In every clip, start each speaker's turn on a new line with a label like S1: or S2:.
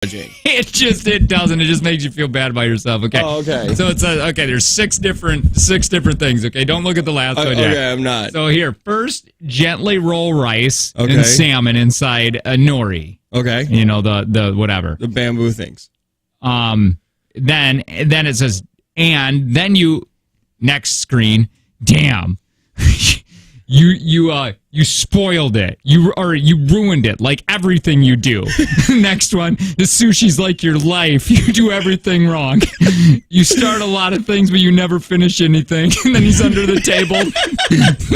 S1: It doesn't. It just makes you feel bad by yourself. Okay.
S2: Oh, okay.
S1: So it's okay. There's six different things. Okay. Don't look at the last one yet.
S2: Okay, I'm not.
S1: So here, first, gently roll rice
S2: Okay.
S1: and salmon inside a nori.
S2: Okay.
S1: You know the whatever.
S2: The bamboo things.
S1: Then it says, and then you next screen. Damn. You spoiled it. You ruined it, like everything you do. Next one, the sushi's like your life. You do everything wrong. You start a lot of things, but you never finish anything. And then he's under the table.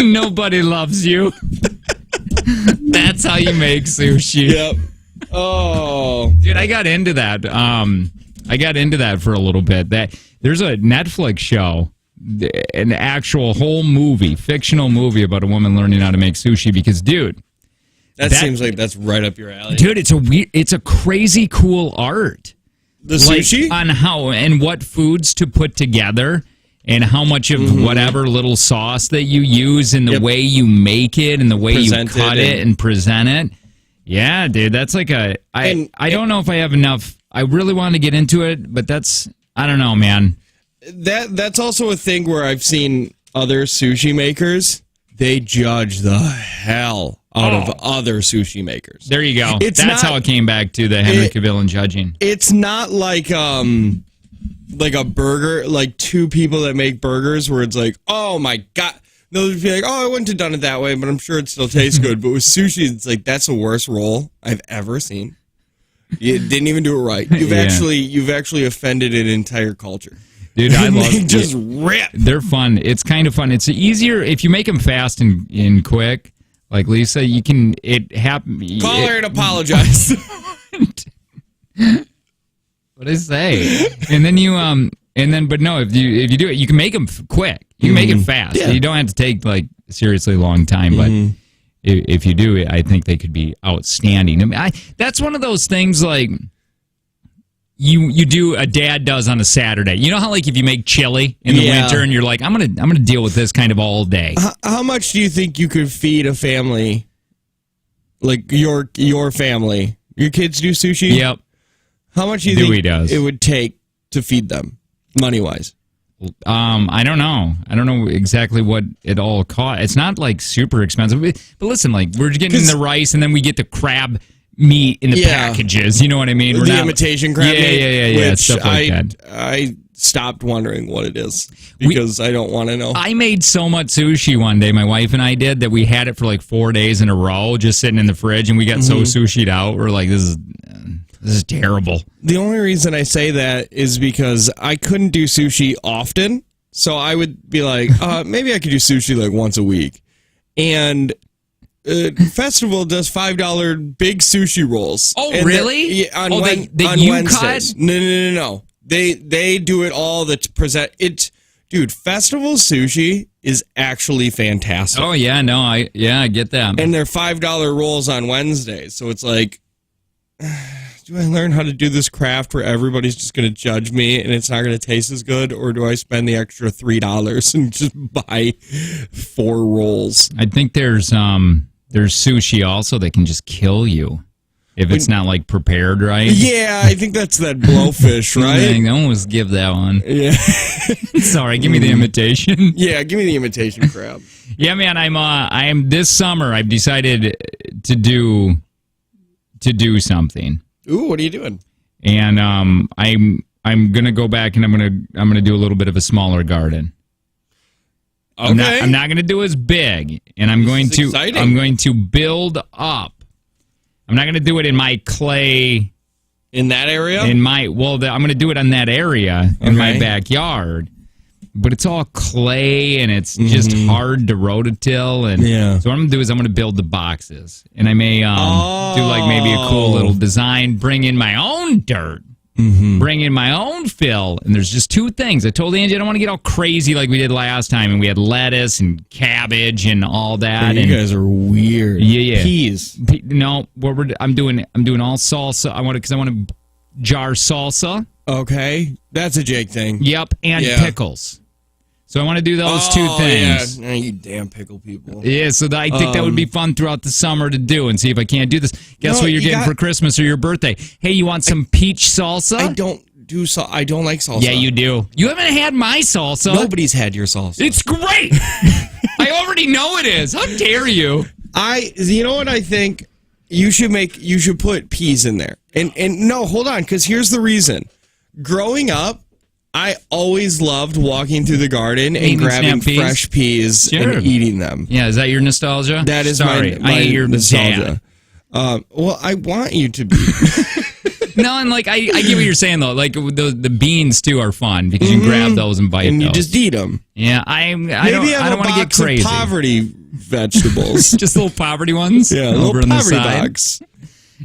S1: Nobody loves you. That's how you make sushi.
S2: Yep. Oh,
S1: dude, I got into that. I got into that for a little bit. That there's a Netflix show, an actual whole movie, fictional movie about a woman learning how to make sushi. Because, dude,
S2: that seems like that's right up your alley,
S1: dude. It's a crazy cool art.
S2: The sushi
S1: on how and what foods to put together, and how much of whatever little sauce that you use, and the way you make it, and the way you cut it and present it. Yeah, dude, that's like I don't know if I have enough. I really want to get into it, but I don't know, man.
S2: That's also a thing where I've seen other sushi makers. They judge the hell out of other sushi makers.
S1: There you go. That's how it came back to the Henry Cavill and judging.
S2: It's not like a burger, like two people that make burgers where it's like, oh my God. They'll just be like, oh, I wouldn't have done it that way, but I'm sure it still tastes good. But with sushi, it's like, that's the worst roll I've ever seen. You didn't even do it right. You've actually offended an entire culture.
S1: Dude, I love
S2: they just rip.
S1: They're fun. It's kind of fun. It's easier if you make them fast and quick. Like Lisa, you can. It happen.
S2: Call her and apologize.
S1: What I say? And then but no, if you do it, you can make them quick. You can make it fast.
S2: Yeah.
S1: You don't have to take like seriously long time. But if you do, I think they could be outstanding. I mean, that's one of those things like. You do a dad does on a Saturday. You know how like if you make chili in the winter and you're like I'm gonna deal with this kind of all day.
S2: How much do you think you could feed a family, like your family? Your kids do sushi.
S1: Yep.
S2: How much do you think it would take to feed them, money wise?
S1: I don't know. I don't know exactly what it all costs. It's not like super expensive. But listen, like we're getting the rice and then we get the crab meat in the packages, you know what I mean?
S2: The imitation crab meat.
S1: Yeah, stuff like that.
S2: I stopped wondering what it is because I don't want to know.
S1: I made so much sushi one day, my wife and I did, that we had it for like 4 days in a row, just sitting in the fridge, and we got so sushied out. We're like, this is terrible.
S2: The only reason I say that is because I couldn't do sushi often, so I would be like, maybe I could do sushi like once a week, and. Festival does $5 big sushi rolls.
S1: Oh, really?
S2: On
S1: you
S2: Wednesdays.
S1: Cut?
S2: No. They do it all to present it. Dude, Festival sushi is actually fantastic.
S1: Oh yeah, no, I get that.
S2: And they're $5 rolls on Wednesdays. So it's like, do I learn how to do this craft where everybody's just going to judge me and it's not going to taste as good, or do I spend the extra $3 and just buy 4 rolls?
S1: I think there's sushi also that can just kill you if it's not like prepared right.
S2: Yeah, I think that's that blowfish, right?
S1: I almost give that one.
S2: Yeah.
S1: Sorry, give me the imitation.
S2: Yeah, give me the imitation crab.
S1: Yeah, man, I am this summer I've decided to do something.
S2: Ooh, what are you doing?
S1: And I'm gonna go back and I'm gonna do a little bit of a smaller garden.
S2: Okay.
S1: I'm not gonna do as big, and I'm going to build up. I'm not gonna do it in my clay.
S2: In that area?
S1: I'm gonna do it in that area in my backyard. But it's all clay, and it's just hard to rototill. And so what I'm going to do is I'm going to build the boxes. And I may do like maybe a cool little design, bring in my own dirt, bring in my own fill. And there's just 2 things. I told Angie I don't want to get all crazy like we did last time. And we had lettuce and cabbage and all that.
S2: You guys are weird.
S1: Yeah.
S2: Peas.
S1: No, I'm doing all salsa. Because I want to jar salsa.
S2: Okay. That's a Jake thing.
S1: Yep. And pickles. So I want to do those two things.
S2: Yeah, you damn pickle people.
S1: Yeah, so I think that would be fun throughout the summer to do and see if I can't do this. Guess what you're getting for Christmas or your birthday? Hey, you want some peach salsa?
S2: I don't like salsa.
S1: Yeah, you do. You haven't had my salsa.
S2: Nobody's had your salsa.
S1: It's great. I already know it is. How dare you?
S2: You know what I think? You should put peas in there. And no, hold on, because here's the reason. Growing up, I always loved walking through the garden and grabbing fresh peas and eating them.
S1: Yeah, is that your nostalgia?
S2: That is
S1: my
S2: I ate your
S1: nostalgia.
S2: Well, I want you to be.
S1: No, and like I get what you're saying though. Like the beans too are fun because you can grab those and bite
S2: and
S1: those.
S2: You just eat them.
S1: Yeah, I don't want to get crazy.
S2: Poverty vegetables,
S1: just little poverty ones.
S2: Yeah,
S1: over
S2: little
S1: on
S2: poverty
S1: the side.
S2: box.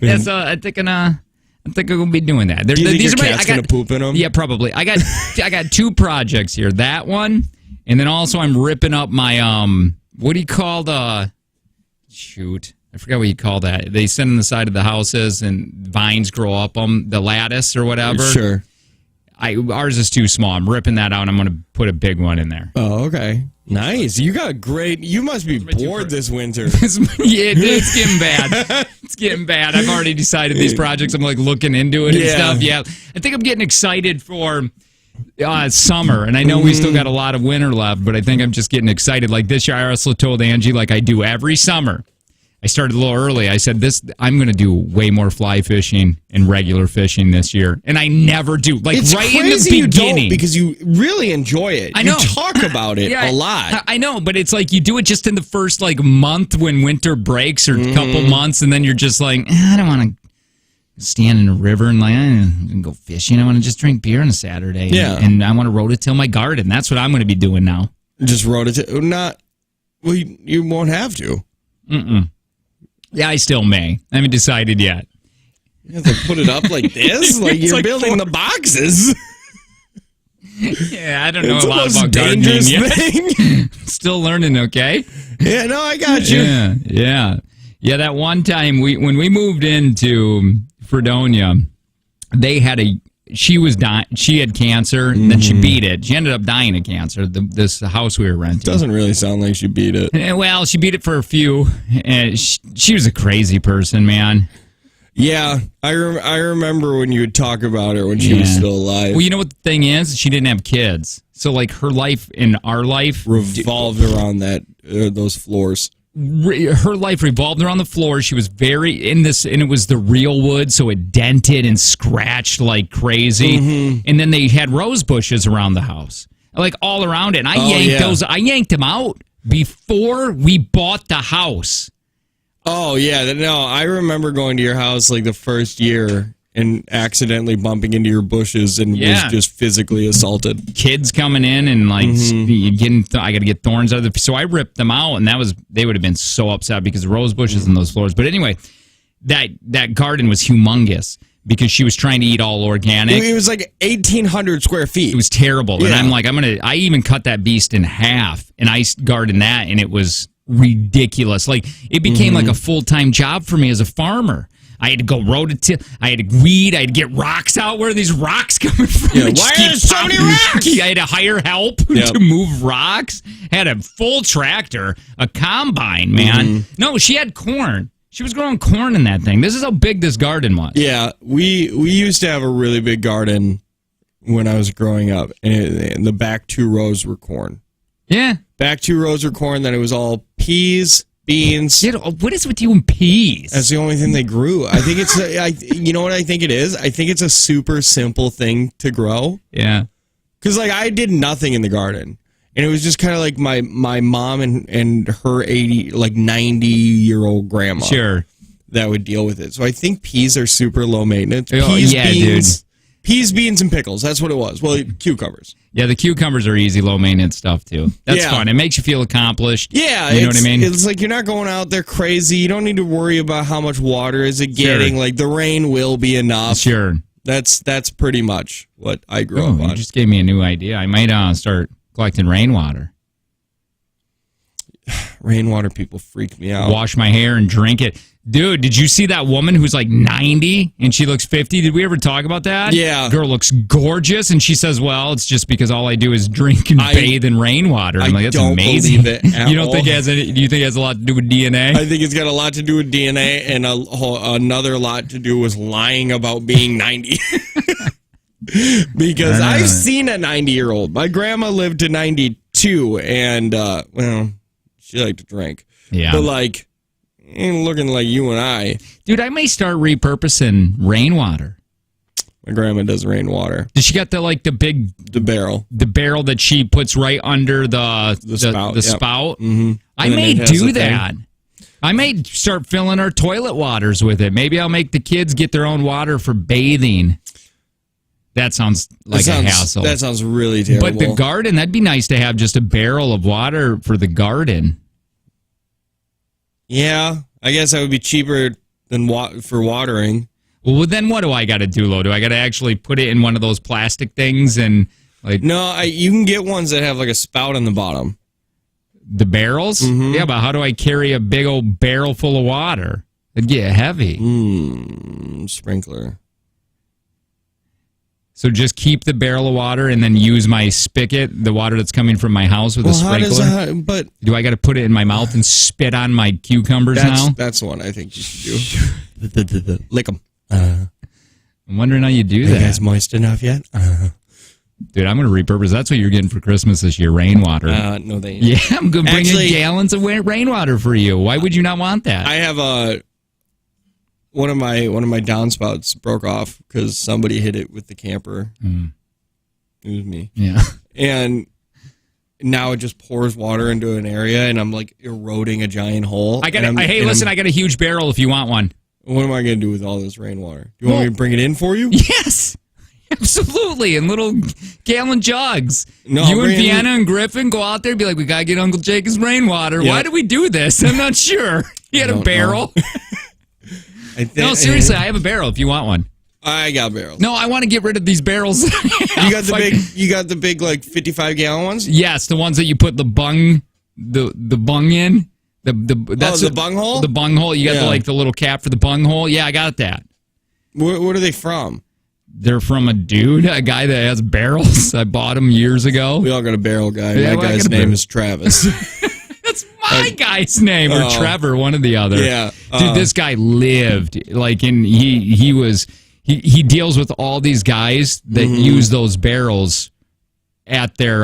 S1: Yeah, so I think I'm gonna be doing that.
S2: Do you think your cat's gonna poop in them?
S1: Yeah, probably. I got two projects here. That one, and then also I'm ripping up my what do you call the shoot? I forgot what you call that. They sit on the side of the houses and vines grow up them, the lattice or whatever.
S2: Sure.
S1: Ours is too small. I'm ripping that out. I'm going to put a big one in there.
S2: Oh, okay. Nice. You got great. You must be bored this winter.
S1: Yeah, it's getting bad. It's getting bad. I've already decided these projects. I'm like looking into it and stuff. Yeah. I think I'm getting excited for summer, and I know we still got a lot of winter left, but I think I'm just getting excited. Like this year, I also told Angie, like I do every summer. I started a little early. I said, I'm going to do way more fly fishing and regular fishing this year. And I never do. Like
S2: it's
S1: right
S2: crazy
S1: in the beginning.
S2: You don't, because you really enjoy it.
S1: I know.
S2: You talk about it a lot.
S1: I know, but it's like you do it just in the first like month when winter breaks or a couple months, and then you're just like, I don't want to stand in a river and like, I'm going to go fishing. I want to just drink beer on a Saturday.
S2: Yeah.
S1: And I want to rototill my garden. That's what I'm going to be doing now.
S2: Just rototill? Not, well, you won't have to.
S1: Mm-mm. Yeah, I still may. I haven't decided yet.
S2: You have to put it up like this? Like you're like building the boxes.
S1: Yeah, I don't know a lot about gardening yet. Still learning, okay?
S2: Yeah, no, I got you.
S1: Yeah. That one time when we moved into Fredonia, they had she was dying. She had cancer, and then she beat it. She ended up dying of cancer. This house we were renting
S2: doesn't really sound like she beat it.
S1: Well, she beat it for a few. And she was a crazy person, man.
S2: Yeah, I remember when you would talk about her when she was still alive.
S1: Well, you know what the thing is? She didn't have kids, so like her life and our life
S2: revolved around those floors.
S1: Her life revolved around the floor. She was very in this, and it was the real wood, so it dented and scratched like crazy. And then they had rose bushes around the house, like all around it. And I yanked them out before we bought the house.
S2: Oh yeah, no, I remember going to your house like the first year and accidentally bumping into your bushes and was just physically assaulted.
S1: Kids coming in and like getting, I got to get thorns out of the. So I ripped them out, and they would have been so upset because the rose bushes in those floors. But anyway, that garden was humongous because she was trying to eat all organic.
S2: It was like 1,800 square feet.
S1: It was terrible, and I'm like, I even cut that beast in half, and I gardened that, and it was ridiculous. Like it became like a full-time job for me as a farmer. I had to go rototill. I had to weed. I had to get rocks out. Where are these rocks coming from?
S2: Yeah, why are there so many rocks?
S1: I had to hire help to move rocks. Had a full tractor, a combine, man. No, she had corn. She was growing corn in that thing. This is how big this garden was.
S2: Yeah, we used to have a really big garden when I was growing up, and the back 2 rows were corn.
S1: Yeah.
S2: Back 2 rows were corn, then it was all peas, beans.
S1: What is with you and peas?
S2: That's the only thing they grew. I think you know what I think it is? I think it's a super simple thing to grow.
S1: Yeah.
S2: Because like I did nothing in the garden. And it was just kind of like my mom and her 90-year-old grandma.
S1: Sure.
S2: That would deal with it. So I think peas are super low maintenance. Peas, beans, and pickles. That's what it was. Well, cucumbers.
S1: Yeah, the cucumbers are easy, low maintenance stuff too. That's fun. It makes you feel accomplished.
S2: Yeah,
S1: you know what I mean.
S2: It's like you're not going out there crazy. You don't need to worry about how much water is it getting. Like the rain will be enough.
S1: Sure.
S2: That's pretty much what I grew up on.
S1: You just gave me a new idea. I might start collecting rainwater.
S2: Rainwater people freak me out.
S1: Wash my hair and drink it. Dude, did you see that woman who's like 90 and she looks 50? Did we ever talk about that?
S2: Yeah.
S1: Girl looks gorgeous, and she says, well, it's just because all I do is drink and bathe in rainwater. I'm like, that's
S2: don't
S1: amazing.
S2: believe it at
S1: You don't
S2: all.
S1: think it has any, do you think it has a lot to do with DNA?
S2: I think it's got a lot to do with DNA and another lot to do with lying about being 90. Because I've seen a 90-year-old. My grandma lived to 92, and, well, she liked to drink.
S1: Yeah.
S2: But, like, ain't looking like you and I.
S1: Dude, I may start repurposing rainwater.
S2: My grandma does rainwater.
S1: Did she got the
S2: barrel?
S1: The barrel that she puts right under the spout. The spout?
S2: Mm-hmm.
S1: I may do that. I may start filling our toilet waters with it. Maybe I'll make the kids get their own water for bathing. That sounds like a hassle.
S2: That sounds really terrible.
S1: But the garden, that'd be nice to have just a barrel of water for the garden.
S2: Yeah, I guess that would be cheaper than for watering.
S1: Well, then what do I got to do, Lo? Do I got to actually put it in one of those plastic things and like?
S2: No, you can get ones that have like a spout on the bottom.
S1: The barrels?
S2: Mm-hmm.
S1: Yeah, but how do I carry a big old barrel full of water? It'd get heavy.
S2: Sprinkler.
S1: So just keep the barrel of water and then use my spigot, the water that's coming from my house with a sprinkler.
S2: But
S1: do I got to put it in my mouth and spit on my cucumbers now?
S2: That's one I think you should do. Lick them.
S1: I'm wondering how you do that.
S2: Are you guys moist enough yet?
S1: Dude, I'm going to repurpose. That's what you're getting for Christmas this year, rainwater.
S2: No, they.
S1: Yeah, I'm going to bring in gallons of rainwater for you. Why would you not want that?
S2: I have one of my downspouts broke off because somebody hit it with the camper. It was me.
S1: Yeah.
S2: And now it just pours water into an area, and I'm like eroding a giant hole.
S1: Hey, listen, I got a huge barrel if you want one.
S2: What am I going to do with all this rainwater? Do you want me to bring it in for you?
S1: Yes. Absolutely, in little gallon jugs.
S2: No,
S1: you and Vienna and Griffin go out there and be like, we got to get Uncle Jacob's rainwater. Yep. Why do we do this? I'm not sure. He had a barrel. No, seriously, I have a barrel if you want one.
S2: I got barrels.
S1: No, I want to get rid of these barrels.
S2: You got the big like 55-gallon ones?
S1: Yes, the ones that you put the bung in. That's
S2: the bung hole?
S1: The bung hole. You got the little cap for the bung hole. Yeah, I got that.
S2: What are they from?
S1: They're from a guy that has barrels. I bought them years ago.
S2: We all got a barrel guy.
S1: Yeah,
S2: My guy's name is Travis.
S1: That's my guy's name, or Trevor, one or the other.
S2: Yeah.
S1: Dude, this guy lived like he deals with all these guys that use those barrels at their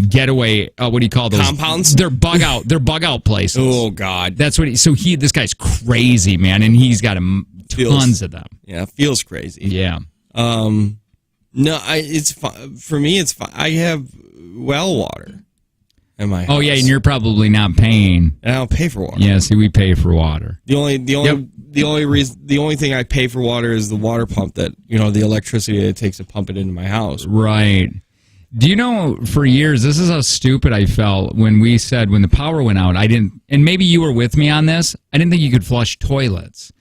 S1: getaway. What do you call those?
S2: Compounds?
S1: They're bug out places.
S2: Oh God.
S1: That's what this guy's crazy, man, and he's got tons of them.
S2: Yeah, feels crazy.
S1: Yeah.
S2: No, it's fine. For me, it's fine. I have well water in my house.
S1: Oh yeah, and you're probably not paying.
S2: And I don't pay for water.
S1: Yeah, see, we pay for water.
S2: The only thing I pay for water is the water pump that the electricity it takes to pump it into my house.
S1: Right. Do you know, for years, this is how stupid I felt when we said when the power went out, and maybe you were with me on this, I didn't think you could flush toilets.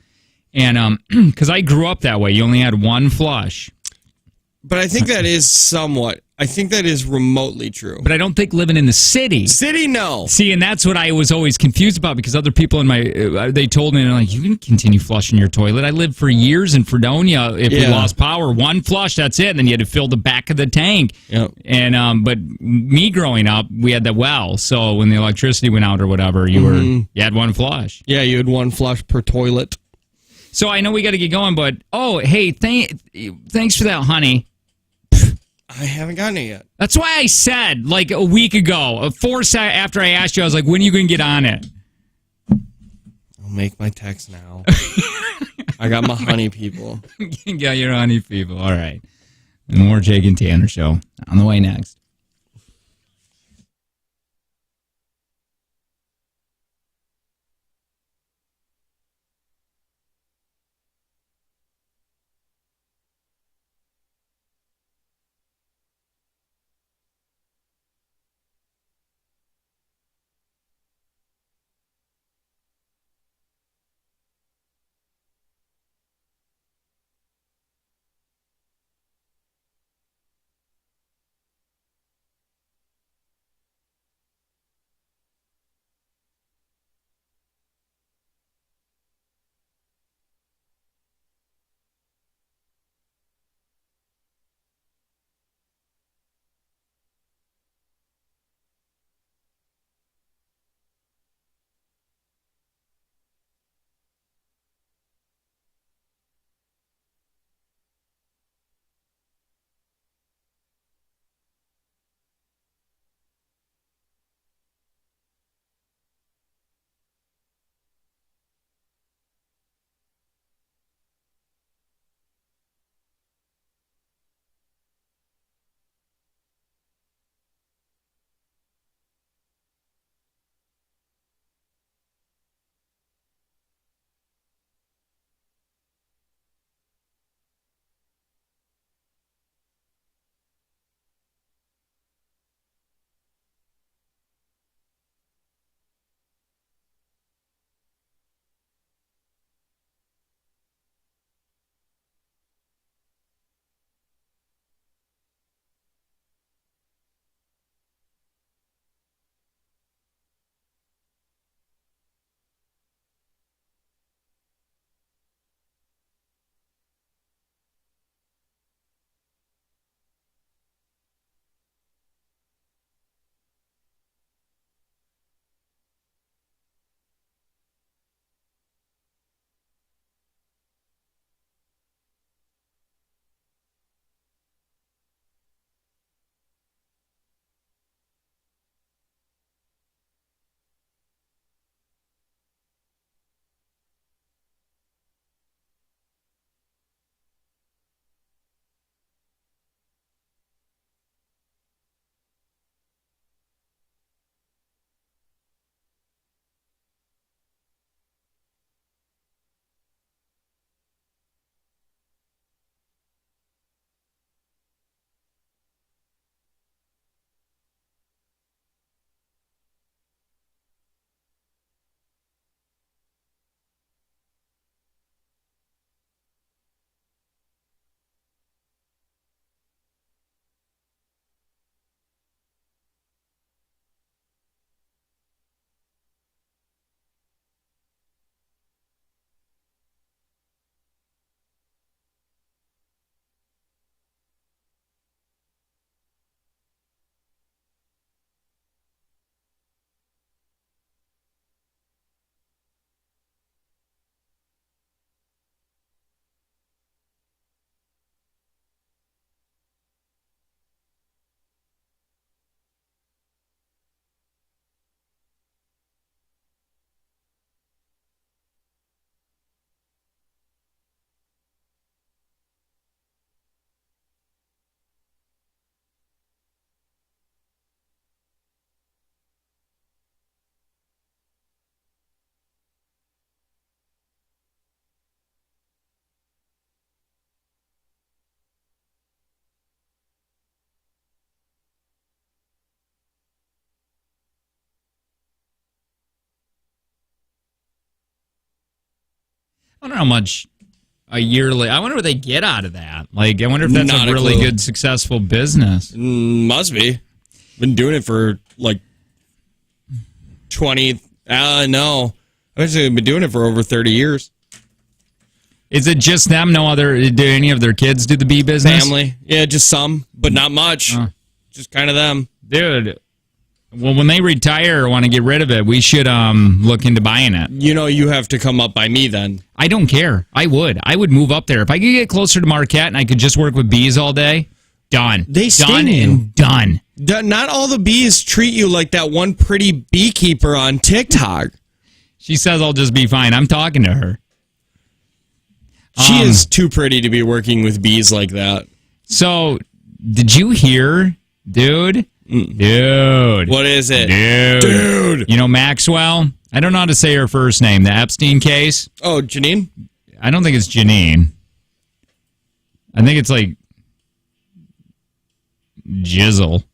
S1: And because I grew up that way, you only had one flush.
S2: But I think that is remotely true.
S1: But I don't think living in the city.
S2: No.
S1: See, and that's what I was always confused about, because other people they told me, they're like, you can continue flushing your toilet. I lived for years in Fredonia. If we lost power, one flush, that's it. And then you had to fill the back of the tank.
S2: Yep.
S1: And but me growing up, we had the well. So when the electricity went out or whatever, you had one flush.
S2: Yeah, you had one flush per toilet.
S1: So I know we got to get going, but hey, thanks for that, honey.
S2: I haven't gotten it yet.
S1: That's why I said like a week ago, after I asked you, I was like, when are you going to get on it?
S2: I'll make my text now. I got my honey people.
S1: You got your honey people. All right. More Jake and Tanner show on the way next. I don't know how much a yearly. I wonder what they get out of that. Like, I wonder if that's a really good, successful business.
S2: Must be. Been doing it for like 20. No, I've actually been doing it for over 30 years.
S1: Is it just them? No other? Do any of their kids do the bee business?
S2: Family, yeah, just some, but not much. Just kind of them,
S1: dude. Well, when they retire or want to get rid of it, we should look into buying it.
S2: You know, you have to come up by me then.
S1: I don't care. I would move up there if I could get closer to Marquette and I could just work with bees all day. Done.
S2: They
S1: done and done.
S2: Not all the bees treat you like that one pretty beekeeper on TikTok.
S1: She says I'll just be fine. I'm talking to her.
S2: She is too pretty to be working with bees like that.
S1: So, did you hear, dude? Dude.
S2: What is it?
S1: Dude. You know Maxwell? I don't know how to say her first name. The Epstein case?
S2: Oh, Janine?
S1: I don't think it's Janine. I think it's like Jizzle.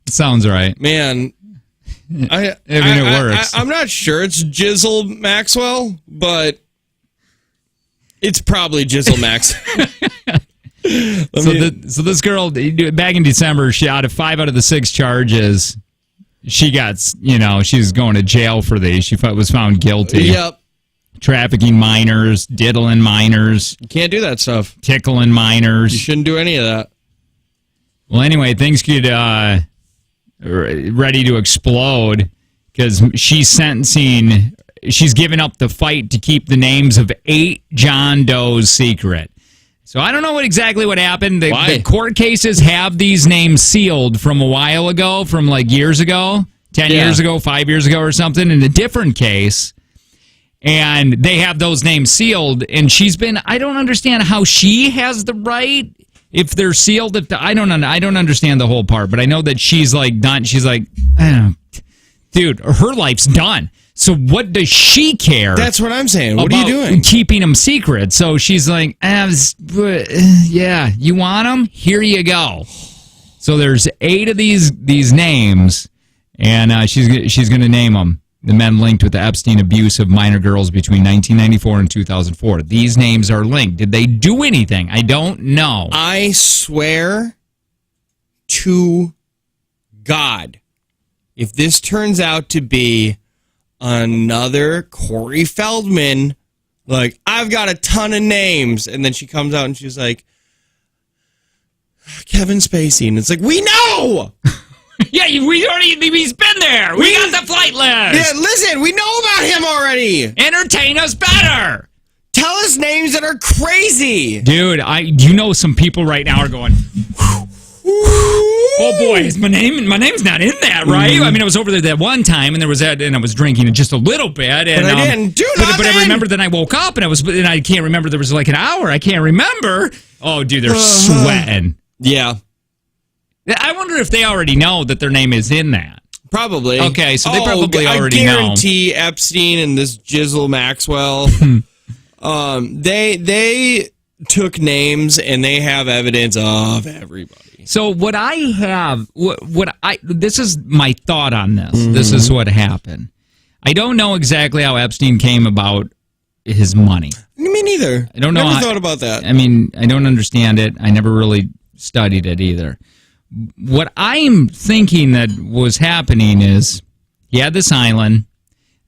S1: It sounds right.
S2: Man.
S1: It works.
S2: I'm not sure it's Jizzle Maxwell, but it's probably Jizzle Max.
S1: So this girl, back in December, out of 5 out of the 6 charges, she got, she's going to jail for these. She was found guilty.
S2: Yep.
S1: Trafficking minors, diddling minors.
S2: You can't do that stuff.
S1: Tickling minors.
S2: You shouldn't do any of that.
S1: Well, anyway, things could ready to explode because she's giving up the fight to keep the names of 8 John Does secret. So I don't know exactly what happened. The court cases have these names sealed from a while ago, from like years ago, 10 years ago, 5 years ago or something, in a different case. And they have those names sealed. And I don't understand how she has the right if they're sealed. I don't understand the whole part, but I know that she's like done. She's like, dude, her life's done. So what does she care?
S2: That's what I'm saying. What are you doing?
S1: Keeping them secret. So she's like, yeah, you want them? Here you go. So there's 8 of these names, and she's going to name them. The men linked with the Epstein abuse of minor girls between 1994 and 2004. These names are linked. Did they do anything? I don't know.
S2: I swear to God, if this turns out to be another Corey Feldman, like, I've got a ton of names, and then she comes out and she's like, Kevin Spacey, and it's like, we know!
S1: Yeah, he's been there. We got the flight list.
S2: Yeah, listen, we know about him already.
S1: Entertain us better.
S2: Tell us names that are crazy.
S1: Dude, you know some people right now are going, oh boy, is my name's not in that, right? I mean, I was over there that one time, and there was that, and I was drinking just a little bit, and
S2: but I didn't do nothing.
S1: But I remember that I woke up, and I can't remember. There was like an hour. I can't remember. Oh, dude, they're sweating.
S2: Yeah.
S1: I wonder if they already know that their name is in that.
S2: Probably.
S1: Okay, so they probably already know.
S2: I guarantee Epstein and this Jizzle Maxwell, they took names and they have evidence of everybody.
S1: So what I have, this is my thought on this. Mm-hmm. This is what happened. I don't know exactly how Epstein came about his money.
S2: Me neither.
S1: I don't know.
S2: Never thought about that.
S1: I mean, I don't understand it. I never really studied it either. What I'm thinking that was happening is he had this island,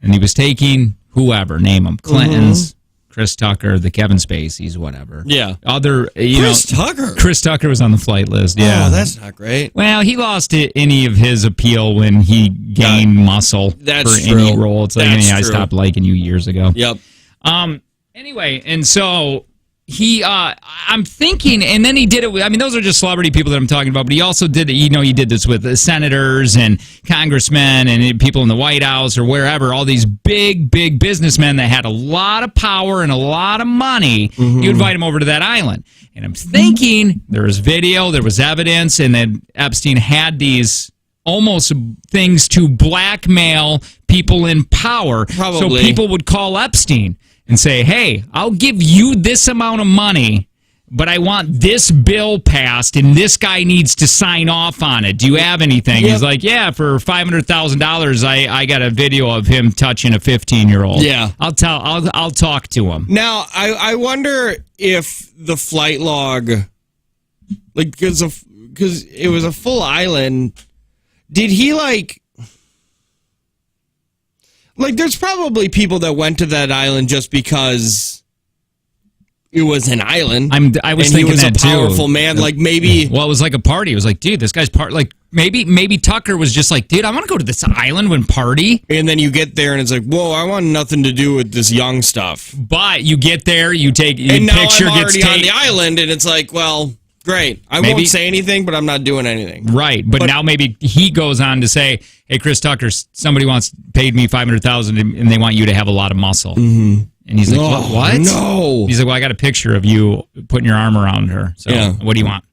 S1: and he was taking whoever, name them, Clintons, Chris Tucker, the Kevin Spaceys, whatever.
S2: Yeah.
S1: Chris
S2: Tucker?
S1: Chris Tucker was on the flight list, yeah.
S2: Oh, that's not great.
S1: Well, he lost any of his appeal when he gained muscle for any role. It's like, I stopped liking you years ago.
S2: Yep.
S1: Anyway, and so I'm thinking, and then he did it with, I mean, those are just celebrity people that I'm talking about, but he also did, he did this with the senators and congressmen and people in the White House or wherever, all these big businessmen that had a lot of power and a lot of money. You invite them over to that island. And I'm thinking there was video, there was evidence, and then Epstein had these almost things to blackmail people in power.
S2: Probably.
S1: So people would call Epstein and say, hey, I'll give you this amount of money but I want this bill passed, and this guy needs to sign off on it. Do you have anything?
S2: Yep.
S1: He's like, yeah, for $500,000, I got a video of him touching a 15-year-old.
S2: Yeah.
S1: I'll talk to him.
S2: Now, I wonder if the flight log, like, because it was a full island, did he, like, there's probably people that went to that island just because it was an island.
S1: I was
S2: and
S1: thinking
S2: he was
S1: that
S2: a powerful
S1: too.
S2: man. Like, maybe.
S1: Well, it was like a party. It was like, dude, this guy's like maybe Tucker was just like, dude, I want to go to this island and party.
S2: And then you get there and it's like, whoa, I want nothing to do with this young stuff.
S1: But you get there, you take your
S2: and now
S1: picture
S2: I'm
S1: gets
S2: already on
S1: taken.
S2: the island, and it's like, well, great. I won't say anything, but I'm not doing anything.
S1: Right, but now maybe he goes on to say, "Hey, Chris Tucker, somebody paid me $500,000, and they want you to have a lot of muscle." Mm-hmm. And he's like, "What?
S2: No."
S1: He's like, "Well, I got a picture of you putting your arm around her. So, what do you want?"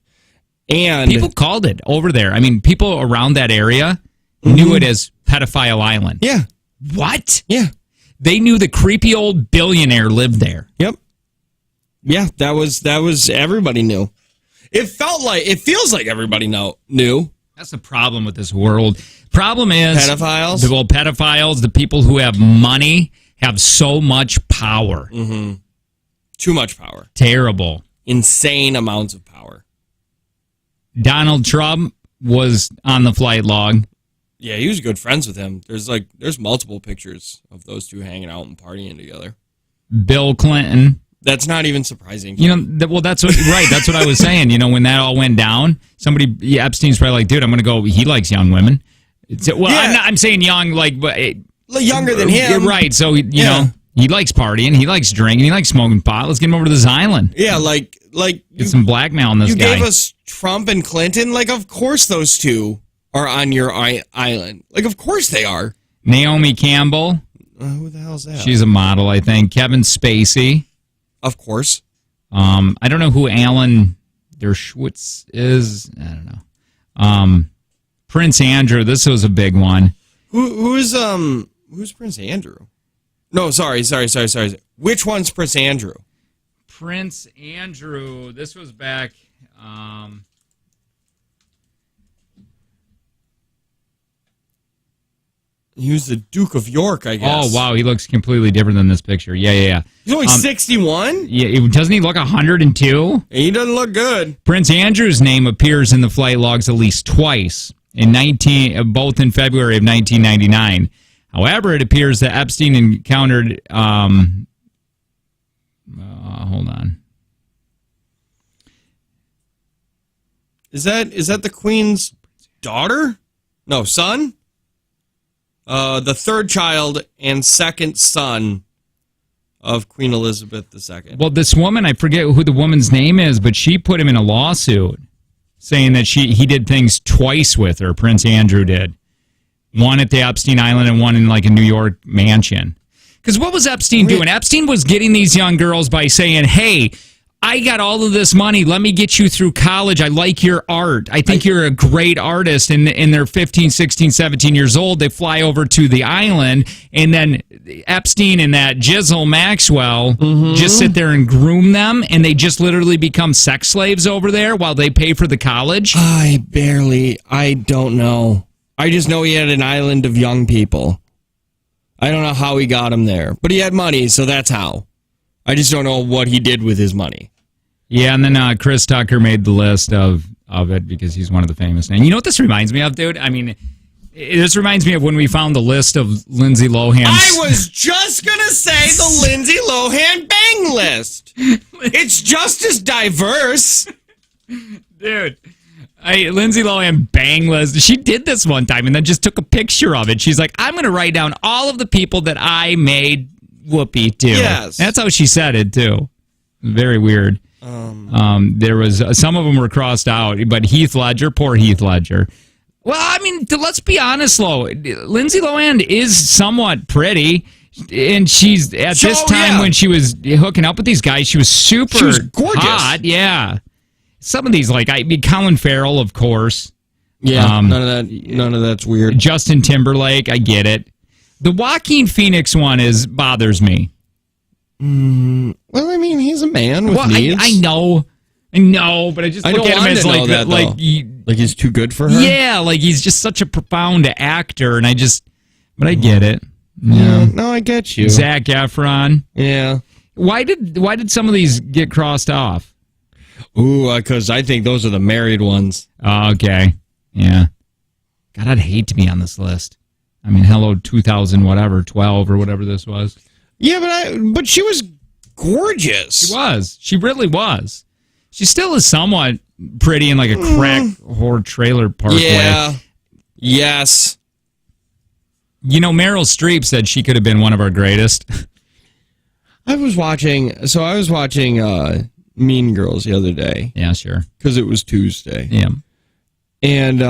S2: And
S1: people called it over there. I mean, people around that area knew it as Pedophile Island.
S2: Yeah.
S1: What?
S2: Yeah.
S1: They knew the creepy old billionaire lived there.
S2: Yep. Yeah, that was everybody knew. It feels like everybody knew.
S1: That's the problem with this world. Problem is
S2: pedophiles.
S1: Pedophiles, the people who have money, have so much power.
S2: Mm-hmm. Too much power.
S1: Terrible.
S2: Insane amounts of power.
S1: Donald Trump was on the flight log.
S2: Yeah, he was good friends with him. There's multiple pictures of those two hanging out and partying together.
S1: Bill Clinton.
S2: That's not even surprising.
S1: You know, that's what I was saying. You know, when that all went down, Epstein's probably like, dude, I'm going to go. He likes young women. I'm saying young, but
S2: younger than him.
S1: Right. So, you know, he likes partying. He likes drinking. He likes smoking pot. Let's get him over to this island.
S2: Yeah,
S1: get some blackmail on this guy.
S2: You gave us Trump and Clinton. Of course those two are on your island. Of course they are.
S1: Naomi Campbell.
S2: Who the hell's that?
S1: She's a model, I think. Kevin Spacey.
S2: Of course.
S1: I don't know who Alan Dershowitz is. I don't know. Prince Andrew. This was a big one.
S2: Who's Prince Andrew? No, sorry. Which one's Prince Andrew?
S1: Prince Andrew. This was back.
S2: He was the Duke of York, I guess.
S1: Oh, wow. He looks completely different than this picture. Yeah.
S2: He's only 61?
S1: Yeah. Doesn't he look 102?
S2: He doesn't look good.
S1: Prince Andrew's name appears in the flight logs at least twice, both in February of 1999. However, it appears that Epstein encountered... hold on.
S2: Is that the Queen's daughter? No, son? The third child and second son of Queen Elizabeth II.
S1: Well, this woman, I forget who the woman's name is, but she put him in a lawsuit saying that he did things twice with her, Prince Andrew did. One at the Epstein Island and one in a New York mansion. Because what was Epstein doing? Epstein was getting these young girls by saying, hey, I got all of this money. Let me get you through college. I like your art. I think you're a great artist. And they're 15, 16, 17 years old. They fly over to the island. And then Epstein and that Ghislaine Maxwell just sit there and groom them. And they just literally become sex slaves over there while they pay for the college.
S2: I don't know. I just know he had an island of young people. I don't know how he got them there. But he had money, so that's how. I just don't know what he did with his money.
S1: Yeah, and then Chris Tucker made the list of it because he's one of the famous names. You know what this reminds me of, dude? I mean, this reminds me of when we found the list of Lindsay Lohan's...
S2: I was just going to say the Lindsay Lohan bang list. It's just as diverse.
S1: Dude, Lindsay Lohan bang list. She did this one time and then just took a picture of it. She's like, I'm going to write down all of the people that I made whoopee too.
S2: Yes.
S1: That's how she said it too. Very weird. There was some of them were crossed out, but Heath Ledger, poor Heath Ledger. Well, I mean, let's be honest, Lindsay Lohan is somewhat pretty, and she's at this time when she was hooking up with these guys, she was super
S2: gorgeous.
S1: hot. Yeah, some of these, Colin Farrell, of course.
S2: Yeah, none of that's weird.
S1: Justin Timberlake, I get it. The Joaquin Phoenix one bothers me.
S2: Well, I mean, he's a man with needs.
S1: I know, I know, but I just look at him as like
S2: he's too good for her.
S1: Yeah, like he's just such a profound actor, and but I get it.
S2: Yeah, no, I get you.
S1: Zac Efron.
S2: Yeah.
S1: Why did some of these get crossed off?
S2: Ooh, because I think those are the married ones.
S1: Oh, okay. Yeah. God, I'd hate to be on this list. I mean, hello, 2000, whatever, 12 or whatever this was.
S2: Yeah, but she was gorgeous.
S1: She was. She really was. She still is somewhat pretty in like a crack whore trailer park way.
S2: Yeah. Yes.
S1: You know, Meryl Streep said she could have been one of our greatest.
S2: I was watching Mean Girls the other day.
S1: Yeah, sure.
S2: Because it was Tuesday.
S1: Yeah.
S2: And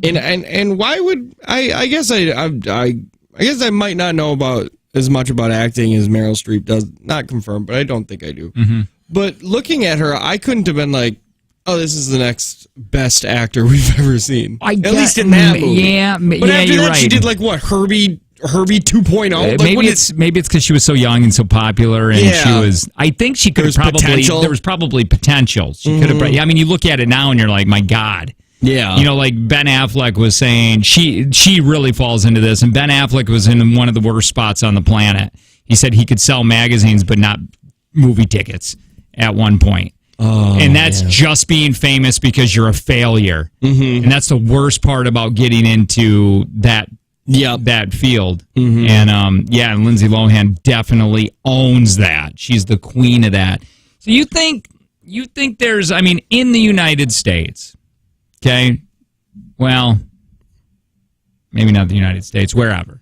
S2: and why would I guess I might not know about as much about acting as Meryl Streep does. Not confirmed, but I don't think I do.
S1: Mm-hmm.
S2: But looking at her, I couldn't have been like, oh, this is the next best actor we've ever seen. At least in that movie.
S1: Yeah,
S2: but after that, she did like what, Herbie 2.0? Like,
S1: maybe it's because she was so young and so popular, and she was. I think she could have probably. There was probably potential. She could have. I mean, you look at it now, and you're like, my God.
S2: Yeah.
S1: You know, like Ben Affleck was saying, she really falls into this, and Ben Affleck was in one of the worst spots on the planet. He said he could sell magazines, but not movie tickets at one point.
S2: Oh,
S1: and that's just being famous because you're a failure.
S2: Mm-hmm.
S1: And that's the worst part about getting into that field.
S2: Mm-hmm.
S1: And and Lindsay Lohan definitely owns that. She's the queen of that. So you think there's, I mean, in the United States, okay, well, maybe not the United States, wherever.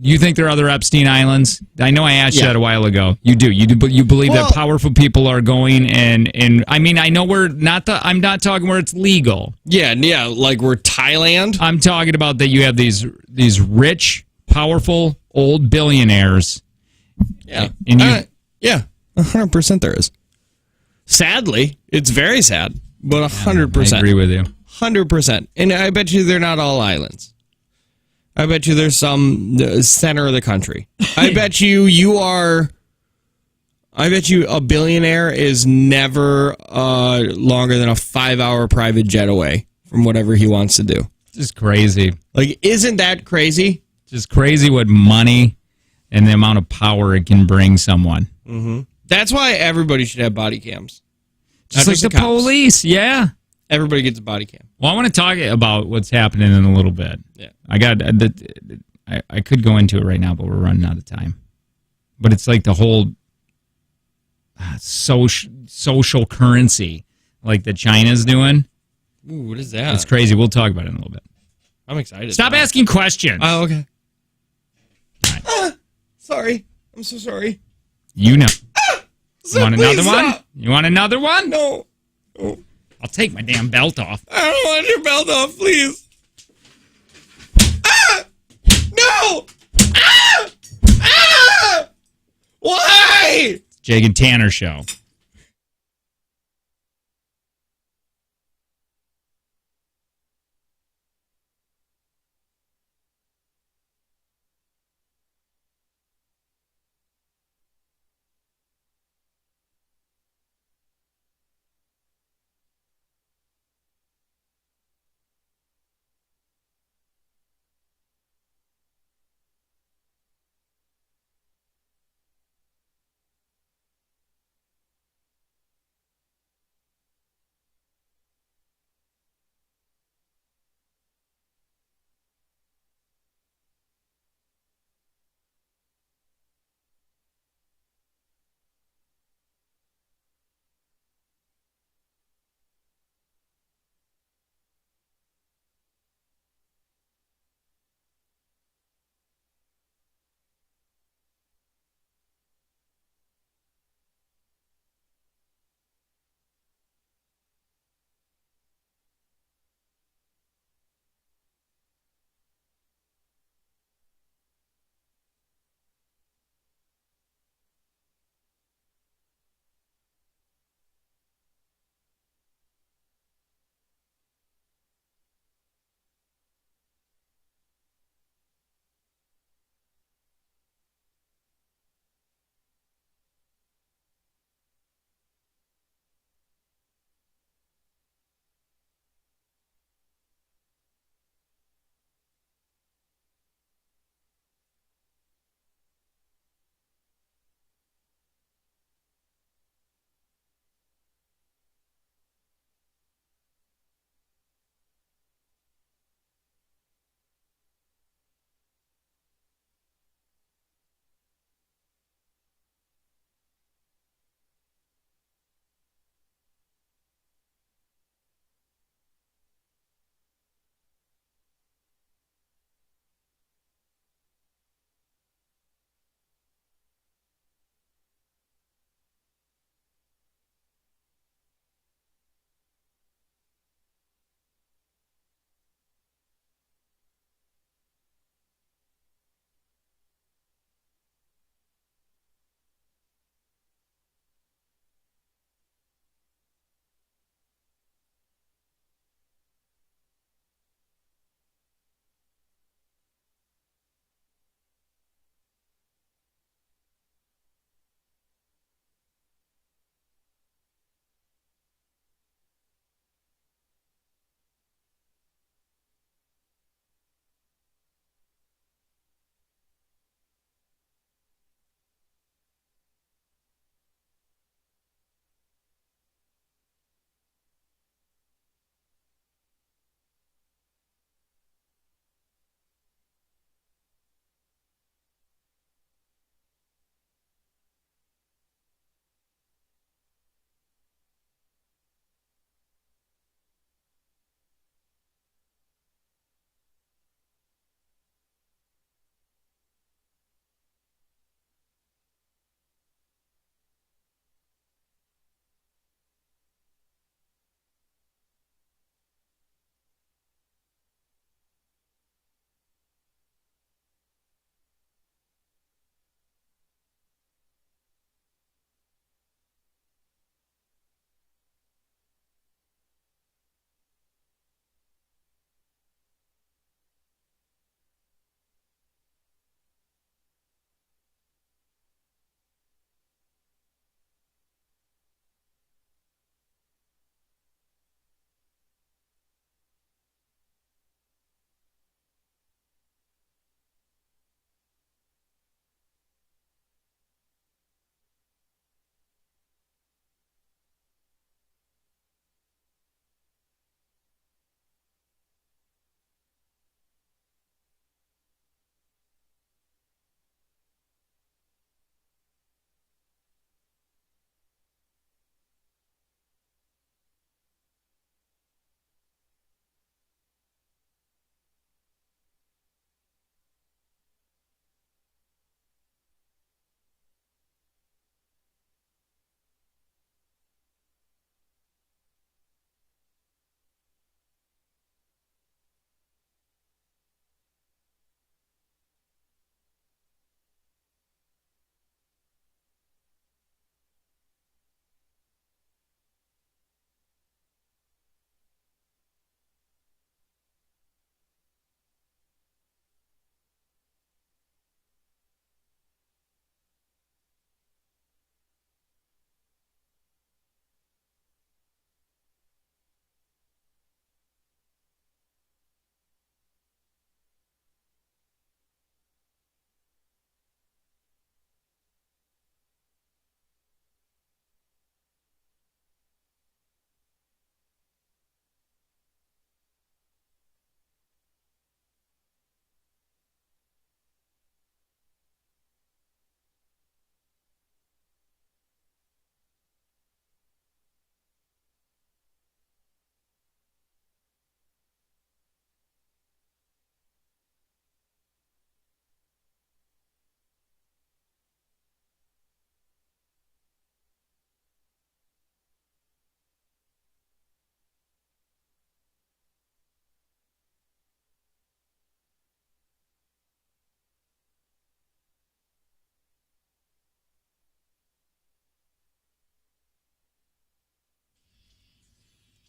S1: You think there are other Epstein Islands? I know I asked you that a while ago. You do, but you believe that powerful people are going and I mean, I know I'm not talking where it's legal.
S2: Yeah, like we're Thailand.
S1: I'm talking about that you have these rich, powerful, old billionaires.
S2: Yeah.
S1: And
S2: 100% there is. Sadly, it's very sad, but 100%.
S1: I agree with you.
S2: 100%. And I bet you they're not all islands. I bet you there's some center of the country. I bet you a billionaire is never longer than a 5-hour private jet away from whatever he wants to do.
S1: Just crazy.
S2: Like, isn't that crazy?
S1: Just crazy what money and the amount of power it can bring someone.
S2: Mm-hmm. That's why everybody should have body cams.
S1: Just like the police, yeah.
S2: Everybody gets a body cam.
S1: Well, I want to talk about what's happening in a little bit.
S2: Yeah.
S1: I could go into it right now, but we're running out of time. But it's like the whole social currency, like that China's doing.
S2: Ooh, what is that?
S1: It's crazy. We'll talk about it in a little bit.
S2: I'm excited.
S1: Stop asking questions.
S2: Oh, okay. Right. Sorry. I'm so sorry.
S1: You know. You want another one? You want another one?
S2: No.
S1: I'll take my damn belt off.
S2: I don't want your belt off, please. Ah! No! Ah! Ah! Why?
S1: Jake and Tanner Show.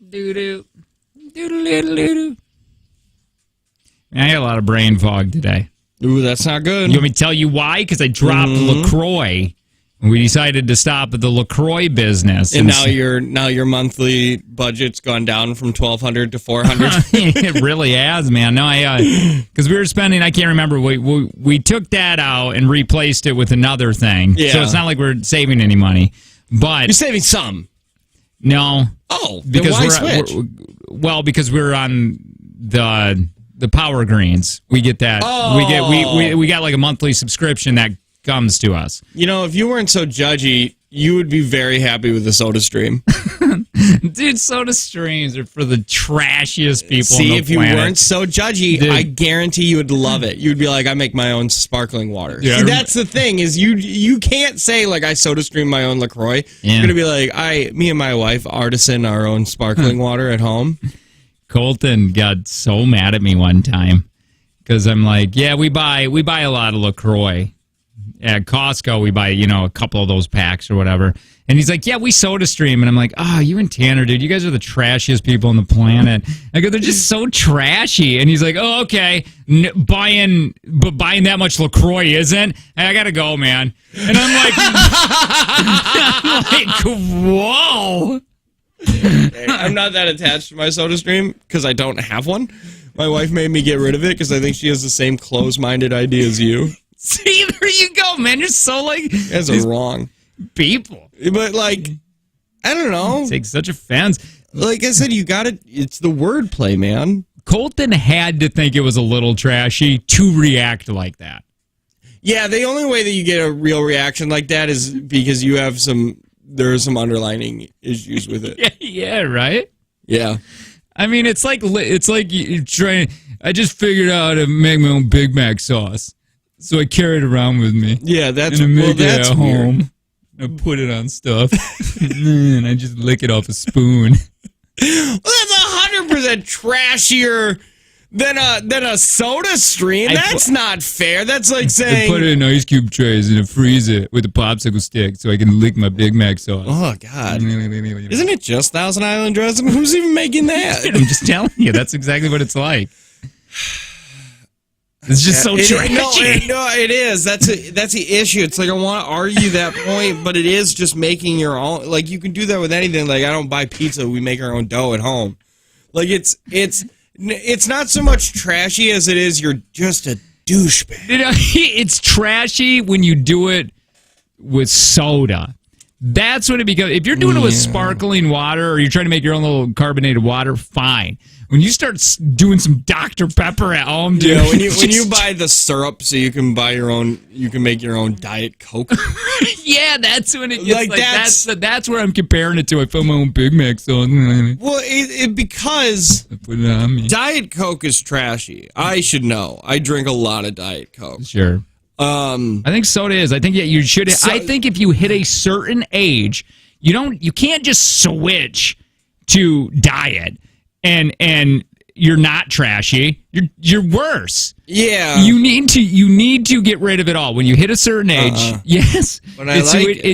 S1: Doo-doo. Doo-doo-doo-doo-doo. I had a lot of brain fog today.
S2: Ooh, that's not good.
S1: You want me to tell you why? Because I dropped LaCroix. And we decided to stop at the LaCroix business.
S2: And now your monthly budget's gone down from $1,200 to $400.
S1: It really has, man. No, because we were spending. I can't remember. We took that out and replaced it with another thing. Yeah. So it's not like we're saving any money. But
S2: you're saving some.
S1: No.
S2: Oh, because why switch?
S1: Because we're on the Power Greens. We get that. Oh. We got like a monthly subscription that comes to us.
S2: You know, if you weren't so judgy, you would be very happy with the SodaStream.
S1: Dude, SodaStreams are for the trashiest people
S2: See,
S1: on the
S2: if you
S1: planet.
S2: weren't so judgy, dude, I guarantee you would love it. You'd be like, I make my own sparkling water. Yeah, See, that's the thing, is you can't say, like, I SodaStream my own LaCroix. Yeah. You're going to be like, me and my wife artisan our own sparkling water at home.
S1: Colton got so mad at me one time because I'm like, yeah, we buy a lot of LaCroix. At Costco, we buy, a couple of those packs or whatever. And he's like, yeah, we SodaStream. And I'm like, you and Tanner, dude, you guys are the trashiest people on the planet. I go, they're just so trashy. And he's like, oh, okay. Buying that much LaCroix isn't. I got to go, man. And I'm like, whoa.
S2: Hey, I'm not that attached to my SodaStream because I don't have one. My wife made me get rid of it because I think she has the same closed-minded idea as you.
S1: See, there you go, man. You're so like...
S2: You guys are wrong.
S1: People.
S2: But, like, I don't know.
S1: Take such offense.
S2: Like I said, you got it. It's the wordplay, man.
S1: Colton had to think it was a little trashy to react like that.
S2: Yeah, the only way that you get a real reaction like that is because you have there are some underlining issues with it.
S1: Yeah, right?
S2: Yeah.
S1: I mean, it's like you're trying... I just figured out how to make my own Big Mac sauce. So I carry it around with me.
S2: Yeah, that's
S1: and I make it at home.
S2: Weird.
S1: I put it on stuff, and I just lick it off a spoon.
S2: Well, that's 100% trashier than a SodaStream. That's not fair. That's like saying
S1: I put it in ice cube trays and I freeze it with a popsicle stick so I can lick my Big Mac sauce.
S2: Oh God! Isn't it just Thousand Island dressing? Who's even making that?
S1: I'm just telling you, that's exactly what it's like. It's just so trashy.
S2: No, it is. That's the issue. It's like I want to argue that point, but it is just making your own. Like you can do that with anything. Like I don't buy pizza. We make our own dough at home. Like it's not so much trashy as it is you're just a douchebag.
S1: It's trashy when you do it with soda. That's what it becomes. If you're doing it with sparkling water or you're trying to make your own little carbonated water, fine. When you start doing some Dr. Pepper at home, dude.
S2: Yeah, when you buy the syrup so you can make your own Diet Coke.
S1: Yeah, that's when it gets like that's where I'm comparing it to. I found my own Big Mac sauce.
S2: Well, because
S1: I put it on me.
S2: Diet Coke is trashy. I should know. I drink a lot of Diet Coke.
S1: Sure. I think soda is. I think you should. I think if you hit a certain age, you can't just switch to diet and you're not trashy. You're worse.
S2: Yeah.
S1: You need to get rid of it all when you hit a certain age. Yes.
S2: But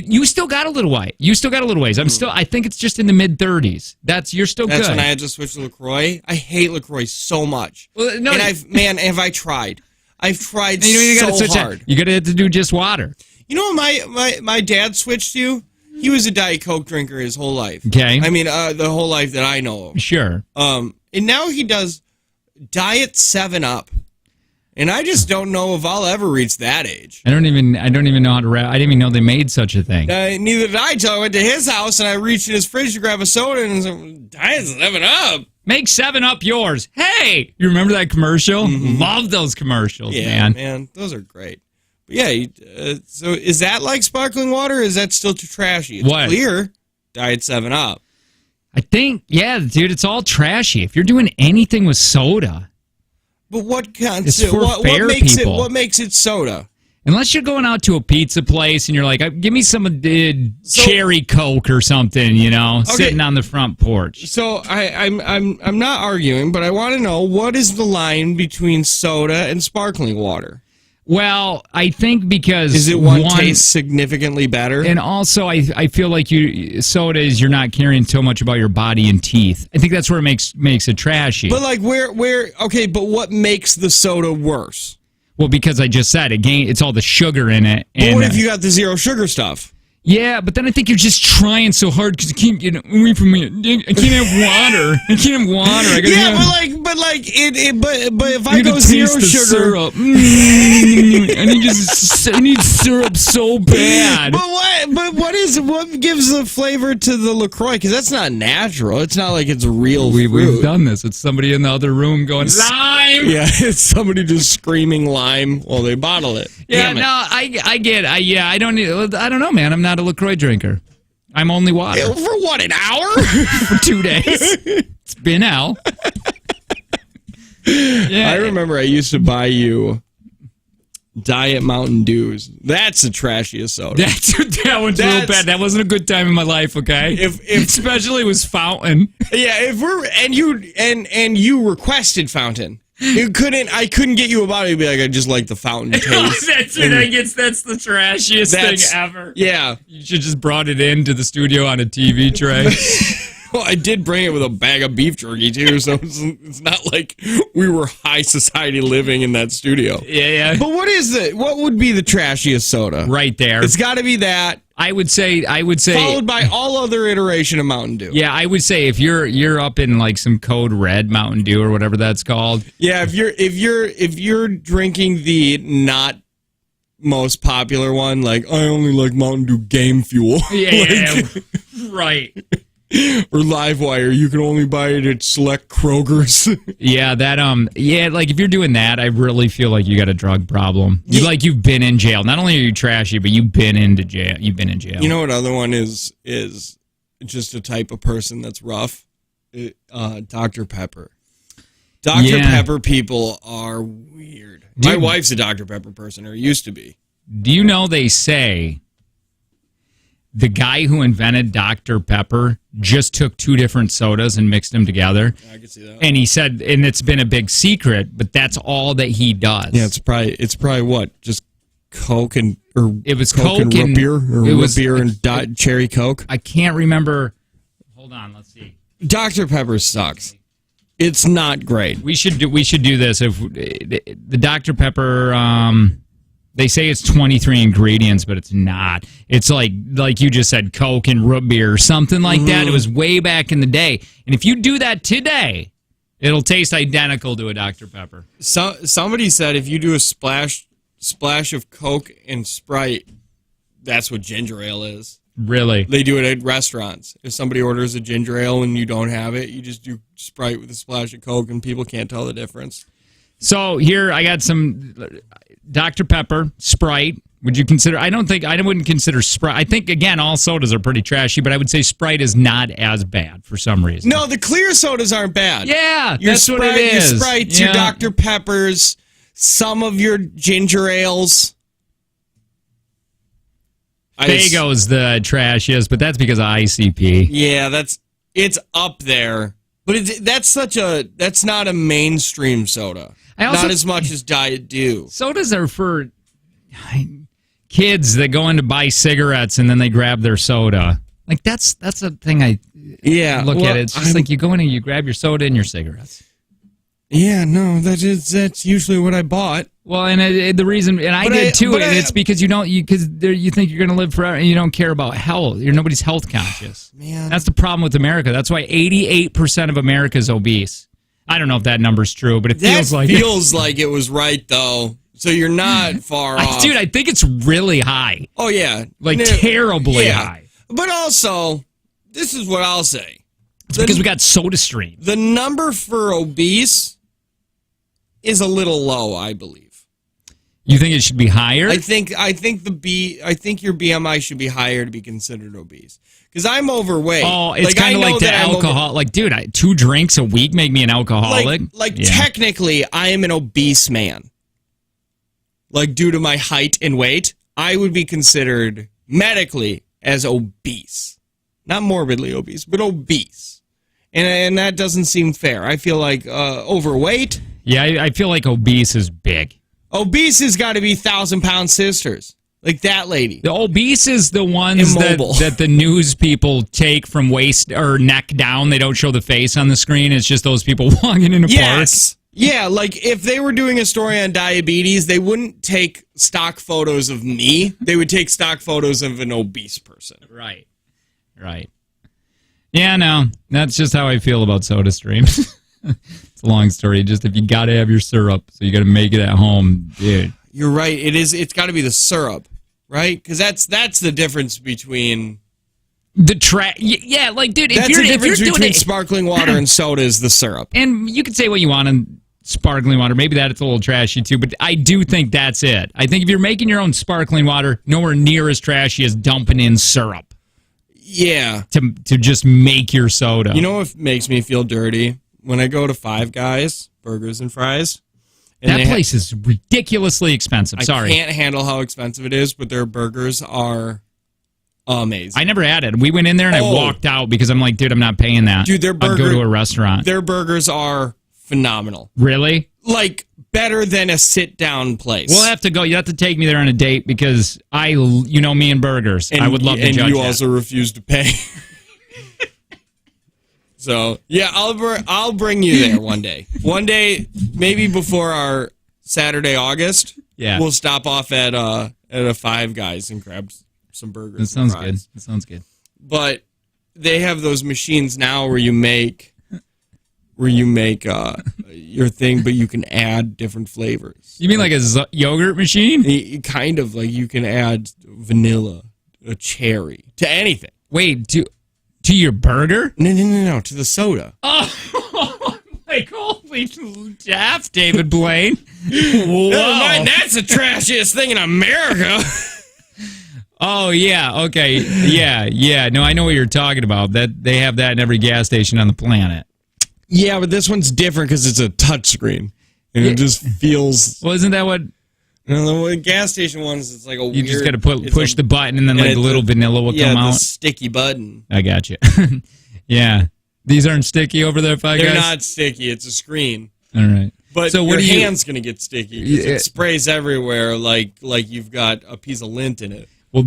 S1: you still got a little way. You still got a little ways. I think it's just in the mid-30s. You're still good.
S2: That's when I had to switch to LaCroix. I hate LaCroix so much. Well, no, and have I tried? I've tried so hard.
S1: You gotta have to do just water.
S2: You know what my dad switched to? He was a Diet Coke drinker his whole life.
S1: Okay.
S2: I mean, the whole life that I know of.
S1: Sure.
S2: And now he does Diet 7-Up. And I just don't know if I'll ever reach that age.
S1: I don't even know how to I didn't even know they made such a thing.
S2: Neither did I until I went to his house and I reached in his fridge to grab a soda and said, Diet 7-Up.
S1: Make 7-Up yours. Hey, you remember that commercial? Mm-hmm. Love those commercials,
S2: man. Those are great. But yeah, so is that like sparkling water or is that still too trashy? It's clear. Diet 7-Up.
S1: I think, dude, it's all trashy. If you're doing anything with soda.
S2: But what
S1: people.
S2: What makes it soda?
S1: Unless you're going out to a pizza place and you're like, give me some cherry Coke or something, sitting on the front porch.
S2: So I'm not arguing, but I want to know, what is the line between soda and sparkling water?
S1: Well, I think because
S2: is it one tastes significantly better,
S1: and also I feel like sodas you're not caring so much about your body and teeth. I think that's where it makes it trashy.
S2: But like okay, but what makes the soda worse?
S1: Well, because I just said again, it's all the sugar in it.
S2: But what if you got the zero sugar stuff?
S1: Yeah, but then I think you're just trying so hard because you can't get away from me. I can't have water. I can't have water. I gotta
S2: but if I go zero sugar,
S1: syrup. I need syrup so bad.
S2: But what gives the flavor to the LaCroix? Because that's not natural. It's not like it's real fruit.
S1: We've done this. It's somebody in the other room going lime.
S2: Yeah, it's somebody just screaming lime while they bottle it.
S1: Yeah, no, I get. I don't know, man. I'm not a LaCroix drinker. I'm only water.
S2: For what, an hour?
S1: For 2 days. It's been out.
S2: Yeah. I remember I used to buy you Diet Mountain Dews. That's the trashiest soda.
S1: That one's real bad. That wasn't a good time in my life, okay? If especially was Fountain.
S2: Yeah, you requested Fountain. I couldn't get you about it. You'd be like, I just like the Fountain taste.
S1: That's the trashiest thing ever.
S2: Yeah.
S1: You should just brought it into the studio on a TV tray.
S2: Well, I did bring it with a bag of beef jerky, too, so it's not like we were high society living in that studio.
S1: Yeah.
S2: But what would be the trashiest soda?
S1: Right there.
S2: It's got to be that.
S1: I would say
S2: followed by all other iteration of Mountain Dew.
S1: Yeah, I would say if you're up in like some Code Red Mountain Dew or whatever that's called.
S2: Yeah, if you're drinking the not most popular one, like I only like Mountain Dew Game Fuel.
S1: Yeah, right.
S2: Or Livewire, you can only buy it at select Kroger's.
S1: Yeah, like if you're doing that, I really feel like you got a drug problem. You've been in jail. Not only are you trashy, but you've been in jail. You know
S2: what other one is just a type of person that's rough? Dr. Pepper. Dr. Pepper people are weird. My wife's a Dr. Pepper person, or used to be.
S1: Do you know they say the guy who invented Dr. Pepper just took two different sodas and mixed them together?
S2: I can see that.
S1: And he said, and it's been a big secret, but that's all that he does.
S2: Yeah, it's probably what? Just Coke and
S1: Coke and
S2: root beer, or root beer and cherry Coke.
S1: I can't remember. Hold on, let's see.
S2: Dr. Pepper sucks. It's not great.
S1: We should do this if the Dr. Pepper. They say it's 23 ingredients, but it's not. It's like you just said, Coke and root beer or something like that. It was way back in the day. And if you do that today, it'll taste identical to a Dr. Pepper.
S2: Somebody said if you do a splash of Coke and Sprite, that's what ginger ale is.
S1: Really?
S2: They do it at restaurants. If somebody orders a ginger ale and you don't have it, you just do Sprite with a splash of Coke, and people can't tell the difference.
S1: So here I got some Dr. Pepper, Sprite. Would you consider? I wouldn't consider Sprite. I think again all sodas are pretty trashy, but I would say Sprite is not as bad for some reason.
S2: No, the clear sodas aren't bad.
S1: Yeah, that's what it is.
S2: Your Sprites, your Dr. Peppers, some of your ginger ales.
S1: Faygo's the trashiest, but that's because of ICP.
S2: Yeah, it's up there. But that's not a mainstream soda. Not as much as Diet Dew.
S1: Sodas are for kids that go in to buy cigarettes and then they grab their soda. Like that's a thing I look at it. It's just like you go in and you grab your soda and your cigarettes.
S2: Yeah, no, that's usually what I bought.
S1: Well, and the reason, and I did too, and it's because you think you're going to live forever, and you don't care about health. Nobody's health conscious.
S2: Man,
S1: that's the problem with America. That's why 88% of America is obese. I don't know if that number's true, but it feels like
S2: it was right though. So you're not far off,
S1: dude. I think it's really high.
S2: Oh yeah,
S1: terribly high.
S2: But also, this is what I'll say.
S1: It's because we got SodaStream.
S2: The number for obese is a little low, I believe.
S1: You think it should be higher?
S2: I think your BMI should be higher to be considered obese. Because I'm overweight.
S1: Oh, it's kind of like the alcohol. Like, dude, 2 drinks a week make me an alcoholic.
S2: Technically, I am an obese man. Like, due to my height and weight, I would be considered medically as obese. Not morbidly obese, but obese. And that doesn't seem fair. I feel like overweight.
S1: Yeah, I feel like obese is big.
S2: Obese has got to be 1,000-pound sisters. Like that lady.
S1: The obese is the ones that the news people take from waist or neck down. They don't show the face on the screen. It's just those people walking in a park.
S2: Yeah, like if they were doing a story on diabetes, they wouldn't take stock photos of me. They would take stock photos of an obese person.
S1: Right. Yeah, no, that's just how I feel about SodaStream. It's a long story. Just if you got to have your syrup, so you got to make it at home, dude.
S2: You're right. It is. It's got to be the syrup, right? Because that's the difference between
S1: the Yeah, like, dude,
S2: that's the difference between sparkling water and soda is the syrup.
S1: And you can say what you want on sparkling water. Maybe that's a little trashy too, but I do think that's it. I think if you're making your own sparkling water, nowhere near as trashy as dumping in syrup.
S2: Yeah.
S1: To just make your soda.
S2: You know what makes me feel dirty? When I go to Five Guys, burgers and fries. And
S1: that place is ridiculously expensive. Sorry.
S2: I can't handle how expensive it is, but their burgers are amazing.
S1: I never had it. We went in there and I walked out because I'm like, dude, I'm not paying that.
S2: Dude,
S1: I'd go to a restaurant.
S2: Their burgers are phenomenal.
S1: Really?
S2: Like, better than a sit-down place.
S1: We'll have to go. You have to take me there on a date because you know me and burgers. I would love to judge that.
S2: And you also refuse to pay. So, yeah, I'll bring you there one day. One day, maybe before our Saturday, August, we'll stop off at a Five Guys and grab some burgers.
S1: That sounds good. That sounds good.
S2: But they have those machines now where you make your thing, but you can add different flavors.
S1: You mean like a yogurt machine?
S2: Kind of like you can add vanilla, a cherry, to anything.
S1: Wait, to your burger?
S2: No, to the soda.
S1: Oh, like holy Jeff, David Blaine.
S2: Whoa. Never mind, that's the trashiest thing in America.
S1: Oh, yeah, okay. Yeah. No, I know what you're talking about. That they have that in every gas station on the planet.
S2: Yeah, but this one's different because it's a touchscreen. And it just feels...
S1: Well, isn't that what...
S2: No, the gas station ones, it's like a weird...
S1: You just got to push the button and then like the little vanilla will come out.
S2: Yeah, the sticky button.
S1: I got you. Yeah. These aren't sticky over there, Five Guys?
S2: They're not sticky. It's a screen.
S1: All right.
S2: But so your hand's going to get sticky because it sprays everywhere like you've got a piece of lint in it.
S1: Well,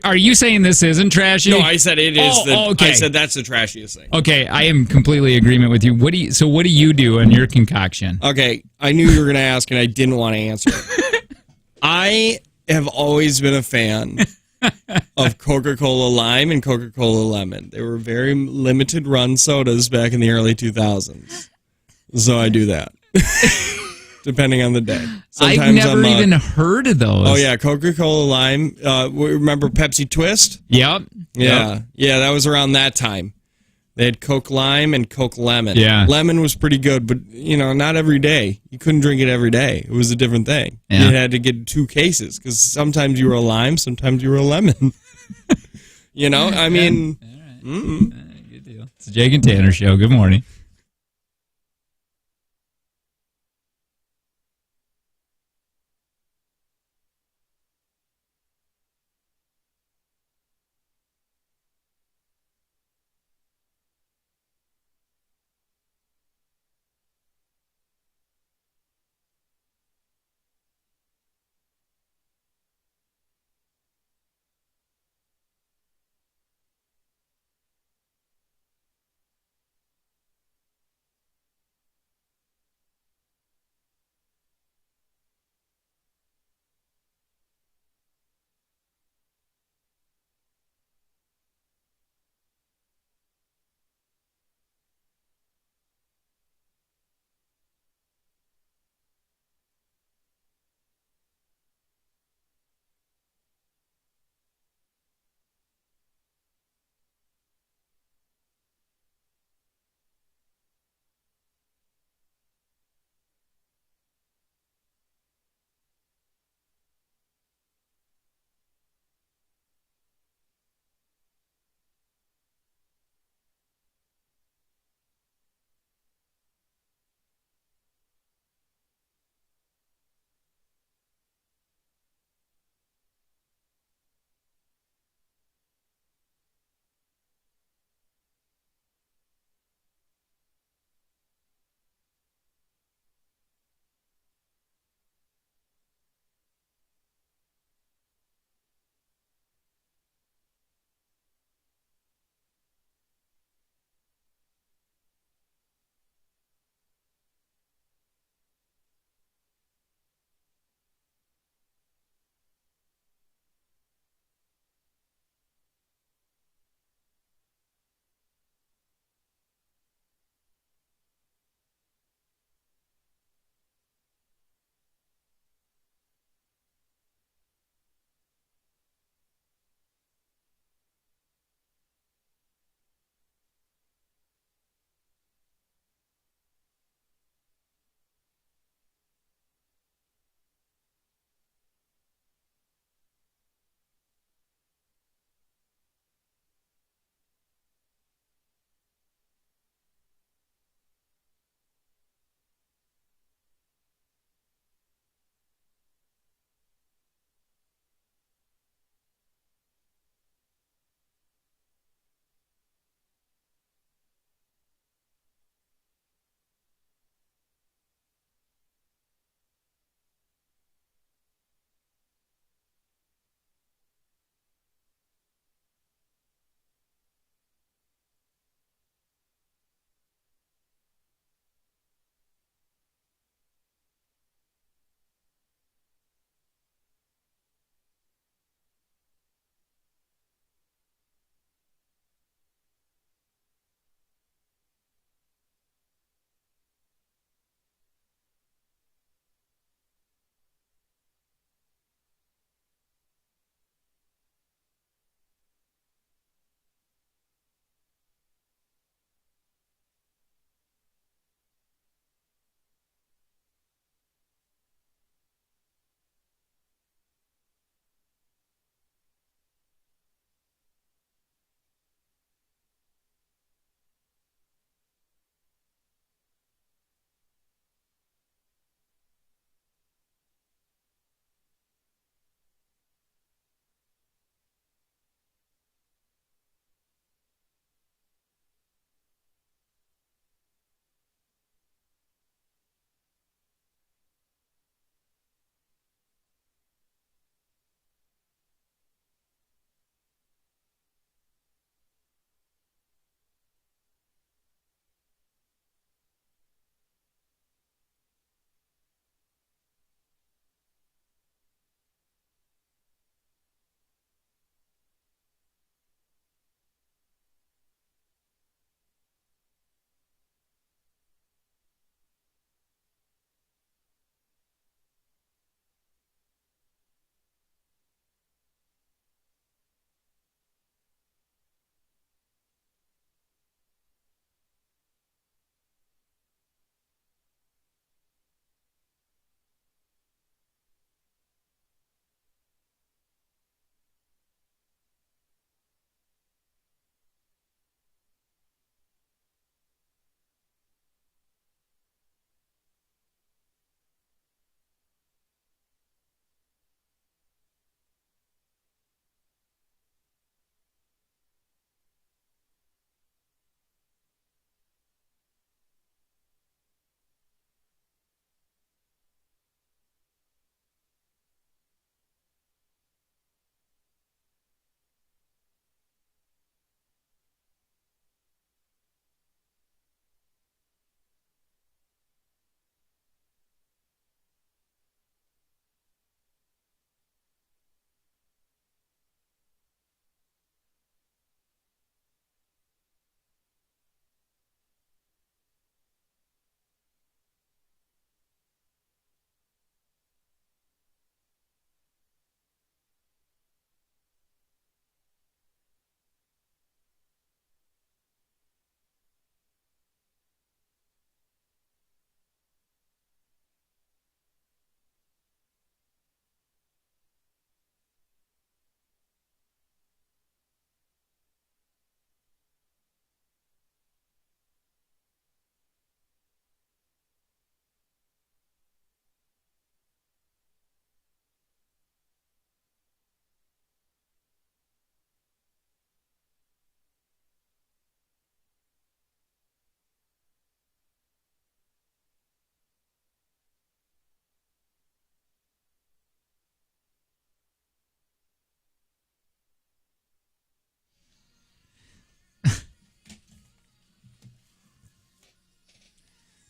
S1: are you saying this isn't trashy?
S2: No, I said it is.
S1: Okay.
S2: I said that's the trashiest thing.
S1: Okay, I am completely in agreement with you. What do you do in your concoction?
S2: Okay, I knew you were going to ask, and I didn't want to answer it. I have always been a fan of Coca-Cola Lime and Coca-Cola Lemon. They were very limited run sodas back in the early 2000s. So I do that. Depending on the day. Sometimes
S1: I've never even heard of those.
S2: Oh, yeah. Coca-Cola Lime. Remember Pepsi Twist?
S1: Yep.
S2: Yeah. Yeah, that was around that time. They had Coke Lime and Coke Lemon.
S1: Yeah.
S2: Lemon was pretty good, but, not every day. You couldn't drink it every day. It was a different thing.
S1: Yeah.
S2: You had to get 2 cases because sometimes you were a lime, sometimes you were a lemon. I mean...
S1: All right. Good deal. It's the Jake and Tanner Show. Good morning.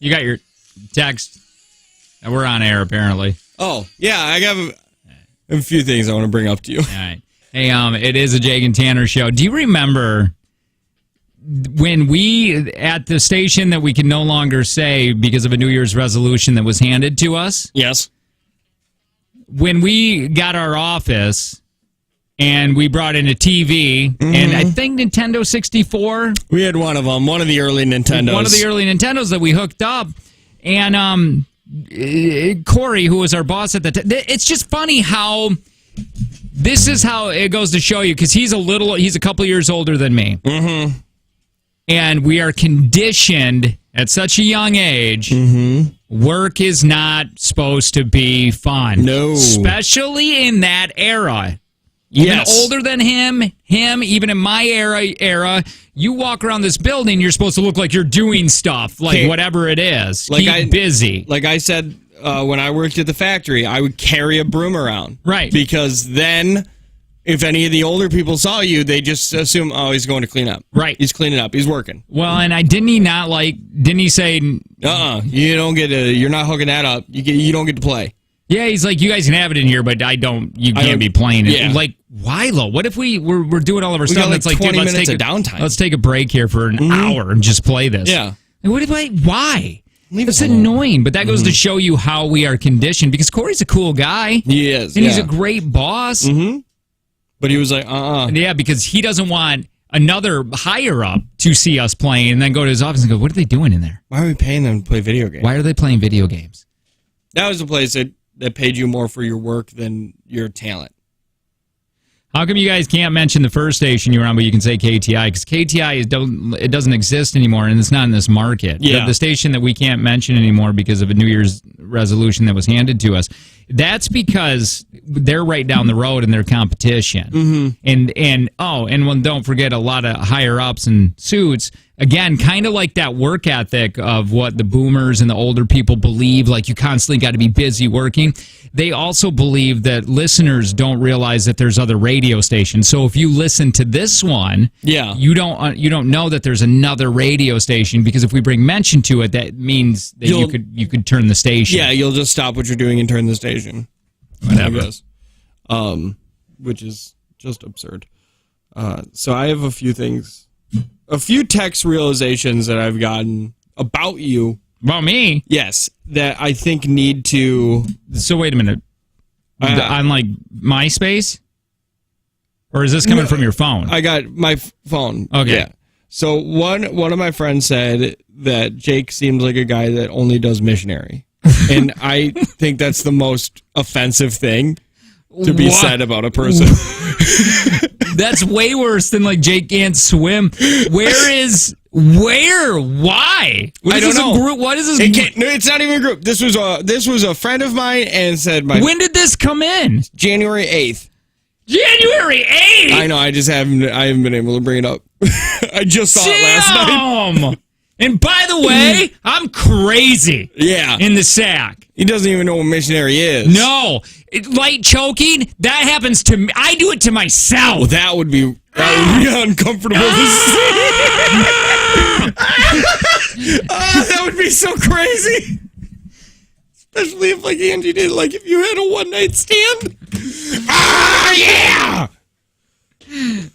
S1: You got your text. We're on air, apparently.
S2: Oh, yeah, I have a few things I want to bring up to you.
S1: All right. Hey, it is a Jake and Tanner show. Do you remember when we, at the station that we can no longer say because of a New Year's resolution that was handed to us?
S2: Yes.
S1: When we got our office and we brought in a TV, and I think Nintendo 64.
S2: We had one of them, one of the early Nintendos.
S1: One of the early Nintendos that we hooked up. And Corey, who was our boss at the time, it's just funny how this is how it goes to show you, because he's a couple years older than me. Mm-hmm. And we are conditioned at such a young age. Work is not supposed to be fun.
S2: No.
S1: Especially in that era. Even older than him, even in my era, you walk around this building, you're supposed to look like you're doing stuff, like whatever it is. Like Keep busy.
S2: Like I said, when I worked at the factory, I would carry a broom around.
S1: Right.
S2: Because then, if any of the older people saw you, they just assume, oh, he's going to clean up.
S1: Right.
S2: He's cleaning up. He's working.
S1: Well, and didn't he say...
S2: you don't get you're not hooking that up. You don't get to play.
S1: Yeah, he's like, you guys can have it in here, but you can't be playing it. Yeah. Like, why, though? What if we're doing all of our stuff?
S2: Got like 20 minutes of downtime.
S1: Let's take a break here for an hour and just play this.
S2: Yeah.
S1: Why? It's annoying, but that goes to show you how we are conditioned, because Corey's a cool guy.
S2: He is.
S1: And he's a great boss.
S2: But he was like,
S1: Yeah, because he doesn't want another higher up to see us playing and then go to his office and go, what are they doing in there?
S2: Why are we paying them to play video games?
S1: Why are they playing video games?
S2: That was the place that paid you more for your work than your talent.
S1: How come you guys can't mention the first station you were on, but you can say KTI? Because KTI doesn't exist anymore, and it's not in this market.
S2: Yeah.
S1: The station that we can't mention anymore because of a New Year's resolution that was handed to us, that's because they're right down the road in their competition. And don't forget, a lot of higher ups and suits, again, kind of like that work ethic of what the boomers and the older people believe, like you constantly got to be busy working. They also believe that listeners don't realize that there's other radio stations. So if you listen to this one, you don't know that there's another radio station, because if we bring mention to it, that means that you could turn the station.
S2: Yeah, you'll just stop what you're doing and turn the station.
S1: Whatever.
S2: I guess. Which is just absurd. So I have a few things, a few text realizations that I've gotten about you.
S1: About me?
S2: Yes, that I think need to...
S1: So wait a minute. On like MySpace? Or is this coming from your phone?
S2: I got my phone.
S1: Okay.
S2: Yeah. So one of my friends said that Jake seems like a guy that only does missionary. And I think that's the most offensive thing to be said about a person.
S1: That's way worse than like Jake can't swim. Why?
S2: I don't know.
S1: Group? What is this?
S2: No, it's not even a group. This was a friend of mine, and said
S1: When did this come in?
S2: January 8th.
S1: January 8th?
S2: I know. I haven't been able to bring it up. I just saw it last night.
S1: And by the way, I'm crazy.
S2: Yeah.
S1: In the sack.
S2: He doesn't even know what missionary is.
S1: No. Light choking, that happens to me. I do it to myself.
S2: Well, that would be uncomfortable to see. That would be so crazy. Especially if, like Angie did, like if you had a one-night stand. Yeah!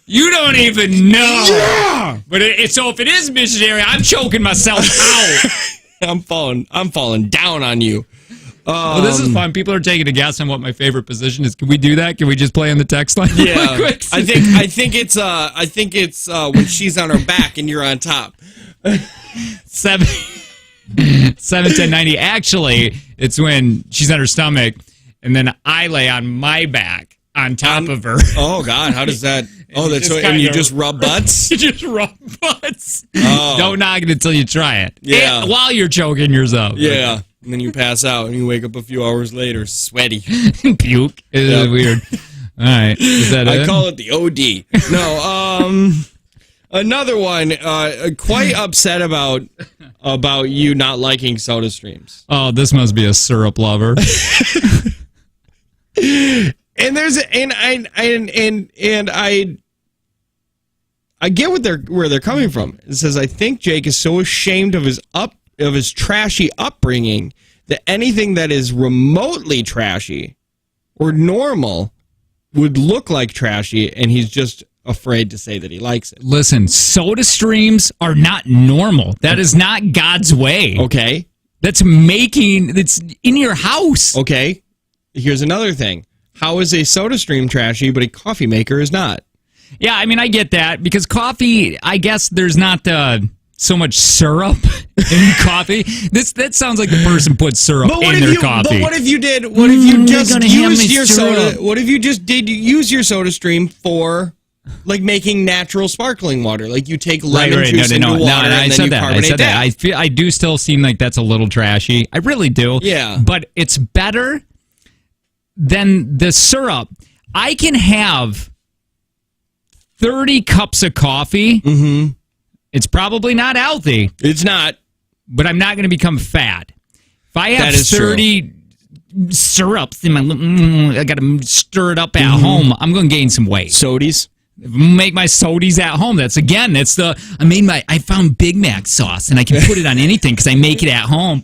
S1: You don't even know.
S2: Yeah!
S1: But so if it is missionary, I'm choking myself out.
S2: I'm falling down on you.
S1: Well, this is fun. People are taking a guess on what my favorite position is. Can we do that? Can we just play on the text line?
S2: Yeah. Quick? I think it's when she's on her back and you're on top.
S1: 7-10-90. Actually, it's when she's on her stomach and then I lay on my back on top of her.
S2: Oh God, how does that? Oh, that's what, and you just rub butts.
S1: You just rub butts.
S2: Oh.
S1: Don't knock it until you try it.
S2: Yeah.
S1: And while you're choking yourself.
S2: Yeah. And then you pass out and you wake up a few hours later, sweaty.
S1: Puke. It is weird. All right. Is that
S2: I call it the OD. No. Another one. Quite upset about you not liking Soda Streams.
S1: Oh, this must be a syrup lover.
S2: And I get where they're coming from. It says, I think Jake is so ashamed of his trashy upbringing that anything that is remotely trashy or normal would look like trashy, and he's just afraid to say that he likes it.
S1: Listen, soda streams are not normal. That is not God's way.
S2: Okay.
S1: That's in your house.
S2: Okay. Here's another thing. How is a soda stream trashy, but a coffee maker is not?
S1: Yeah, I mean, I get that because coffee, I guess there's not so much syrup in coffee. That sounds like the person put syrup in their coffee.
S2: But what if you did? What if you just used your soda? What if you just did use your soda stream for like making natural sparkling water? Like you take lemon juice into water and then you carbonate that.
S1: I do still seem like that's a little trashy. I really do.
S2: Yeah.
S1: But it's better than the syrup. I can have 30 cups of coffee.
S2: Mm-hmm.
S1: It's probably not healthy.
S2: It's not.
S1: But I'm not going to become fat. If I have 30 syrups in my... I got to stir it up at home. I'm going to gain some weight.
S2: Sodies?
S1: Make my sodies at home. I found Big Mac sauce, and I can put it on anything because I make it at home.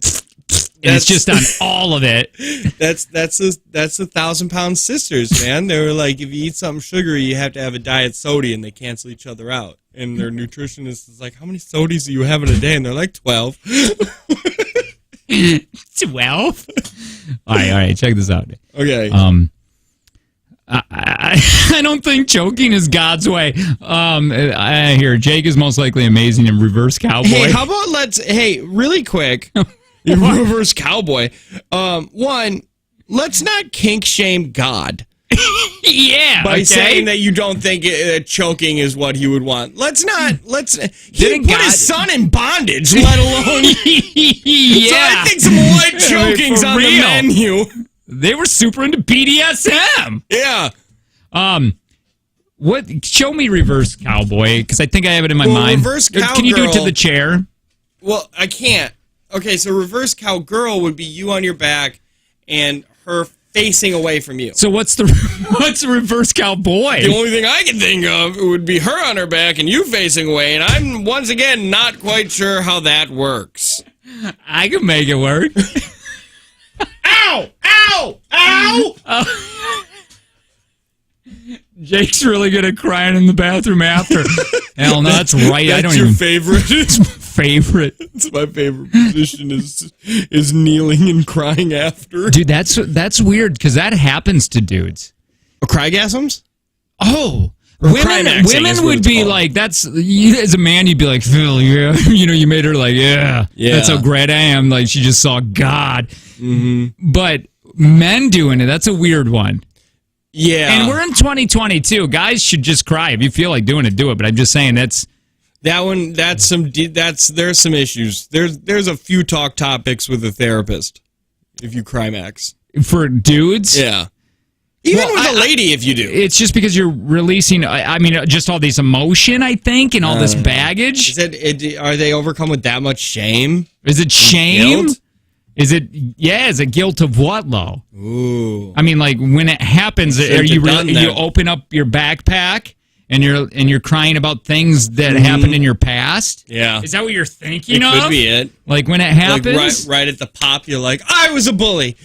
S1: And it's just on all of it.
S2: That's the 1,000-pound sisters, man. They were like, if you eat something sugary, you have to have a diet soda, and they cancel each other out. And their nutritionist is like, how many sodies do you have in a day? And they're like, 12.
S1: 12? All right, check this out.
S2: Okay.
S1: I don't think choking is God's way. Here, Jake is most likely amazing in reverse cowboy.
S2: Hey, how about really quick, reverse cowboy. One, let's not kink shame God.
S1: Yeah,
S2: by saying that you don't think choking is what he would want. He put his son in bondage, let alone.
S1: Yeah.
S2: So I think some light choking's on the menu.
S1: They were super into BDSM.
S2: Yeah.
S1: What? Show me reverse cowboy because I think I have it in my mind.
S2: Reverse cowgirl.
S1: Can you do it to the chair?
S2: Well, I can't. Okay, so reverse cowgirl would be you on your back and her facing away from you.
S1: So what's the reverse cowboy?
S2: The only thing I can think of would be her on her back and you facing away, and I'm once again not quite sure how that works.
S1: I can make it work.
S2: Ow! Ow! Ow!
S1: Jake's really good at crying in the bathroom after. Hell no, that's right.
S2: That's your favorite.
S1: Favorite.
S2: It's my favorite position is kneeling and crying after.
S1: Dude, that's weird because that happens to dudes.
S2: Crygasms?
S1: Oh. Women would be like, as a man, you'd be like, Phil, yeah. You made her like, yeah. That's how great I am. Like, she just saw God. Mm-hmm. But men doing it, that's a weird one.
S2: Yeah.
S1: And we're in 2022. Guys should just cry. If you feel like doing it, do it. But I'm just saying there's some issues. There's a few talk topics with a therapist if you Crimax. For dudes?
S2: Yeah. Even with a lady, if you do.
S1: It's just because you're releasing, just all this emotion, I think, and all this baggage.
S2: Are they overcome with that much shame?
S1: Is it shame? Guilt? Is it guilt of what, though?
S2: Ooh.
S1: I mean, like, when it happens, you open up your backpack and you're crying about things that happened in your past?
S2: Yeah.
S1: Is that what you're thinking of?
S2: It could be it.
S1: Like, when it happens?
S2: Like right at the pop, you're like, I was a bully.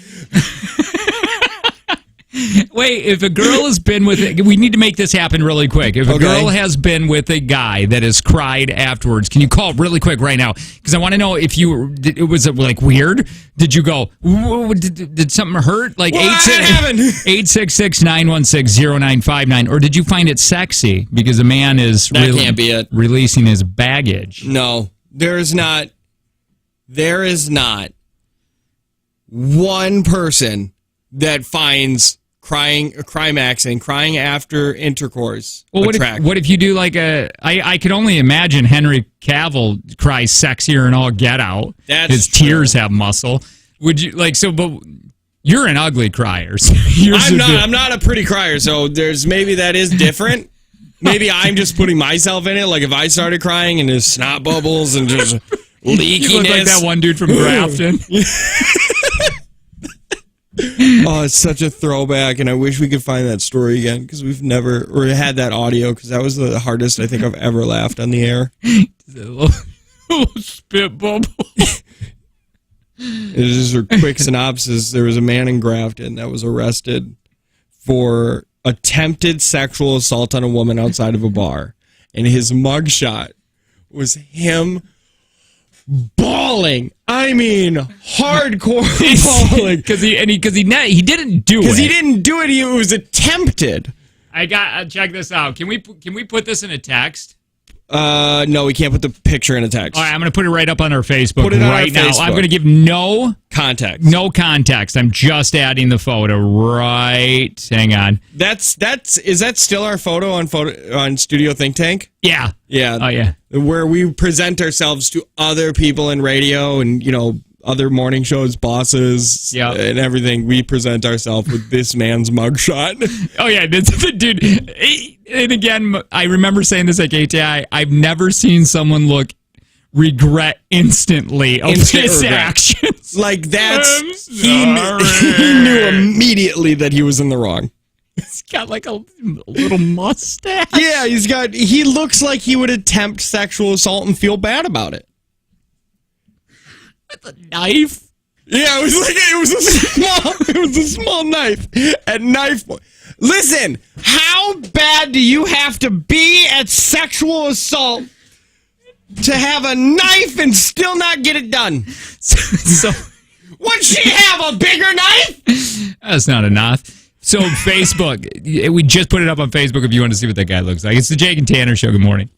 S1: Wait, if a girl has been with we need to make this happen really quick. If a girl has been with a guy that has cried afterwards, can you call really quick right now? Because I want to know if it was like weird. Did you go, did something hurt? Like 866-916-0959. Or did you find it sexy because a man is
S2: can't be it.
S1: Releasing his baggage?
S2: No, there is not one person that finds climaxing, crying after intercourse attractive.
S1: What if you do like I could only imagine Henry Cavill cries sexier and all get out. His tears have muscle. Would you but you're an ugly crier. So
S2: I'm not a pretty crier, so maybe that is different. Maybe I'm just putting myself in it. Like if I started crying and there's snot bubbles and just leakiness.
S1: You look like that one dude from Grafton.
S2: Oh, it's such a throwback, and I wish we could find that story again because we've never had that audio because that was the hardest I think I've ever laughed on the air.
S1: A little spit bubble.
S2: This is a quick synopsis. There was a man in Grafton that was arrested for attempted sexual assault on a woman outside of a bar. And his mugshot was him bawling. I mean, hardcore bawling.
S1: Because he didn't do it.
S2: Because he didn't do it. It was attempted.
S1: Check this out. Can we put this in a text?
S2: No, we can't put the picture in a text.
S1: All right, I'm going to put it right up on our Facebook
S2: Put it on
S1: right
S2: our
S1: now.
S2: Facebook.
S1: I'm going to give no
S2: context.
S1: No context. I'm just adding the photo. Right. Hang on.
S2: Is that still our photo on Studio Think Tank?
S1: Yeah.
S2: Yeah.
S1: Oh yeah.
S2: Where we present ourselves to other people in radio and other morning shows, bosses, and everything. We present ourselves with this man's mugshot.
S1: Oh yeah, the dude. And again, I remember saying this at KTI. I've never seen someone look regret instantly of his actions.
S2: Like he knew immediately that he was in the wrong.
S1: He's got like a little mustache.
S2: Yeah, he looks like he would attempt sexual assault and feel bad about it.
S1: With a knife.
S2: Yeah, it was a small knife at knife point. Listen, how bad do you have to be at sexual assault to have a knife and still not get it done?
S1: So
S2: would she have a bigger knife?
S1: That's not enough. So Facebook, we just put it up on Facebook if you want to see what that guy looks like. It's the Jake and Tanner Show. Good morning.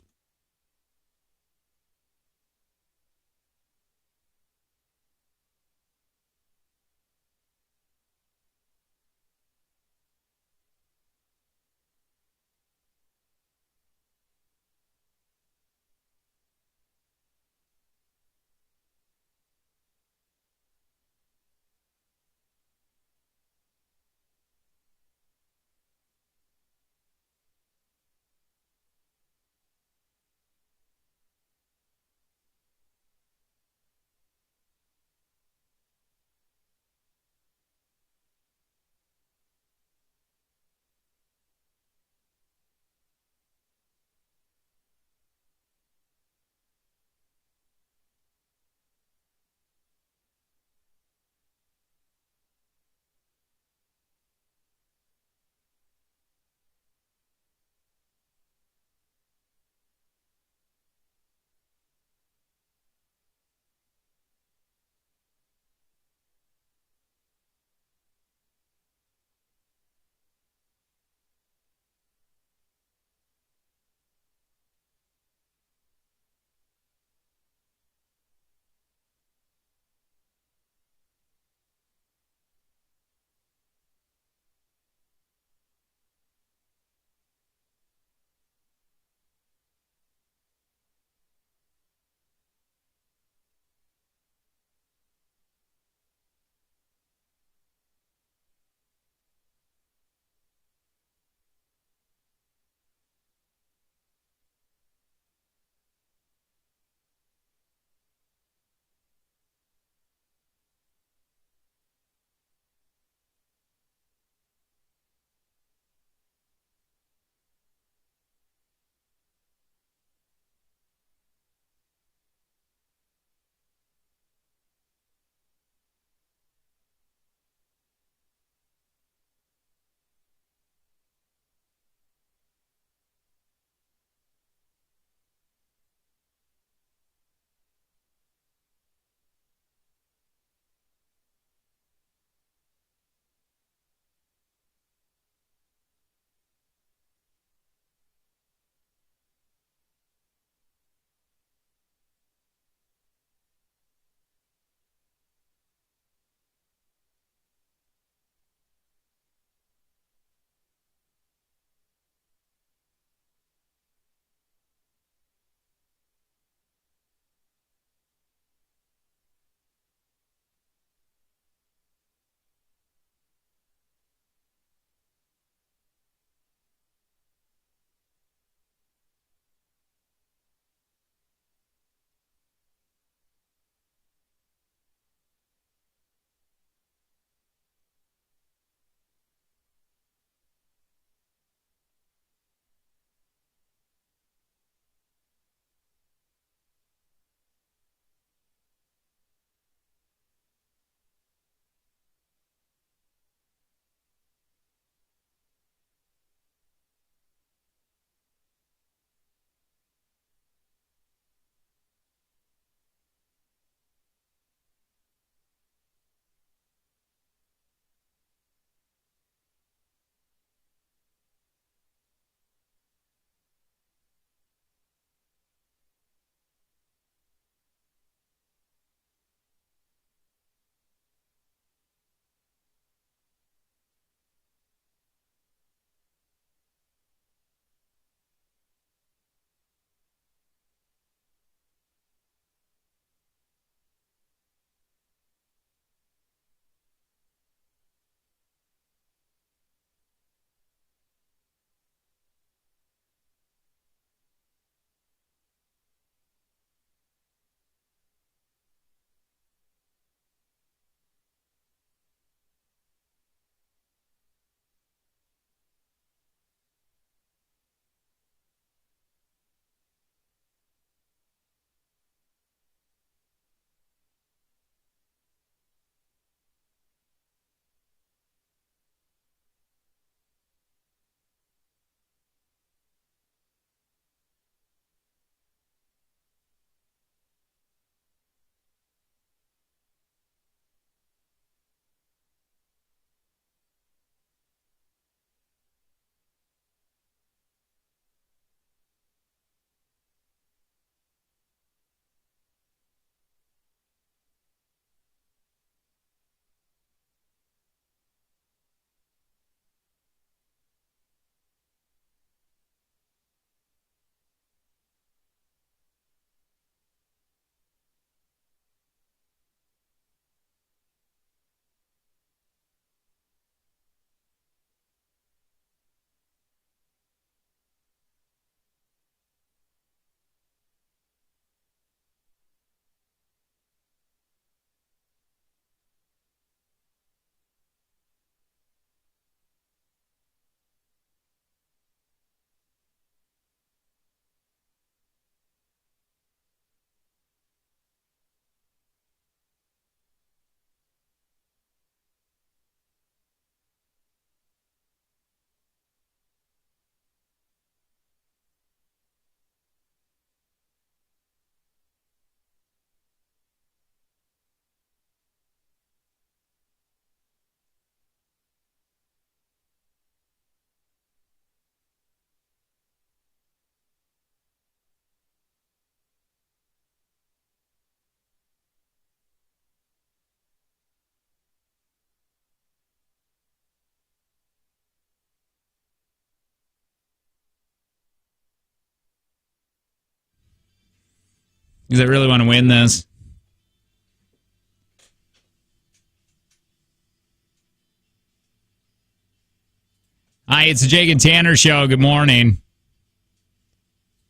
S1: Because I really want to win this. Hi, it's the Jake and Tanner Show. Good morning.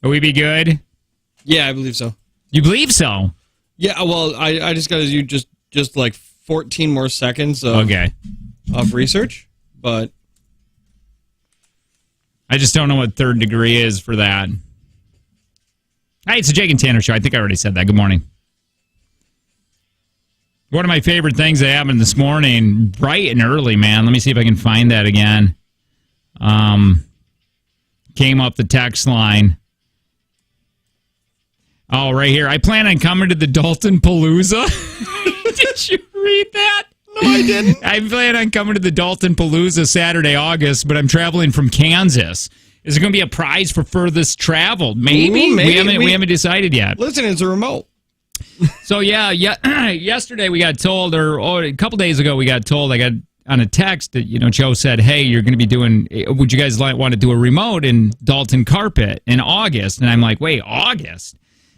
S1: Will we be good?
S2: Yeah, I believe so.
S1: You believe so?
S2: Yeah, well, I just got to do just like 14 more seconds of research, but
S1: I just don't know what third degree is for that. Hi, it's the Jake and Tanner Show. I think I already said that. Good morning. One of my favorite things that happened this morning, bright and early, man. Let me see if I can find that again. Came up the text line. Oh, right here. I plan on coming to the Dalton Palooza. Did you read that?
S2: No, I didn't.
S1: I plan on coming to the Dalton Palooza Saturday, August, but I'm traveling from Kansas. Is there going to be a prize for furthest travel? Maybe.
S2: Ooh, maybe.
S1: We haven't decided yet.
S2: Listen, it's a remote.
S1: So, yesterday we got told, or a couple days ago we got told, I got on a text that, Joe said, hey, you're going to be doing, would you guys want to do a remote in Dalton Carpet in August? And I'm like, wait, August?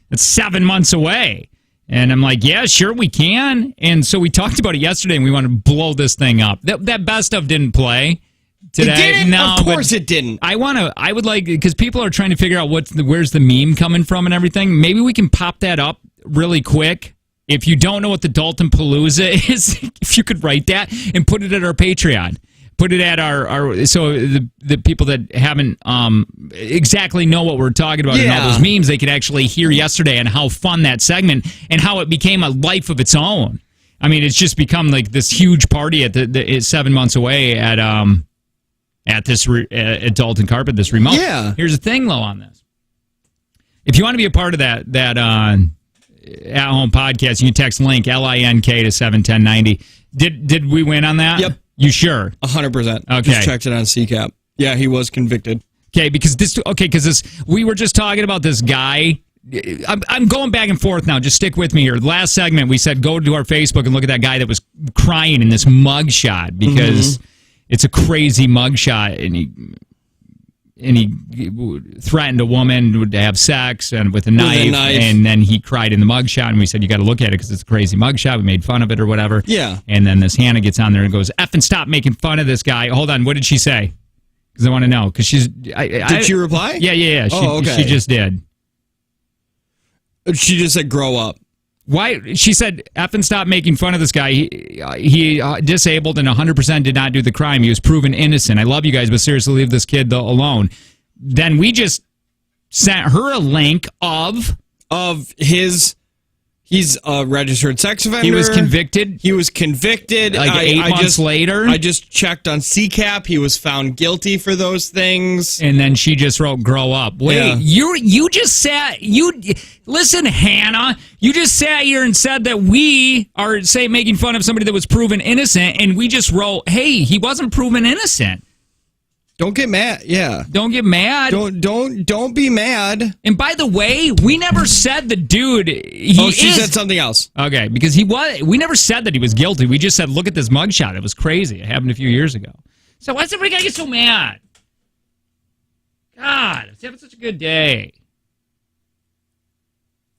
S1: That's 7 months away. And I'm like, yeah, sure, we can. And so we talked about it yesterday, and we want to blow this thing up. That best of didn't play today.
S2: It didn't?
S1: No,
S2: of course it didn't.
S1: I would like, because people are trying to figure out where's the meme coming from and everything. Maybe we can pop that up really quick. If you don't know what the Dalton Palooza is, if you could write that and put it at our Patreon. Put it at our so the people that haven't exactly know what we're talking about and all those memes, they could actually hear yesterday and how fun that segment and how it became a life of its own. I mean, it's just become like this huge party at it's 7 months away at this at Dalton Carpet, this remote.
S2: Yeah.
S1: Here's the thing though on this. If you want to be a part of that at home podcast, you can text LINK LINK to 71090. Did we win on that?
S2: Yep.
S1: You sure?
S2: 100%.
S1: Okay.
S2: Just checked it on CCAP. Yeah, he was convicted.
S1: Okay, because we were just talking about this guy. I'm going back and forth now. Just stick with me here. Last segment, we said go to our Facebook and look at that guy that was crying in this mugshot because it's a crazy mugshot, and he threatened a woman to have sex and with a knife, and then he cried in the mugshot, and we said you got to look at it because it's a crazy mugshot. We made fun of it or whatever.
S2: Yeah.
S1: And then this Hannah gets on there and goes, "Effing stop making fun of this guy." Hold on, what did she say? Because I want to know. Because she's. Did
S2: she reply?
S1: Yeah. She just did.
S2: She just said, "Grow up."
S1: Why? She said, "Effing stop making fun of this guy. He disabled and 100% did not do the crime. He was proven innocent. I love you guys, but seriously, leave this kid alone." Then we just sent her a link of
S2: his. He's a registered sex offender.
S1: He was convicted.
S2: Like
S1: 8 months later.
S2: I just checked on CCAP. He was found guilty for those things.
S1: And then she just wrote, "Grow up." Wait, you just listen, Hannah. You just sat here and said that we are making fun of somebody that was proven innocent, and we just wrote, "Hey, he wasn't proven innocent."
S2: Don't get mad. Yeah.
S1: Don't get mad.
S2: Don't be mad.
S1: And by the way, we never said the dude.
S2: She said something else.
S1: Okay, because we never said that he was guilty. We just said, look at this mugshot. It was crazy. It happened a few years ago. So why's everybody gotta get so mad? God, it's having such a good day.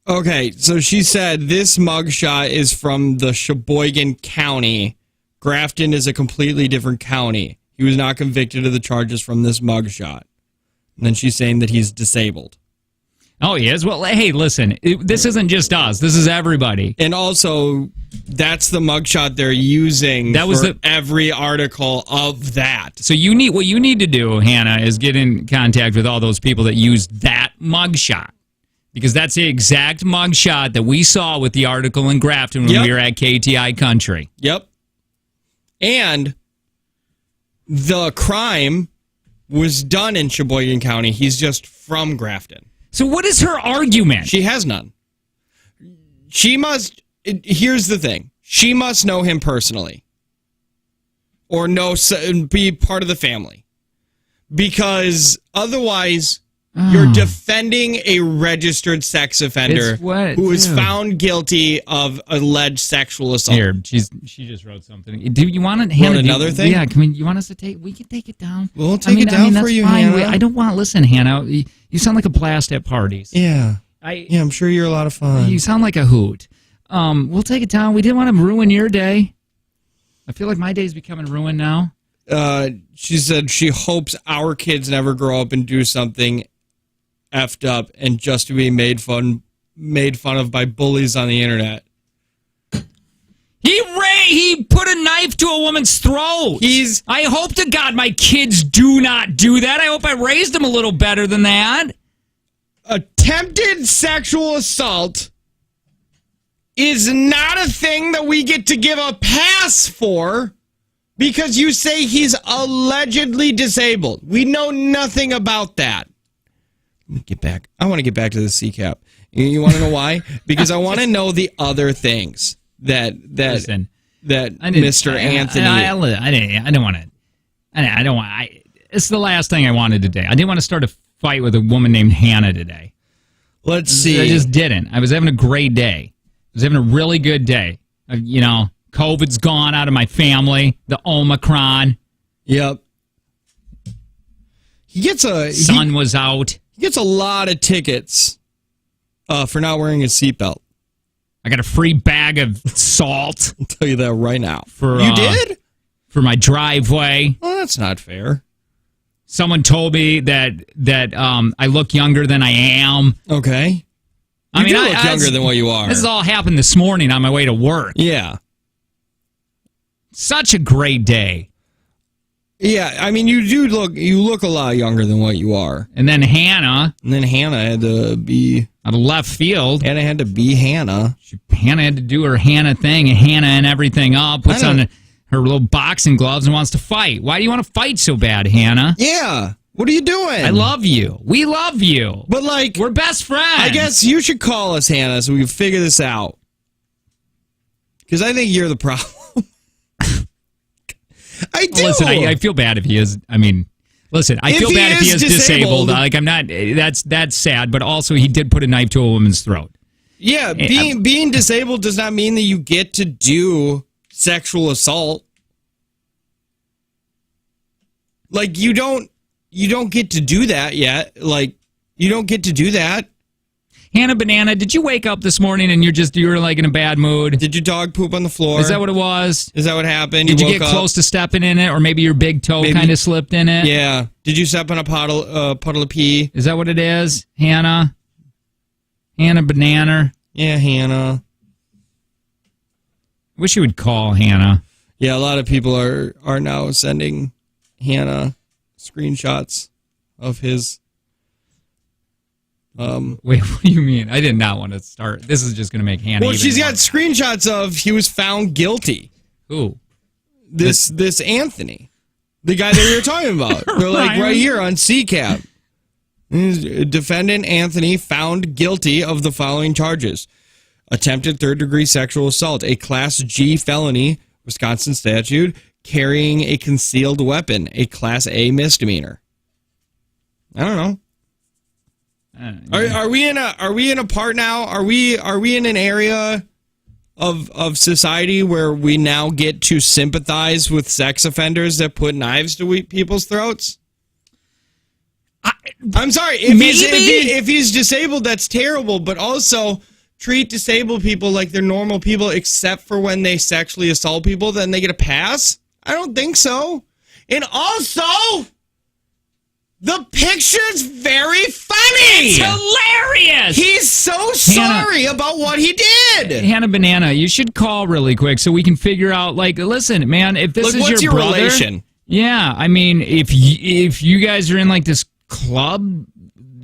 S2: Okay, so she said this mugshot is from the Sheboygan County. Grafton is a completely different county. He was not convicted of the charges from this mugshot. And then she's saying that he's disabled.
S1: Oh, he is? Well, hey, listen, this isn't just us. This is everybody.
S2: And also, that's the mugshot they're using for every article of that.
S1: So what you need to do, Hannah, is get in contact with all those people that used that mugshot. Because that's the exact mugshot that we saw with the article in Grafton when we were at KTI Country.
S2: Yep. And the crime was done in Sheboygan County. He's just from Grafton.
S1: So what is her argument?
S2: She has none. Here's the thing. She must know him personally. Or be part of the family. Because otherwise, you're defending a registered sex offender who was found guilty of alleged sexual assault.
S1: Here, she just wrote something. Do you want to hand
S2: another thing?
S1: Yeah, you want us to take? We can take it down.
S2: We'll take it down for you,
S1: fine.
S2: Hannah.
S1: I don't want. Listen, Hannah, you sound like a blast at parties.
S2: Yeah. Yeah, I'm sure you're a lot of fun.
S1: You sound like a hoot. We'll take it down. We didn't want to ruin your day. I feel like my day's becoming ruined now.
S2: She said she hopes our kids never grow up and do something effed up and just to be made fun of by bullies on the internet.
S1: He put a knife to a woman's throat. I hope to God my kids do not do that. I hope I raised them a little better than that.
S2: Attempted sexual assault is not a thing that we get to give a pass for because you say he's allegedly disabled. We know nothing about that. Let me get back. I want to get back to the CCAP. You want to know why? Because I want to know the other things that Mr. Anthony.
S1: I don't want to. It's the last thing I wanted today. I didn't want to start a fight with a woman named Hannah today.
S2: Let's see.
S1: I just didn't. I was having a great day. I was having a really good day. COVID's gone out of my family. The Omicron.
S2: Yep.
S1: Sun was out.
S2: He gets a lot of tickets for not wearing his seatbelt.
S1: I got a free bag of salt.
S2: I'll tell you that right now.
S1: You did? For my driveway.
S2: Well, that's not fair.
S1: Someone told me that I look younger than I am.
S2: Okay. You do look younger than what you are.
S1: This has all happened this morning on my way to work.
S2: Yeah.
S1: Such a great day.
S2: Yeah, I mean, you look a lot younger than what you are.
S1: And then Hannah
S2: had to be
S1: out of left field.
S2: Hannah had to be Hannah.
S1: Hannah had to do her Hannah thing, and Hannah and everything up, puts on her little boxing gloves and wants to fight. Why do you want to fight so bad, Hannah?
S2: Yeah. What are you doing?
S1: I love you. We love you.
S2: But we're
S1: best friends.
S2: I guess you should call us, Hannah, so we can figure this out. Because I think you're the problem. I do.
S1: Listen, I feel bad if he is. I mean, listen, I feel bad if he is disabled. I'm not. That's sad. But also, he did put a knife to a woman's throat.
S2: Yeah, being disabled does not mean that you get to do sexual assault. You don't get to do that yet. You don't get to do that.
S1: Hannah Banana, did you wake up this morning and you were in a bad mood?
S2: Did your dog poop on the floor?
S1: Is that what it was?
S2: Is that what happened?
S1: Did you get close to stepping in it, or maybe your big toe kind of slipped in it?
S2: Yeah. Did you step on a puddle of pee?
S1: Is that what it is, Hannah? Hannah Banana.
S2: Yeah, Hannah.
S1: Wish you would call Hannah.
S2: Yeah, a lot of people are now sending Hannah screenshots of his.
S1: Wait, what do you mean? I did not want to start. This is just going to make Hannah.
S2: Well, she's got screenshots of he was found guilty.
S1: Who?
S2: This Anthony, the guy that we were talking about. They're right here on CCAP. Defendant Anthony found guilty of the following charges: attempted third-degree sexual assault, a Class G felony, Wisconsin statute, carrying a concealed weapon, a Class A misdemeanor. I don't know. Are we in a part now? Are we in an area of society where we now get to sympathize with sex offenders that put knives to people's throats? I'm sorry. If he's disabled, that's terrible. But also treat disabled people like they're normal people, except for when they sexually assault people. Then they get a pass? I don't think so. And also, the picture's very funny.
S1: It's hilarious.
S2: He's so sorry about what he did.
S1: Hannah Banana, you should call really quick so we can figure out. Listen, man, if this is your brother,
S2: relation?
S1: Yeah, I mean, if you guys are in this club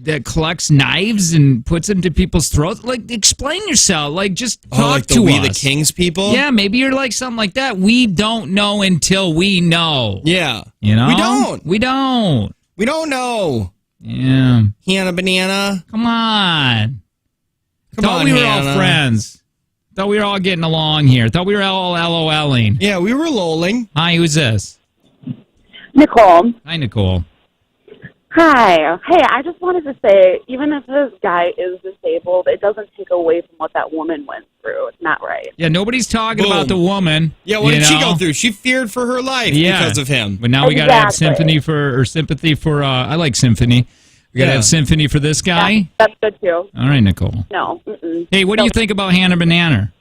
S1: that collects knives and puts them to people's throats, explain yourself. Just talk to us.
S2: We the Kings people?
S1: Yeah, maybe you're something like that. We don't know until we know.
S2: Yeah.
S1: You know?
S2: We don't. We don't know.
S1: Yeah.
S2: Hannah Banana.
S1: Come on.
S2: Thought
S1: we were all friends. Thought we were all getting along here. Thought we were all LOLing.
S2: Yeah, we were lolling.
S1: Hi, who's this?
S3: Nicole.
S1: Hi, Nicole.
S3: Hi. Hey, I just wanted to say, even if this guy is disabled, it doesn't take away from what that woman went through. It's not right.
S1: Yeah, nobody's talking about the woman.
S2: Yeah, what did she go through? She feared for her life because of him.
S1: But now we got to have sympathy for. I like Symphony. We got to have Symphony for this guy?
S3: Yeah, that's good, too.
S1: All right, Nicole.
S3: No. Mm-mm.
S1: Hey, what do you think about Hannah Banana?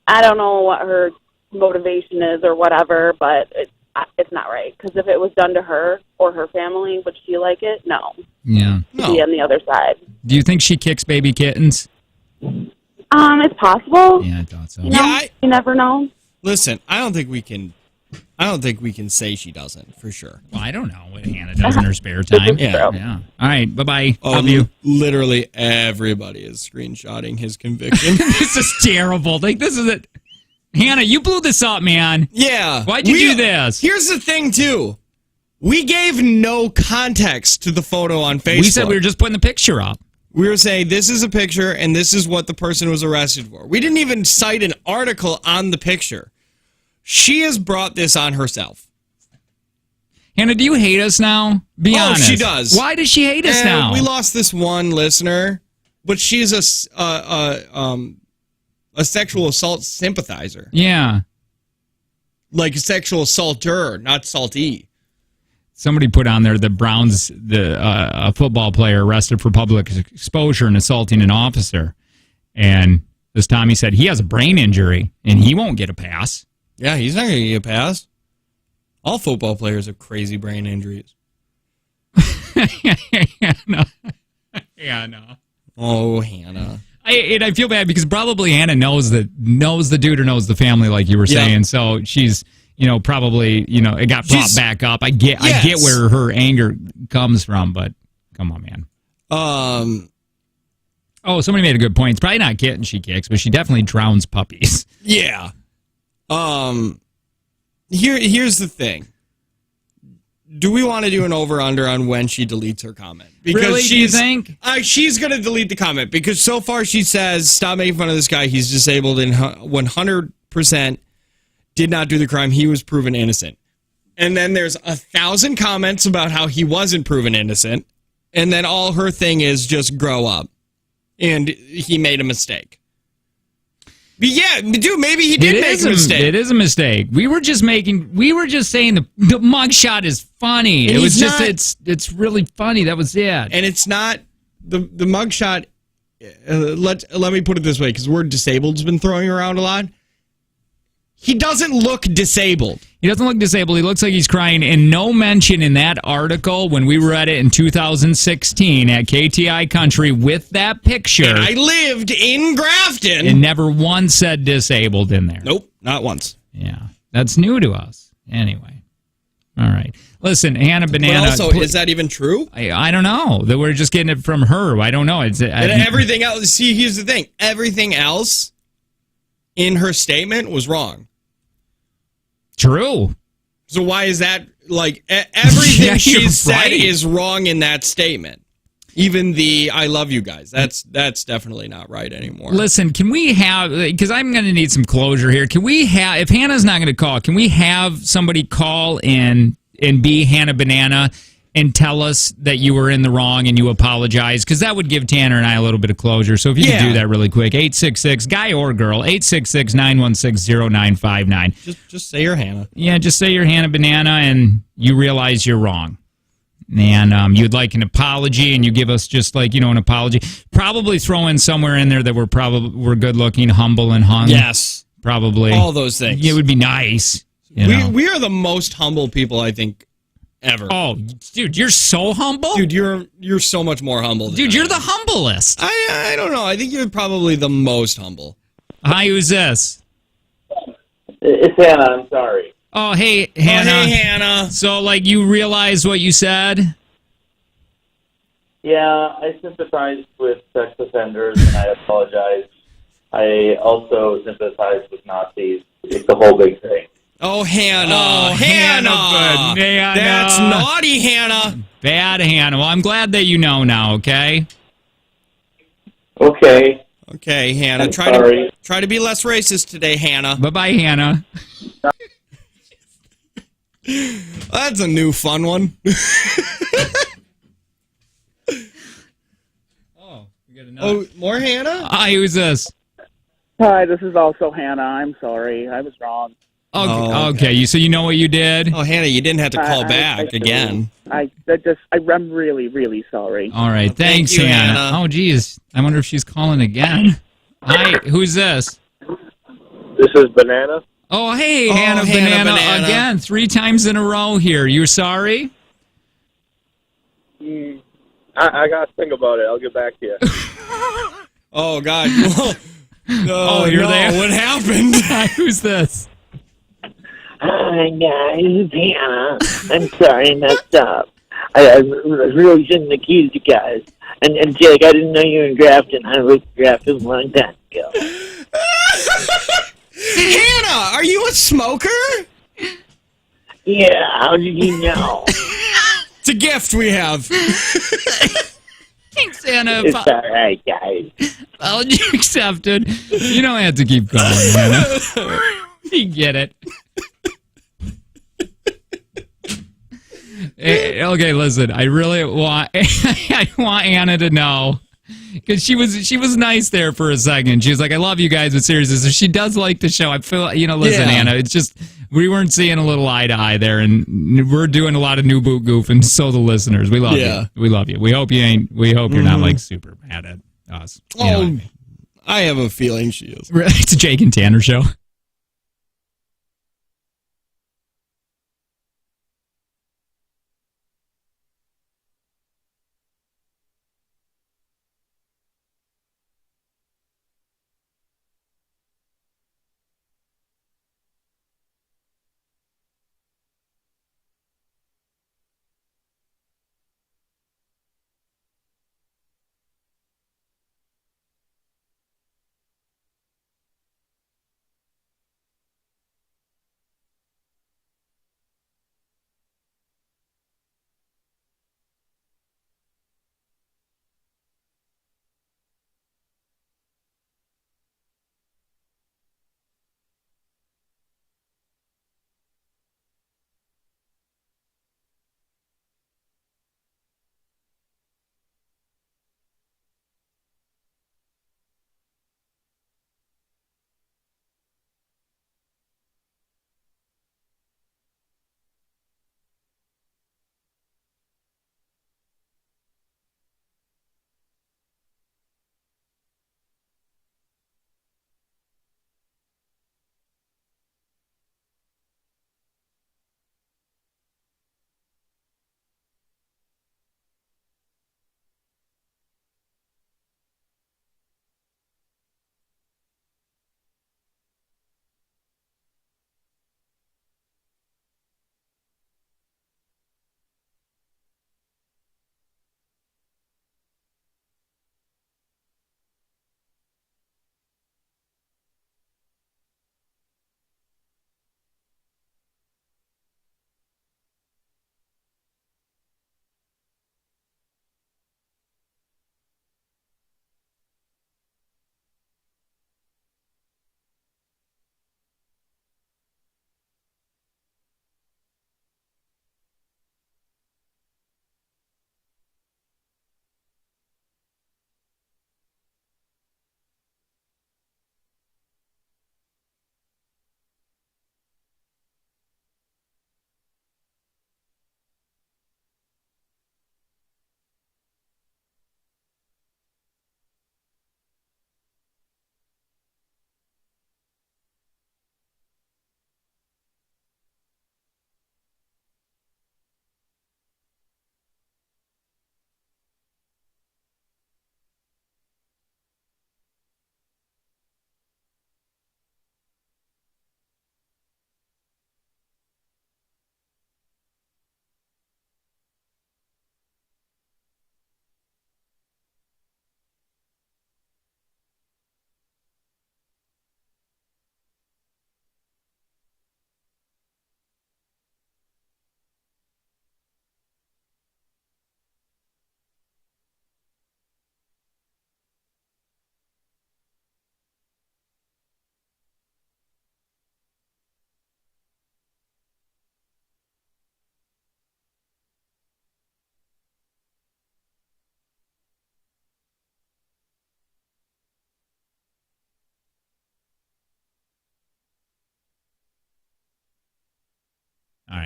S3: I don't know what her motivation is or whatever, but it's not right. Because if it was done to her or her family, would she like it? No.
S1: Yeah.
S3: No. Be on the other side.
S1: Do you think she kicks baby kittens?
S3: It's possible.
S1: Yeah, I thought so.
S3: You never know.
S2: Listen, I don't think we can say she doesn't, for sure.
S1: Well, I don't know what Hannah does in her spare time. Yeah. All right, bye-bye. Love you.
S2: Literally everybody is screenshotting his conviction.
S1: This is terrible. Like, this is it. Hannah, you blew this up, man.
S2: Yeah.
S1: Why'd you do this?
S2: Here's the thing, too. We gave no context to the photo on Facebook.
S1: We said we were just putting the picture up.
S2: We were saying this is a picture and this is what the person was arrested for. We didn't even cite an article on the picture. She has brought this on herself.
S1: Hannah, do you hate us now? Be honest.
S2: She does.
S1: Why does she hate us now?
S2: We lost this one listener, but she's a sexual assault sympathizer.
S1: Yeah.
S2: Like a sexual assaulter, not salty.
S1: Somebody put on there the Browns, a football player arrested for public exposure and assaulting an officer. And this Tommy said he has a brain injury and he won't get a pass.
S2: Yeah, he's not going to get a pass. All football players have crazy brain injuries.
S1: Yeah, no.
S2: Oh, Hannah.
S1: I feel bad because probably Hannah knows the dude or knows the family, like you were saying. Yeah. So she's, probably, it got brought back up. I get where her anger comes from, but come on, man. Oh, somebody made a good point. It's probably not kittens she kicks, but she definitely drowns puppies.
S2: Yeah. Here's the thing. Do we want to do an over-under on when she deletes her comment? Because
S1: really, do you think?
S2: She's going to delete the comment because so far she says, stop making fun of this guy. He's disabled and 100% did not do the crime. He was proven innocent. And then there's 1,000 comments about how he wasn't proven innocent. And then all her thing is just grow up. And he made a mistake. But yeah, dude, maybe he did make a mistake.
S1: It is a mistake. We were just saying the mugshot is funny. And it was just it's really funny. That was it.
S2: And it's not the mugshot. Let me put it this way, because the word disabled's been throwing around a lot. He doesn't look disabled.
S1: He doesn't look disabled. He looks like he's crying. And no mention in that article when we read it in 2016 at KTI Country with that picture.
S2: And I lived in Grafton.
S1: And never once said disabled in there.
S2: Nope, not once.
S1: Yeah, that's new to us. Anyway. All right. Listen, Hannah Banana.
S2: But also, is that even true?
S1: I don't know. That we're just getting it from her. I don't know.
S2: And everything else. See, here's the thing. Everything else in her statement was wrong.
S1: True.
S2: So why is that, like, everything she said is wrong in that statement? Even the I love you guys. That's definitely not right anymore.
S1: Listen, can we have, because I'm going to need some closure here. Can we have, if Hannah's not going to call, can we have somebody call in and be Hannah Banana and tell us that you were in the wrong and you apologize? Because that would give Tanner and I a little bit of closure. So if you could do that really quick, 866, guy or girl, 866-916-0959.
S2: Just say you're Hannah.
S1: Yeah, just say you're Hannah Banana and you realize you're wrong. And you'd like an apology, and you give us just like, an apology. Probably throw in somewhere in there that we're good looking, humble, and hung.
S2: Yes.
S1: Probably.
S2: All those things.
S1: It would be nice.
S2: We are the most humble people, I think, ever.
S1: Oh, dude, you're so humble.
S2: Dude, you're so much more humble than
S1: Dude, you're the humblest.
S2: I don't know. I think you're probably the most humble.
S1: Hi, who's this?
S4: It's Hannah. I'm sorry.
S1: Oh, hey, Hannah.
S2: Oh, hey, Hannah.
S1: So, like, you realize what you said?
S4: Yeah, I sympathize with sex offenders, and I apologize. I also sympathize with Nazis. It's a whole big thing.
S2: Oh, Hannah.
S1: Oh, Hannah.
S2: That's naughty, Hannah.
S1: Bad Hannah. Well, I'm glad that you know now, okay?
S4: Okay.
S2: Okay, Hannah.
S4: I'm
S2: try to be less racist today, Hannah.
S1: Bye-bye, Hannah.
S2: That's a new fun one.
S1: We got another.
S2: Oh, more Hannah?
S1: Hi, who's this?
S5: Hi, this is also Hannah. I'm sorry. I was wrong.
S1: Okay. So you know what you did?
S2: Oh, Hannah, you didn't have to call back again.
S5: I'm really, really sorry.
S1: All right. Thanks,
S2: thank you,
S1: Hannah.
S2: Hannah.
S1: Oh, geez. I wonder if she's calling again. Hi. Who's this?
S6: This is Banana.
S1: Oh, hey,
S2: Oh,
S1: Hannah
S2: Hannah
S1: Banana again. 3 times in a row here. You sorry?
S6: I got to think about it. I'll get back to you.
S2: Oh, God.
S1: You're there?
S2: What happened?
S1: Who's this?
S5: Hi, guys. It's Hannah. I'm sorry I messed up. I really shouldn't accuse you guys. And Jake, I didn't know you were in Grafton. I was drafted a long time ago.
S2: Hannah, are you a smoker?
S5: Yeah, how did you know?
S2: It's a gift we have.
S1: Thanks, Hannah.
S5: It's all right, guys.
S1: Apology accepted. You don't have to keep calling, Hannah. You get it. Okay, listen. I really want I want Anna to know, because she was nice there for a second. She was like, "I love you guys," but seriously, so she does like the show. I feel, listen,
S2: Yeah.
S1: Anna. It's just we weren't seeing a little eye to eye there, and we're doing a lot of new boot goof, and so the listeners, we love
S2: Yeah.
S1: you. We love you. We hope you're not like super mad at us. You know what I
S2: Oh,
S1: mean?
S2: I have a feeling she is.
S1: It's a Jake and Tanner show.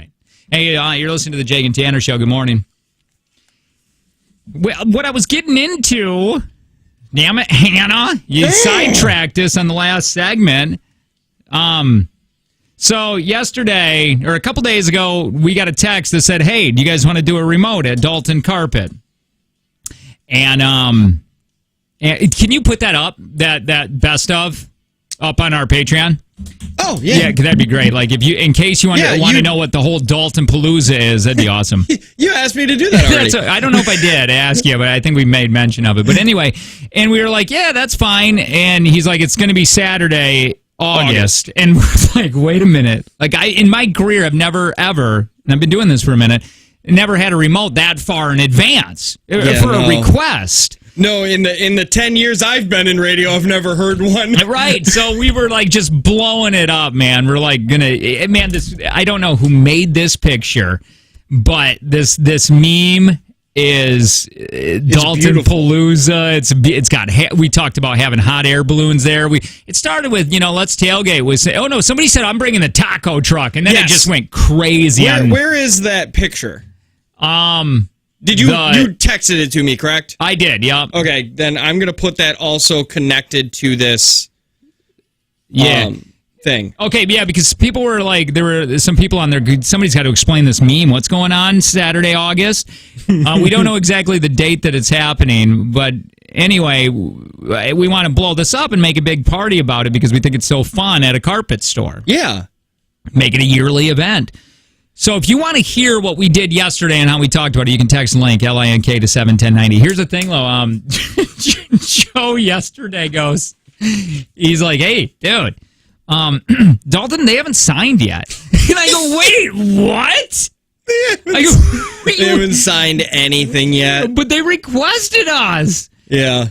S1: right. Hey, you're listening to the Jake and Tanner Show. Good morning. Well, what I was getting into, damn it, Hannah, you sidetracked us on the last segment. So yesterday, or a couple days ago, we got a text that said, hey, do you guys want to do a remote at Dalton Carpet? And can you put that up, that best of, up on our Patreon?
S2: Oh, yeah.
S1: Yeah, that'd be great. Like, in case you want to know what the whole Dalton Palooza is, that'd be awesome.
S2: You asked me to do that already.
S1: I don't know if I did ask you, but I think we made mention of it. But anyway, and we were like, yeah, that's fine. And he's like, it's going to be Saturday, August. And we're like, wait a minute. Like, in my career, I've never, ever, and I've been doing this for a minute, never had a remote that far in advance for a request.
S2: No, in the 10 years I've been in radio, I've never heard one.
S1: Right. So we were like just blowing it up, man. We're like this, I don't know who made this picture, but this meme is Dalton Palooza. It's got, we talked about having hot air balloons there. It started with, let's tailgate. Somebody said I'm bringing the taco truck, and then it just went crazy.
S2: Where is that picture? Did you texted it to me, correct?
S1: I did, yeah.
S2: Okay, then I'm going to put that also connected to this thing.
S1: Okay, yeah, because people were like, there were some people on there, somebody's got to explain this meme. What's going on Saturday, August? We don't know exactly the date that it's happening, but anyway, we want to blow this up and make a big party about it because we think it's so fun at a carpet store.
S2: Yeah.
S1: Make it a yearly event. So if you want to hear what we did yesterday and how we talked about it, you can text LINK, L-I-N-K, to 71090. Here's the thing, though. Joe yesterday goes, he's like, hey, dude, Dalton, they haven't signed yet. And I go, wait, what?
S2: They haven't signed anything yet.
S1: But they requested us.
S2: Yeah.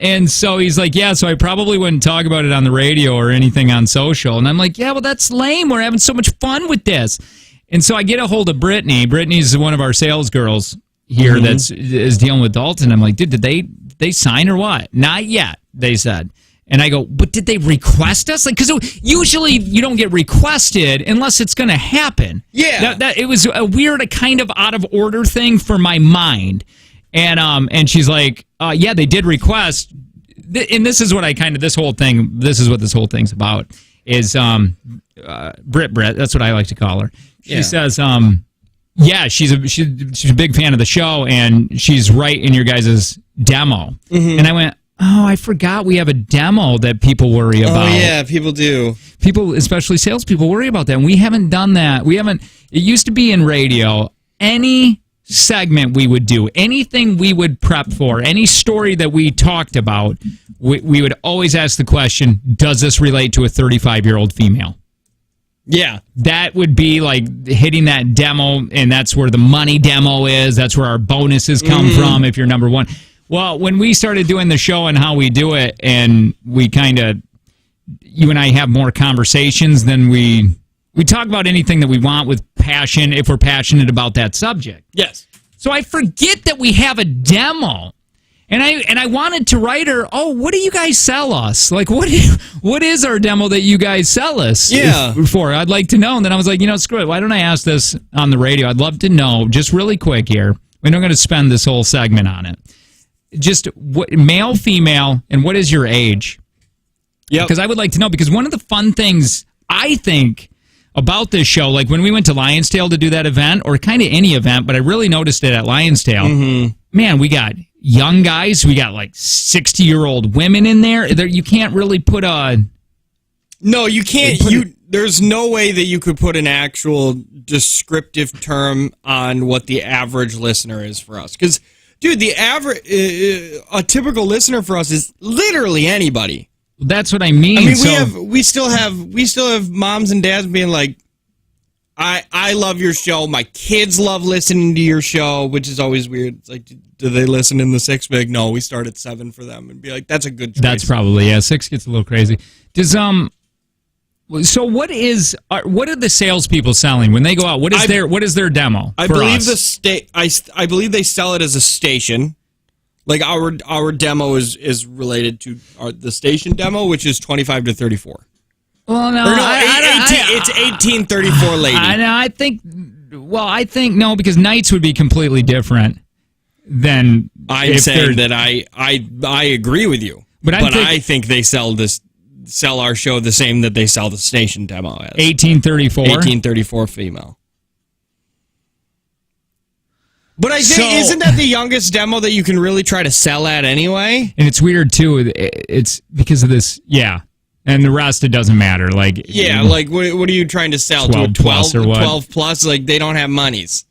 S1: And so he's like, yeah, so I probably wouldn't talk about it on the radio or anything on social. And I'm like, yeah, well, that's lame. We're having so much fun with this. And so I get a hold of Brittany. Brittany's one of our sales girls here is dealing with Dalton. I'm like, dude, did they sign or what? Not yet, they said. And I go, but did they request us? Like, because usually you don't get requested unless it's going to happen.
S2: Yeah.
S1: It was a weird, a kind of out of order thing for my mind. And she's like, yeah, they did request, and this is what this is what this whole thing's about, is Britt, that's what I like to call her. She says, yeah, she's a big fan of the show, and she's right in your guys' demo. And I went, oh, I forgot we have a demo that people worry about.
S2: Oh, yeah, people do.
S1: People, especially salespeople, worry about that, and we haven't done that. It used to be in radio, any segment we would do, anything we would prep for, any story that we talked about, we would always ask the question, does this relate to a 35-year-old female?
S2: Yeah.
S1: That would be like hitting that demo, and that's where the money demo is. That's where our bonuses come from if you're number one. Well, when we started doing the show and how we do it, and we kind of, you and I have more conversations than we talk about anything that we want with passion if we're passionate about that subject.
S2: Yes.
S1: So I forget that we have a demo. And I wanted to write her, oh, what do you guys sell us? Like, what is our demo that you guys sell us for? I'd like to know. And then I was like, screw it. Why don't I ask this on the radio? I'd love to know, just really quick here. We're not going to spend this whole segment on it. Just what, male, female, and what is your age? Yeah. Because I would like to know, because one of the fun things I think about this show, like when we went to Lionsdale to do that event, or kind of any event, but I really noticed it at Lionsdale, man, we got young guys, we got like 60-year-old women in there. You can't really put a...
S2: No, you can't. There's no way that you could put an actual descriptive term on what the average listener is for us. Because, dude, the average, a typical listener for us is literally anybody.
S1: That's what I mean.
S2: I mean, we still have moms and dads being like, I love your show. My kids love listening to your show, which is always weird. It's like, do they listen in the 6 big? No, we start at 7 for them, and be like, that's a good choice.
S1: That's probably 6 gets a little crazy. Does so what are the salespeople selling when they go out? What is their demo?
S2: I believe I believe they sell it as a station. Like our demo is related to the station demo, which is 25 to 34.
S1: Well, no,
S2: Or no, it's 1834 lady.
S1: I think no, because nights would be completely different than.
S2: I'm saying that I agree with you, but I think they sell our show the same that they sell the station demo as
S1: 1834.
S2: 1834 female. But I think isn't that the youngest demo that you can really try to sell at anyway?
S1: And it's weird too. It's because of this, yeah. And the rest, it doesn't matter. Like
S2: like what are you trying to sell
S1: 12
S2: to a
S1: plus or what?
S2: 12 plus? Like they don't have monies.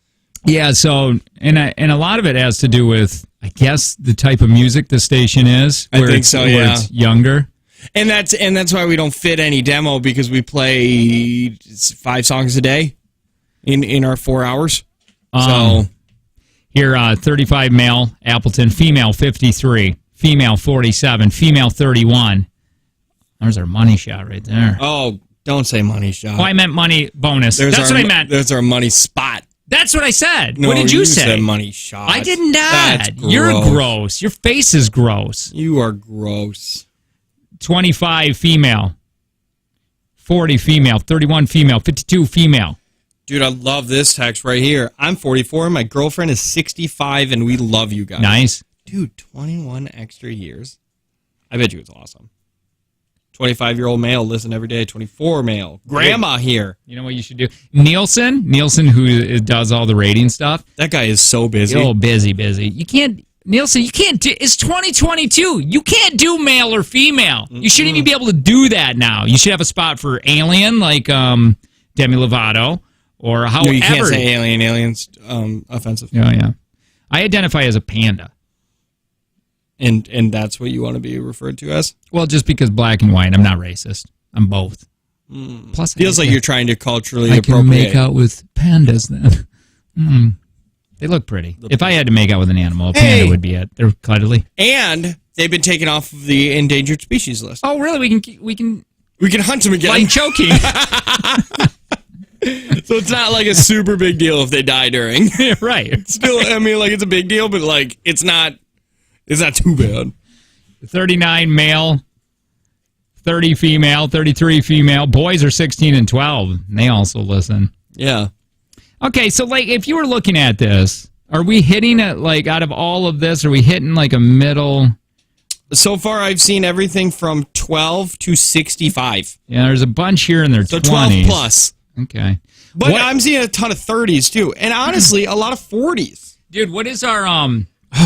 S1: Yeah. So and a lot of it has to do with, I guess, the type of music the station is.
S2: I think so.
S1: Where
S2: Yeah,
S1: it's younger.
S2: And that's why we don't fit any demo, because we play 5 songs a day in our 4 hours. So.
S1: Here, 35 male, Appleton, female 53, female 47, female 31. There's our money shot right there.
S2: Oh, don't say money shot.
S1: Oh, I meant money bonus. That's what I meant.
S2: That's our money spot.
S1: That's what I said.
S2: No,
S1: what did you say?
S2: Said money shot.
S1: I did not.
S2: That's gross.
S1: You're gross. Your face is gross.
S2: You are gross.
S1: 25 female, 40 female, 31 female, 52 female.
S2: Dude, I love this text right here. I'm 44. My girlfriend is 65, and we love you guys.
S1: Nice.
S2: Dude, 21 extra years. I bet you it's awesome. 25-year-old male, listen every day. 24 male. Grandma here.
S1: You know what you should do? Nielsen, who does all the rating stuff.
S2: That guy is so busy.
S1: Oh, busy. You can't, Nielsen, you can't do, it's 2022. You can't do male or female. You shouldn't even be able to do that now. You should have a spot for alien, like Demi Lovato. Or however.
S2: No, you can't say alien. Alien's offensive.
S1: Yeah. I identify as a panda.
S2: And that's what you want to be referred to as?
S1: Well, just because black and white. I'm not racist. I'm both. Plus,
S2: feels like you're trying to culturally
S1: I
S2: appropriate.
S1: can make out with pandas then. They look pretty. If I had to make out with an animal, a panda would be it. They're cuddly.
S2: And they've been taken off of the endangered species list.
S1: Oh, really? We can
S2: hunt them again.
S1: Like choking.
S2: So it's not like a super big deal if they die during.
S1: Right.
S2: Still, I mean, like, it's a big deal, but like it's not too bad.
S1: 39 male, 30 female, 33 female. Boys are 16 and 12. And they also listen.
S2: Yeah.
S1: Okay, so like if you were looking at this, are we hitting it like out of all of this? Are we hitting like a middle?
S2: So far, I've seen everything from 12 to 65.
S1: Yeah, there's a bunch here in their 20s.
S2: So 12 plus.
S1: Okay.
S2: But I'm seeing a ton of 30s too. And honestly, a lot of 40s.
S1: Dude, what is our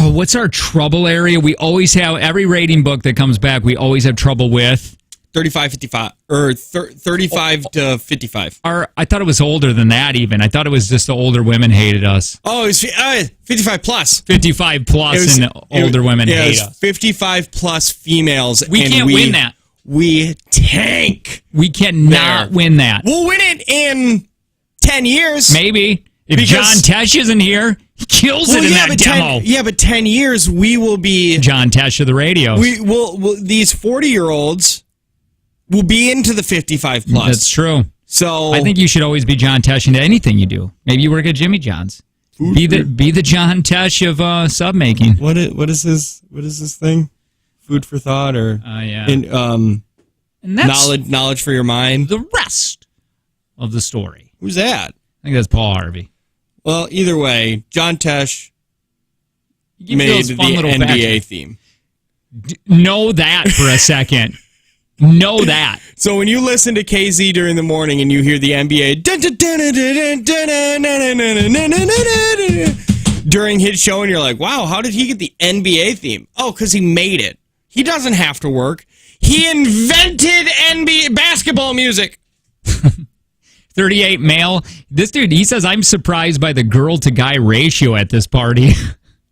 S1: what's our trouble area? We always have every rating book that comes back, we always have trouble with
S2: 35 55 or 35 to 55.
S1: I thought it was older than that even. I thought it was just the older women hated us.
S2: Oh, it's 55 plus.
S1: 55 plus and older women hate us.
S2: 55 plus females.
S1: We can't win that.
S2: We tank.
S1: We cannot win that.
S2: We'll win it in 10 years.
S1: Maybe. If John Tesh isn't here, he kills it in that demo.
S2: But 10 years, we will be...
S1: John Tesh of the radio.
S2: These 40-year-olds will be into the 55 plus.
S1: That's true.
S2: So
S1: I think you should always be John Tesh into anything you do. Maybe you work at Jimmy John's. Be the John Tesh of sub making.
S2: What is this thing? Food for thought, or
S1: yeah.
S2: And that's knowledge for your mind.
S1: The rest of the story.
S2: Who's that?
S1: I think that's Paul Harvey.
S2: Well, either way, John Tesh made the NBA theme.
S1: Know that for a second. Know that.
S2: So when you listen to KZ during the morning and you hear the NBA during his show, and you're like, wow, how did he get the NBA theme? Oh, because he made it. He doesn't have to work. He invented NBA basketball music.
S1: 38 male. This dude, he says, I'm surprised by the girl to guy ratio at this party.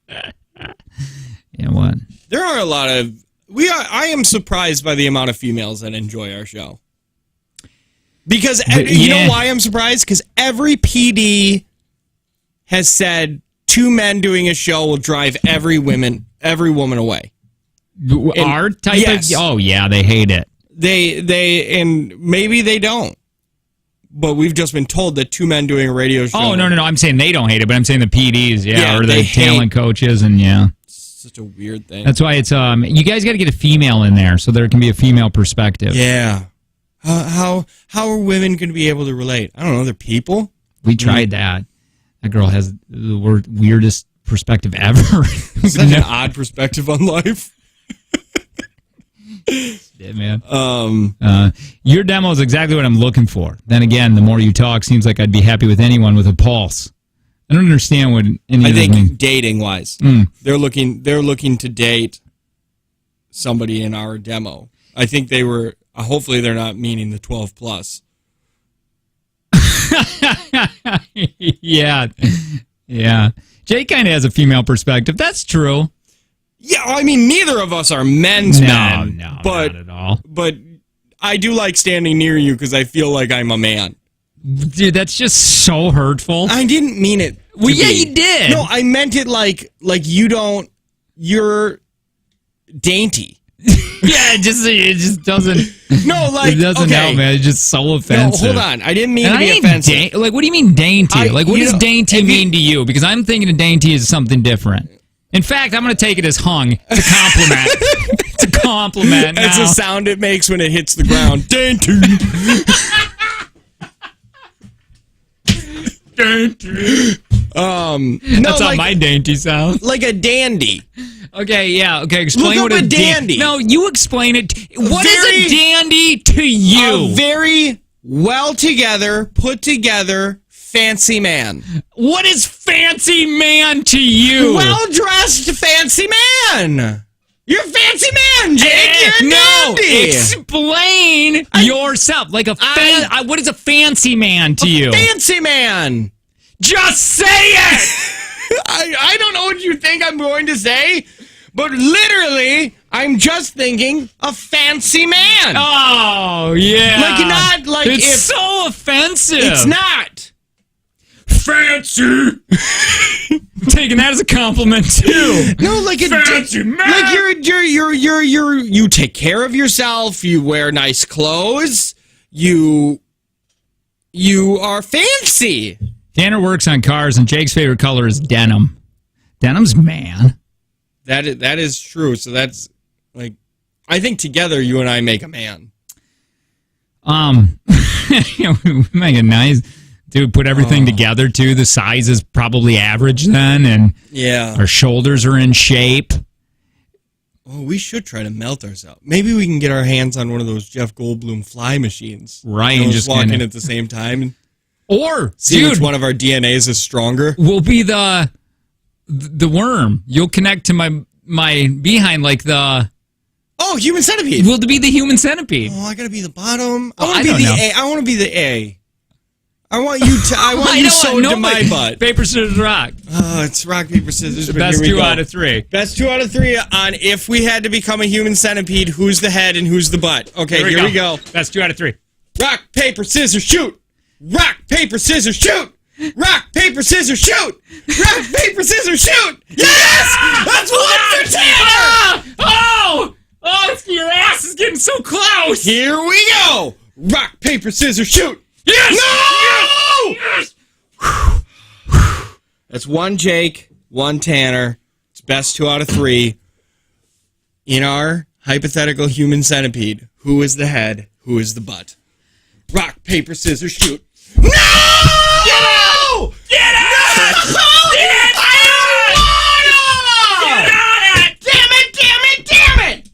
S1: Yeah, what?
S2: There are a lot of... I am surprised by the amount of females that enjoy our show. Because, you know why I'm surprised? Because every PD has said 2 men doing a show will drive every woman away.
S1: Our type of... Oh, yeah, they hate it.
S2: And maybe they don't. But we've just been told that 2 men doing a radio show...
S1: Oh, no. I'm saying they don't hate it, but I'm saying the PDs, or the talent coaches, and
S2: It's such a weird thing.
S1: That's why it's... you guys got to get a female in there so there can be a female perspective.
S2: Yeah. How are women going to be able to relate? I don't know. They're people.
S1: We tried that. That girl has the weirdest perspective ever.
S2: Such an odd perspective on life.
S1: Yeah, man. Your demo is exactly what I'm looking for. Then again, the more you talk, seems like I'd be happy with anyone with a pulse. I don't understand what any of this means.
S2: Dating wise, they're looking to date somebody in our demo. I think they were. Hopefully, they're not meaning the 12 plus.
S1: Yeah. Jay kind of has a female perspective. That's true.
S2: Yeah, I mean, neither of us are men's men.
S1: No,
S2: but,
S1: not at all.
S2: But I do like standing near you because I feel like I'm a man.
S1: Dude, that's just so hurtful.
S2: I didn't mean it.
S1: Well, yeah, you did.
S2: No, I meant it like you're dainty.
S1: Yeah, it just doesn't.
S2: No, like,
S1: it doesn't help, man. It's just so offensive.
S2: No, hold on. I didn't mean to be offensive.
S1: What do you mean dainty? What does dainty mean to you? Because I'm thinking of dainty as something different. In fact, I'm going to take it as hung. It's a compliment. It's a compliment.
S2: That's the sound it makes when it hits the ground. Dainty.
S1: Dainty. That's how my dainty sounds.
S2: Like a dandy.
S1: Okay, yeah. Okay, explain
S2: Look
S1: what
S2: up a dandy.
S1: No, you explain it. What is a dandy to you?
S2: A very well together, put together, fancy man.
S1: What is fancy man to you?
S2: Well dressed, fancy man. You're a fancy man, Jake. You're a dandy.
S1: Explain yourself. Like what is a fancy man to you?
S2: Fancy man.
S1: Just say it.
S2: I don't know what you think I'm going to say, but literally, I'm just thinking a fancy man.
S1: Oh, yeah.
S2: It's
S1: so offensive.
S2: It's not.
S1: Fancy. Taking that as a compliment too.
S2: No, like a
S1: fancy man.
S2: Like you take care of yourself, you wear nice clothes, you are fancy.
S1: Tanner works on cars, and Jake's favorite color is denim. Denim's man.
S2: That is true. So that's like, I think together you and I make a man.
S1: We make a nice dude. Put everything together too. The size is probably average then, and our shoulders are in shape.
S2: Oh, we should try to melt ourselves. Maybe we can get our hands on one of those Jeff Goldblum fly machines,
S1: right?
S2: And just walk in at the same time.
S1: Or
S2: see which one of our DNAs is stronger.
S1: We'll be the worm. You'll connect to my behind like the
S2: human centipede.
S1: We'll be the human centipede.
S2: Oh, I gotta be the bottom. I want to be the A. I want to be the A. I want you to. I want you sewed to my butt.
S1: Paper, scissors, rock.
S2: Oh, it's rock, paper, scissors.
S1: The best 2 out of 3.
S2: Best 2 out of 3 on if we had to become a human centipede. Who's the head and who's the butt? Okay, here we go.
S1: Best 2 out of 3.
S2: Rock, paper, scissors, shoot. Rock, paper, scissors, shoot! Rock, paper, scissors, shoot! Rock, paper, scissors, shoot! Yes! That's one for Tanner!
S1: Oh, your ass is getting so close!
S2: Here we go! Rock, paper, scissors, shoot!
S1: Yes!
S2: No! Yes! That's 1 Jake, 1 Tanner. It's best 2 out of 3. In our hypothetical human centipede, who is the head, who is the butt? Rock, paper, scissors, shoot. No! Get out! Get out! No! Get out! Get out! Damn it! Damn it! Damn it!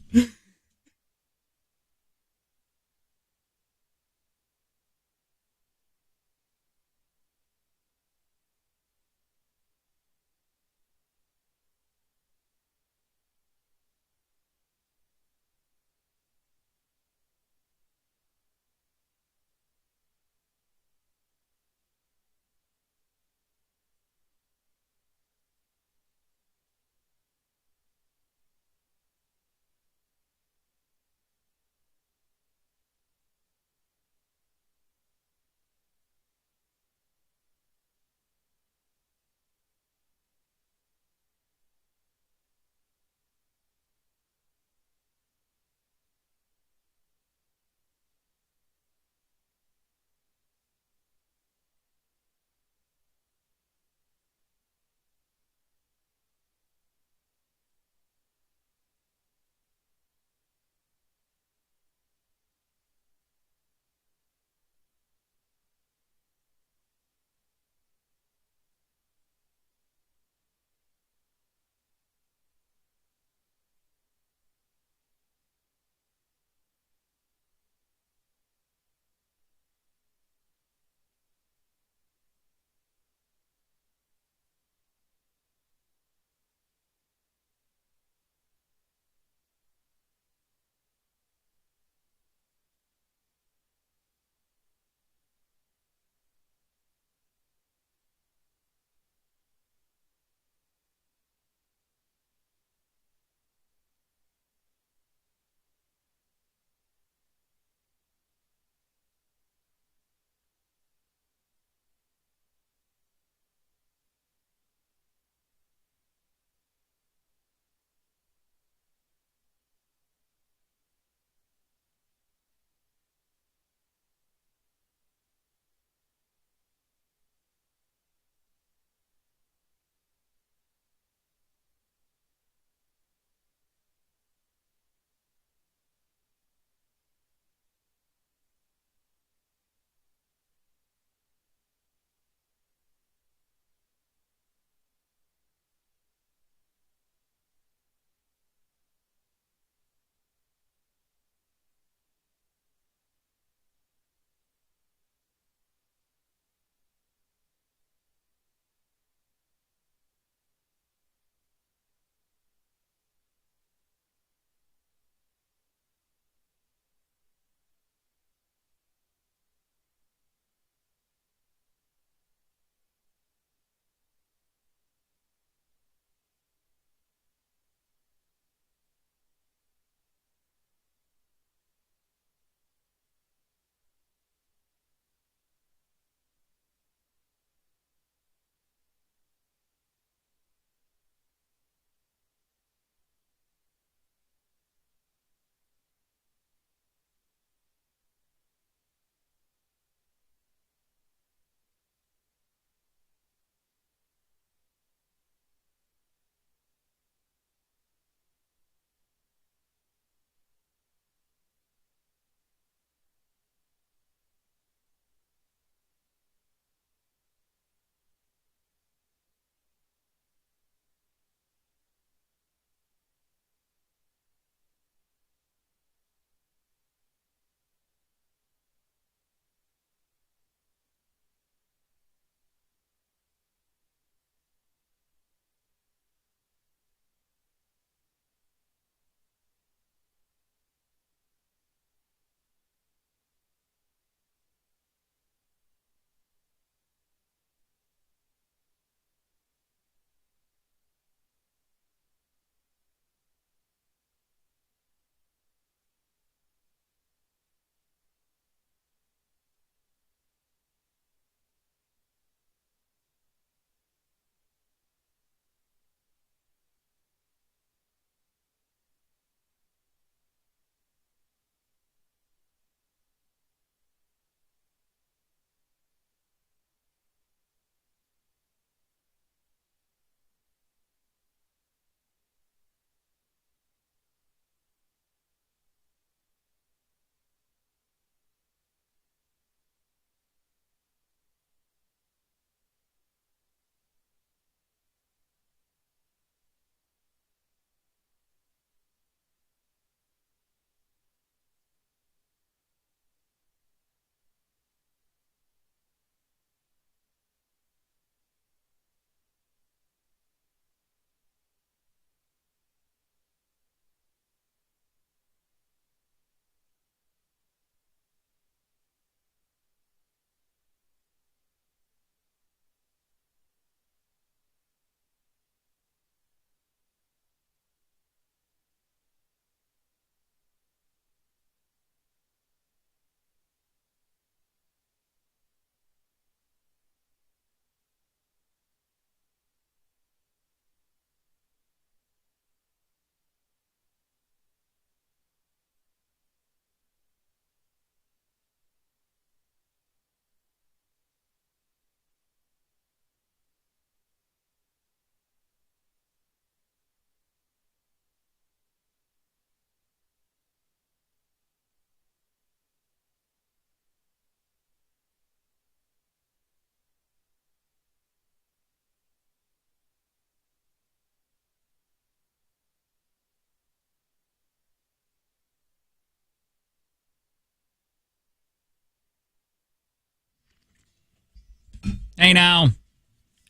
S1: Hey, now.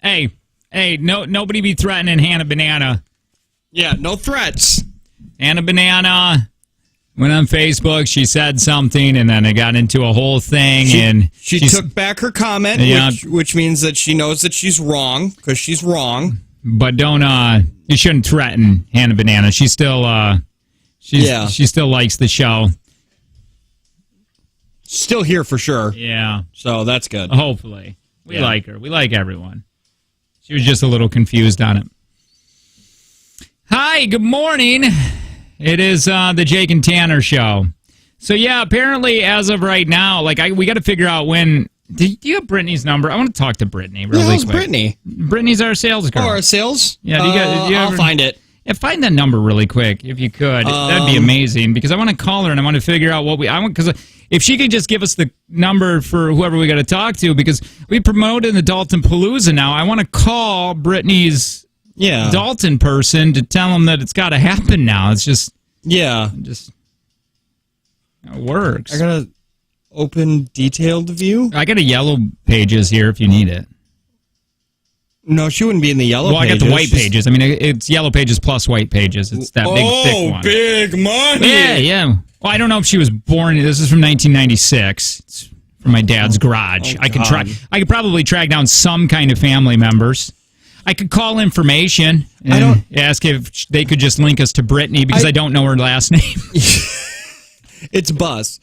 S1: Hey, nobody be threatening Hannah Banana.
S2: Yeah, no threats.
S1: Hannah Banana went on Facebook. She said something, and then it got into a whole thing.
S2: She took back her comment, which means that she knows that she's wrong, because she's wrong.
S1: But you shouldn't threaten Hannah Banana. She still, she still likes the show.
S2: Still here for sure.
S1: Yeah.
S2: So that's good.
S1: Hopefully. We like her. We like everyone. She was just a little confused on it. Hi, good morning. It is the Jake and Tanner show. So, yeah, apparently as of right now, we got to figure out when. Do you have Brittany's number? I want to talk to Brittany really quick.
S2: Brittany?
S1: Brittany's our sales girl.
S2: Oh, our sales?
S1: Yeah,
S2: I'll find it.
S1: Yeah, find that number really quick if you could. That'd be amazing because I want to call her and I want to figure out what I want. Because if she could just give us the number for whoever we got to talk to, because we promoted the Dalton Palooza now. I want to call Brittany's Dalton person to tell them that it's got to happen now. It's just it works.
S2: I gotta open detailed view.
S1: I got a yellow pages here if you need it.
S2: No, she wouldn't be in the yellow pages.
S1: Well, I got the white pages. I mean, it's yellow pages plus white pages. It's that big, thick one.
S2: Oh, big money.
S1: Yeah. Well, I don't know if she was born. This is from 1996. It's from my dad's garage. I could probably track down some kind of family members. I could call information and ask if they could just link us to Brittany because I don't know her last name.
S2: It's Buzz.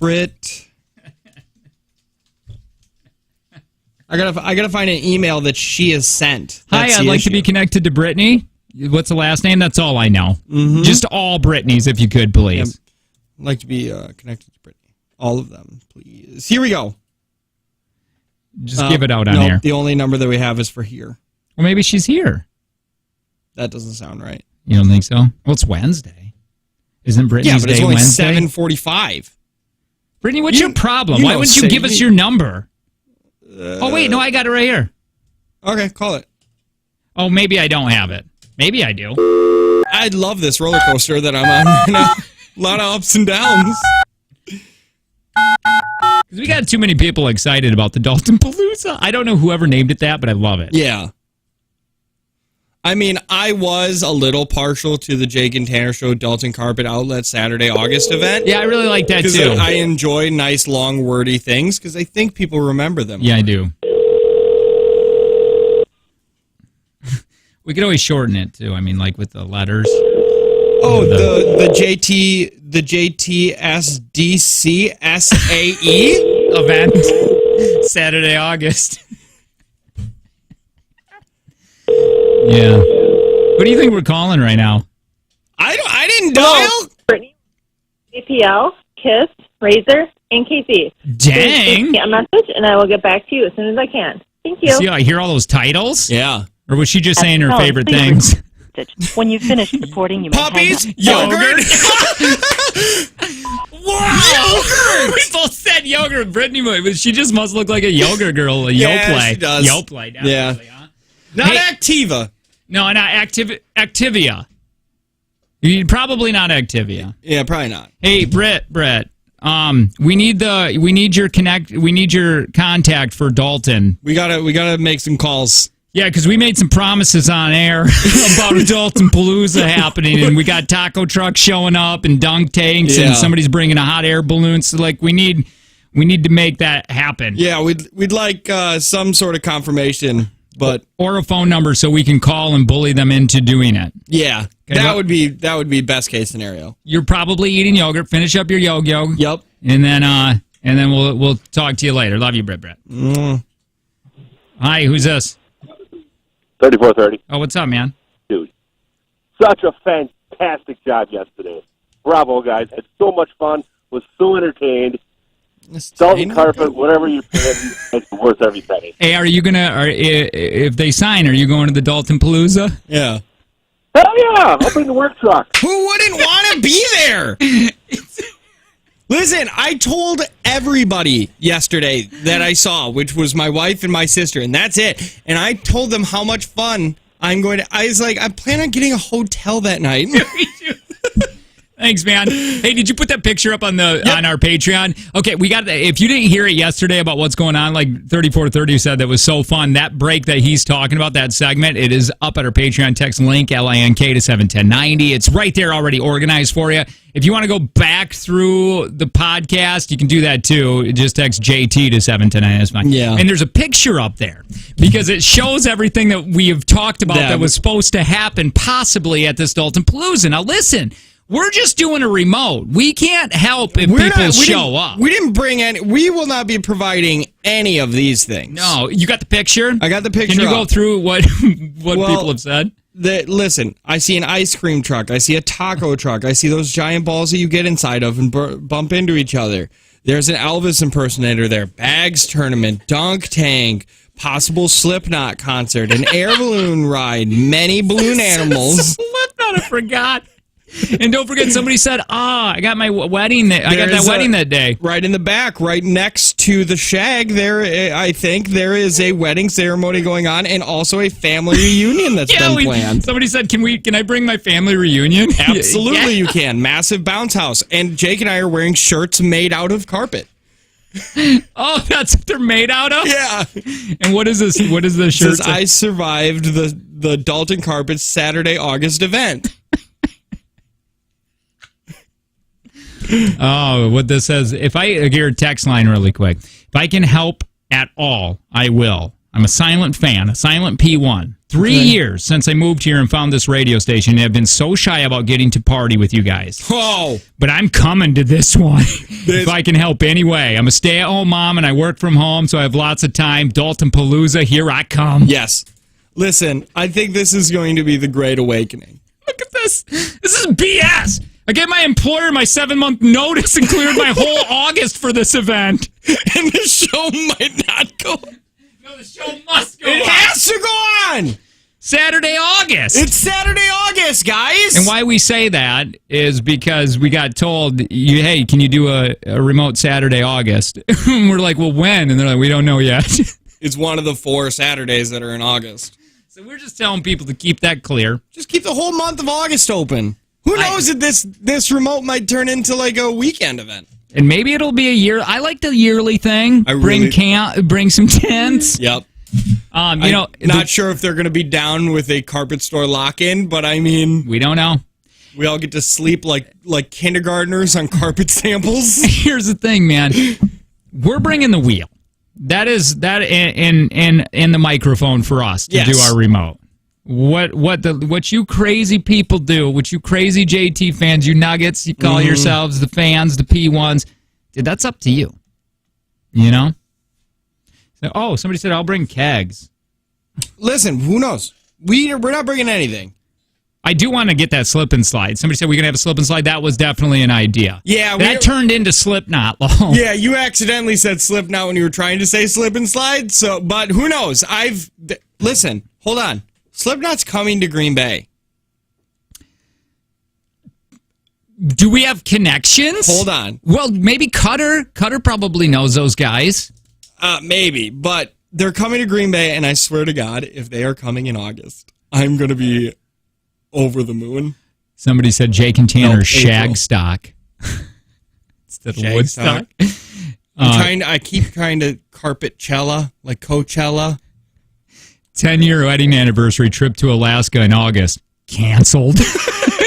S2: Britt. I gotta find an email that she has sent.
S1: Hi, I'd like to be connected to Brittany. What's the last name? That's all I know. Mm-hmm. Just all Brittany's, if you could, please.
S2: I'd like to be connected to Brittany. All of them, please. Here we go.
S1: Just give it out on air.
S2: The only number that we have is for here.
S1: Well, maybe she's here.
S2: That doesn't sound right.
S1: You don't think so? Well, it's Wednesday. Isn't Brittany's day Wednesday?
S2: Yeah, but it's only 7:45.
S1: Brittany, what's your problem? Why wouldn't you give us your number? Oh, wait, no, I got it right here.
S2: Okay, call it.
S1: Oh, maybe I don't have it. Maybe I do.
S2: I love this roller coaster that I'm on right now. A lot of ups and downs.
S1: Because we got too many people excited about the Dalton Palooza. I don't know whoever named it that, but I love it.
S2: Yeah. I mean, I was a little partial to the Jake and Tanner Show Dalton Carpet Outlet Saturday, August event.
S1: Yeah, I really like that, too.
S2: I enjoy nice, long, wordy things because I think people remember them.
S1: Yeah, I do. We could always shorten it, too. I mean, like with the letters.
S2: Oh, the JTSDCSAE
S1: event. Saturday, August. Yeah. What do you think we're calling right now?
S2: I didn't dial.
S7: Brittany, APL, Kiss, Razor, and KC.
S1: Dang.
S7: Please a message, and I will get back to you as soon as I can. Thank you.
S1: See, I hear all those titles?
S2: Yeah.
S1: Or was she just saying her favorite things?
S8: When you finish reporting, you may
S2: puppies, yogurt.
S1: Wow! Yogurt! We both said yogurt. Brittany, but she just must look like a yogurt girl. A Yoplait.
S2: She does.
S1: Yoplait, definitely, huh?
S2: Not Activa.
S1: No, not Activia. Probably not Activia.
S2: Yeah, probably not.
S1: Hey, Brett. We need your contact for Dalton.
S2: We gotta make some calls.
S1: Yeah, because we made some promises on air about a Dalton Palooza happening, and we got taco trucks showing up and dunk tanks, and somebody's bringing a hot air balloon. So, we need to make that happen.
S2: Yeah, we'd like some sort of confirmation,
S1: or a phone number so we can call and bully them into doing it.
S2: Yeah, that would be best case scenario.
S1: You're probably eating yogurt. Finish up your yo-yo.
S2: Yep,
S1: and then we'll talk to you later. Love you, Brett. Hi, who's this?
S6: 3430.
S1: Oh, what's up, man?
S6: Dude, such a fantastic job yesterday. Bravo, guys. Had so much fun. Was so entertained. Dalton Carpet, whatever you said, it's worth every penny.
S1: Hey, are you if they sign, are you going to the Dalton Palooza?
S2: Yeah.
S6: Hell yeah! I'll bring the work truck.
S2: Who wouldn't want to be there? Listen, I told everybody yesterday that I saw, which was my wife and my sister, and that's it. And I told them how much fun I'm going to. I was like, I plan on getting a hotel that night.
S1: Thanks, man. Hey, did you put that picture up on our Patreon? Okay, we got. If you didn't hear it yesterday about what's going on, like 3430 said, that was so fun. That break that he's talking about, that segment, it is up at our Patreon. Text link LINK to 71090. It's right there already organized for you. If you want to go back through the podcast, you can do that too. Just text JT to 71090. That's fine.
S2: Yeah.
S1: And there's a picture up there because it shows everything that we have talked about that was supposed to happen possibly at this Dalton Palooza. Now listen. We're just doing a remote. We can't help if people show up.
S2: We didn't bring any. We will not be providing any of these things.
S1: No, you got the picture?
S2: I got the picture.
S1: Can you go through what people have said?
S2: Listen, I see an ice cream truck. I see a taco truck. I see those giant balls that you get inside of and bump into each other. There's an Elvis impersonator there. Bags tournament, dunk tank, possible Slipknot concert, an air balloon ride, many balloon animals.
S1: Slipknot, I forgot. And don't forget, somebody said, I got my wedding. I got that wedding that day.
S2: Right in the back, right next to the shag, there, I think there is a wedding ceremony going on and also a family reunion that's been planned.
S1: Somebody said, can I bring my family reunion?
S2: Absolutely, you can. Massive bounce house. And Jake and I are wearing shirts made out of carpet.
S1: Oh, that's what they're made out of?
S2: Yeah.
S1: And what is this? What is the shirt?
S2: It says, I survived the Dalton Carpet Saturday, August event.
S1: Oh, what this says, if I hear a text line really quick, if I can help at all, I will. I'm a silent fan, a silent P1. 3 years since I moved here and found this radio station, and I've been so shy about getting to party with you guys.
S2: Oh!
S1: But I'm coming to this one if I can help anyway. I'm a stay-at-home mom, and I work from home, so I have lots of time. Dalton Palooza, here I come.
S2: Yes. Listen, I think this is going to be the Great Awakening.
S1: Look at this. This is BS. I gave my employer my 7-month notice and cleared my whole August for this event.
S2: And the show might not go.
S1: No, the show must go on.
S2: It has to go on.
S1: Saturday, August.
S2: It's Saturday, August, guys.
S1: And why we say that is because we got told, hey, can you do a remote Saturday, August? We're like, well, when? And they're like, we don't know yet.
S2: It's one of the 4 Saturdays that are in August.
S1: So we're just telling people to keep that clear.
S2: Just keep the whole month of August open. Who knows that this remote might turn into like a weekend event.
S1: And maybe it'll be a year. I like the yearly thing. Bring some tents.
S2: Yep.
S1: Not
S2: sure if they're going to be down with a carpet store lock-in, but I mean,
S1: we don't know.
S2: We all get to sleep like kindergartners on carpet samples.
S1: Here's the thing, man. We're bringing the wheel. That is in the microphone for us to do our remote. What you crazy people do, what you crazy JT fans, you nuggets, you call yourselves the fans, the P1s, dude, that's up to you. You know? So, somebody said I'll bring kegs.
S2: Listen, who knows? We're not bringing anything.
S1: I do want to get that slip and slide. Somebody said we're going to have a slip and slide. That was definitely an idea.
S2: Yeah.
S1: That turned into Slipknot.
S2: Yeah, you accidentally said Slipknot when you were trying to say slip and slide. So, but who knows? Listen, hold on. Slipknot's coming to Green Bay.
S1: Do we have connections?
S2: Hold on.
S1: Well, maybe Cutter. Cutter probably knows those guys.
S2: Maybe, but they're coming to Green Bay, and I swear to God, if they are coming in August, I'm going to be over the moon.
S1: Somebody said Jake and Tanner shag stock. Instead of Woodstock.
S2: I keep trying to carpetchella, like Coachella.
S1: 10-year wedding anniversary trip to Alaska in August. Canceled.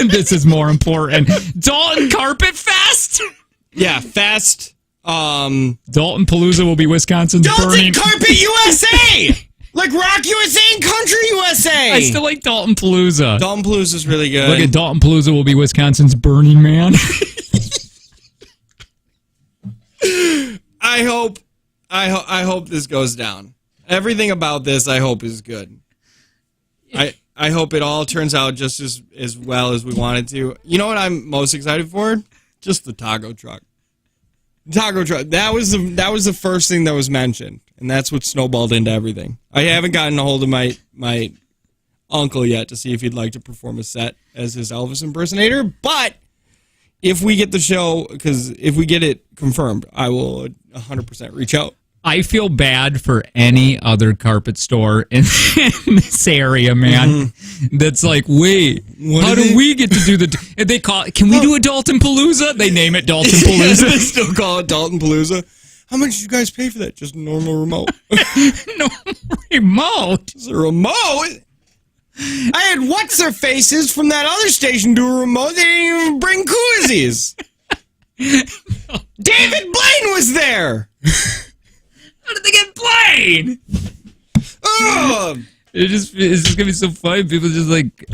S1: This is more important. Dalton Carpet Fest?
S2: Yeah, Fest.
S1: Dalton Palooza will be Wisconsin's burning.
S2: Dalton Carpet USA! Like Rock USA and Country USA!
S1: I still like Dalton Palooza.
S2: Dalton Palooza's really good.
S1: Look at Dalton Palooza will be Wisconsin's Burning Man.
S2: I hope this goes down. Everything about this, I hope, is good. I hope it all turns out just as well as we want it to. You know what I'm most excited for? Just the taco truck. Taco truck. That was the first thing that was mentioned, and that's what snowballed into everything. I haven't gotten a hold of my uncle yet to see if he'd like to perform a set as his Elvis impersonator, but if we get the show, because if we get it confirmed, I will 100% reach out.
S1: I feel bad for any other carpet store in this area, man. That's like, wait, how do we get to do the? And they call it, can we do a Dalton Palooza? They name it Dalton Palooza.
S2: They still call it Dalton Palooza. How much did you guys pay for that? Just a normal remote.
S1: Normal remote.
S2: It's a remote. I had what's their faces from that other station do a remote. They didn't even bring koozies. David Blaine was there.
S1: How did they get Blaine?
S2: Oh,
S1: It's just gonna be so funny. People just like,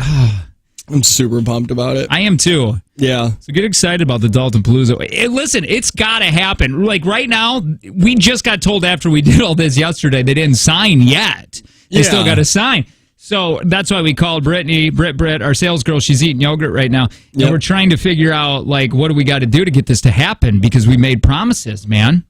S2: I'm super pumped about it.
S1: I am too.
S2: Yeah.
S1: So get excited about the Dalton Palooza. Listen, it's got to happen. Like right now, we just got told after we did all this yesterday, they didn't sign yet. They still got to sign. So that's why we called Brittany, Britt, our sales girl. She's eating yogurt right now. And we're trying to figure out, like, what do we got to do to get this to happen? Because we made promises, man.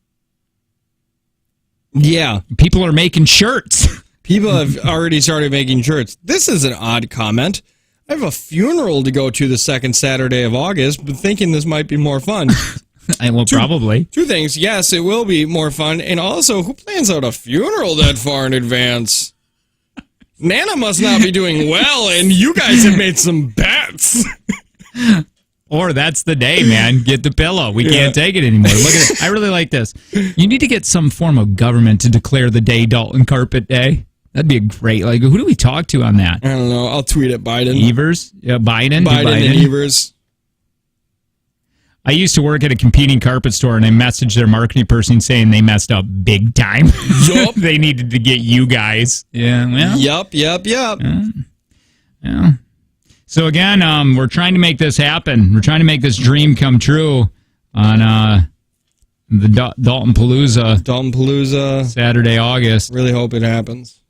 S2: Yeah.
S1: People are making shirts.
S2: People have already started making shirts. This is an odd comment. I have a funeral to go to the second Saturday of August, but thinking this might be more fun.
S1: Probably.
S2: Two things. Yes, it will be more fun. And also, who plans out a funeral that far in advance? Nana must not be doing well, and you guys have made some bets.
S1: Or that's the day, man. Get the pillow. We can't take it anymore. Look at it. I really like this. You need to get some form of government to declare the day Dalton Carpet Day. That'd be a great. Like, who do we talk to on that?
S2: I don't know. I'll tweet at Biden.
S1: Evers? Yeah, Biden.
S2: Biden and Evers.
S1: I used to work at a competing carpet store, and I messaged their marketing person saying they messed up big time.
S2: Yup.
S1: They needed to get you guys. Yeah. Well.
S2: Yup.
S1: Yeah. So again, we're trying to make this happen. We're trying to make this dream come true on the Dalton Palooza.
S2: Dalton Palooza.
S1: Saturday, August.
S2: Really hope it happens.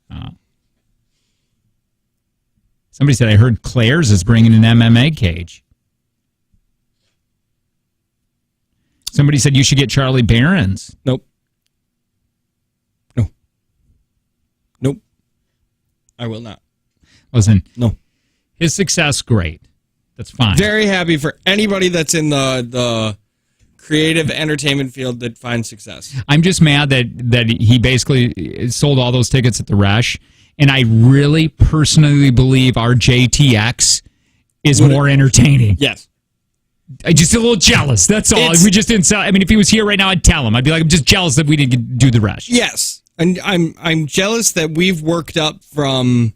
S1: Somebody said, I heard Claire's is bringing an MMA cage. Somebody said you should get Charlie Barron's.
S2: Nope. I will not.
S1: Listen.
S2: No.
S1: His success, great. That's fine.
S2: Very happy for anybody that's in the creative entertainment field that finds success.
S1: I'm just mad that he basically sold all those tickets at the Resch, and I really personally believe our JTX is more entertaining.
S2: Yes.
S1: I'm just a little jealous. That's all. We just didn't sell. I mean, if he was here right now, I'd tell him. I'd be like, I'm just jealous that we didn't do the Resch.
S2: Yes, and I'm jealous that we've worked up from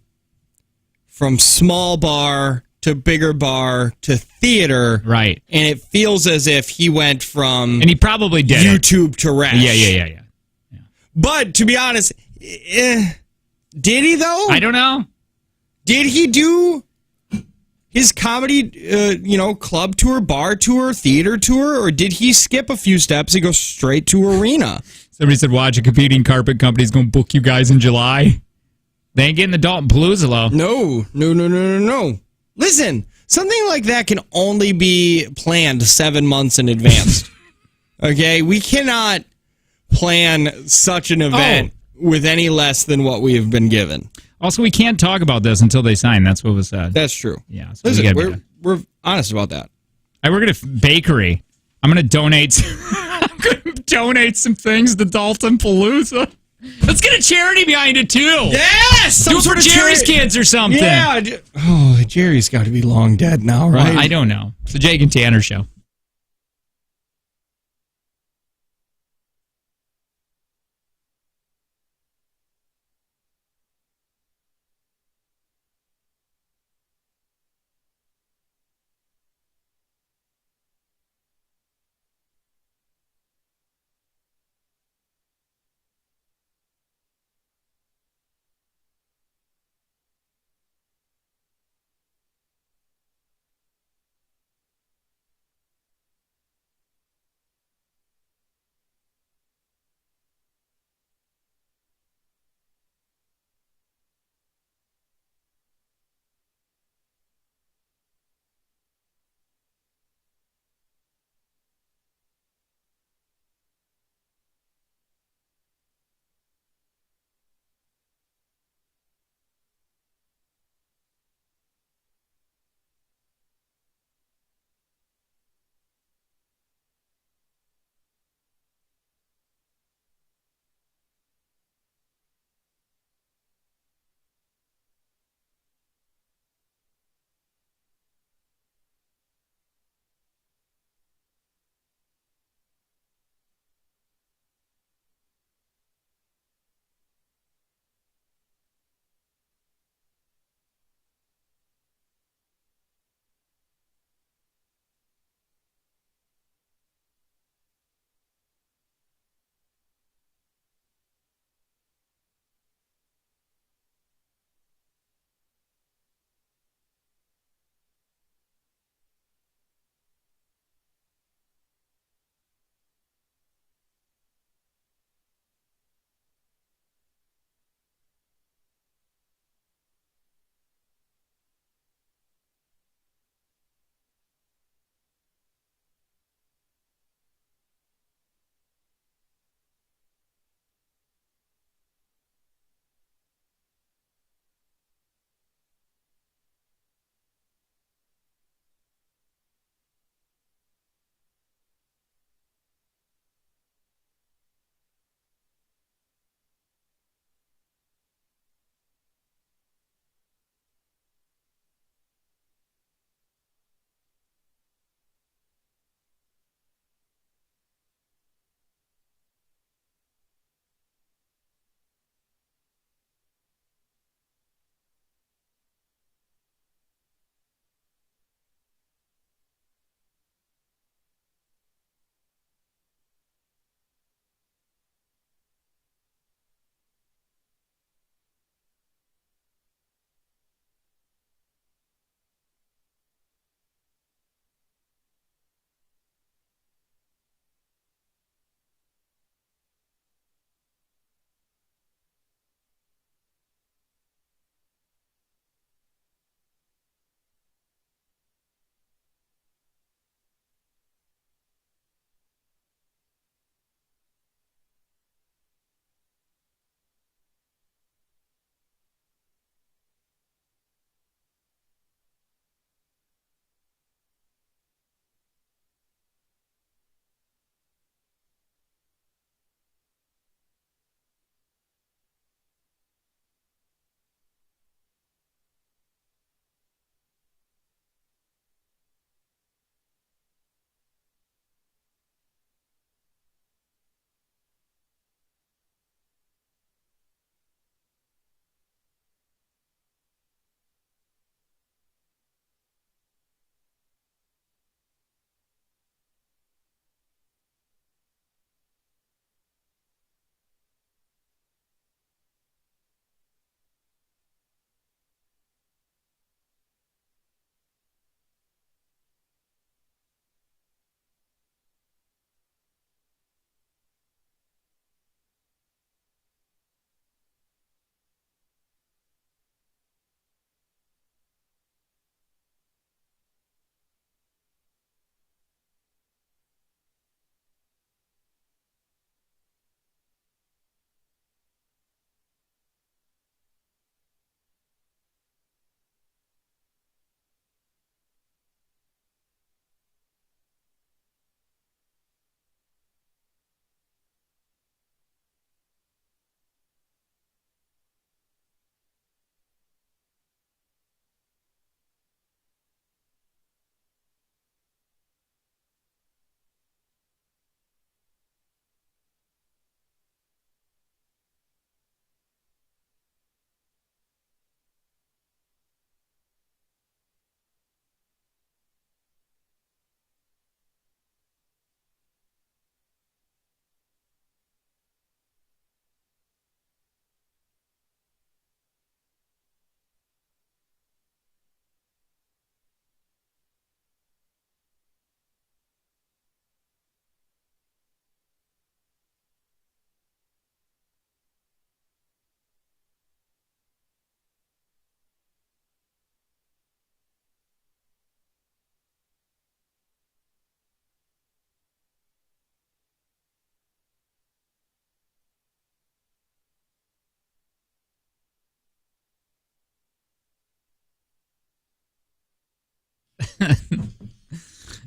S2: small bar to bigger bar to theater,
S1: right?
S2: And it feels as if he went from
S1: and he probably did
S2: YouTube to Resch.
S1: Yeah.
S2: But to be honest, did he though?
S1: I don't know.
S2: Did he do his comedy, club tour, bar tour, theater tour, or did he skip a few steps and go straight to arena?
S1: Somebody said, watch, a competing carpet company's going to book you guys in July. They ain't getting the Dalton Palooza, though.
S2: No. Listen, something like that can only be planned 7 months in advance. Okay? We cannot plan such an event with any less than what we have been given.
S1: Also, we can't talk about this until they sign. That's what was said.
S2: That's true.
S1: Yeah. So
S2: listen, we're honest about that.
S1: I work at a bakery. I'm going to donate. I'm going to donate some things to Dalton Palooza. Let's get a charity behind it too.
S2: Yes,
S1: do it for Jerry's kids or something.
S2: Yeah. Jerry's got to be long dead now, right?
S1: Well, I don't know. It's the Jake and Tanner Show.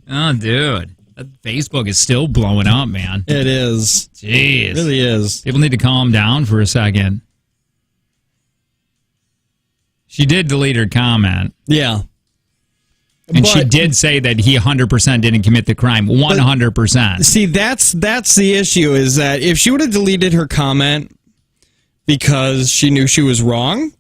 S1: Oh, dude. That Facebook is still blowing up, man.
S2: It is.
S1: Jeez.
S2: It really is.
S1: People need to calm down for a second. She did delete her comment.
S2: Yeah.
S1: And she did say that he 100% didn't commit the crime. 100%.
S2: See, that's the issue, is that if she would have deleted her comment because she knew she was wrong,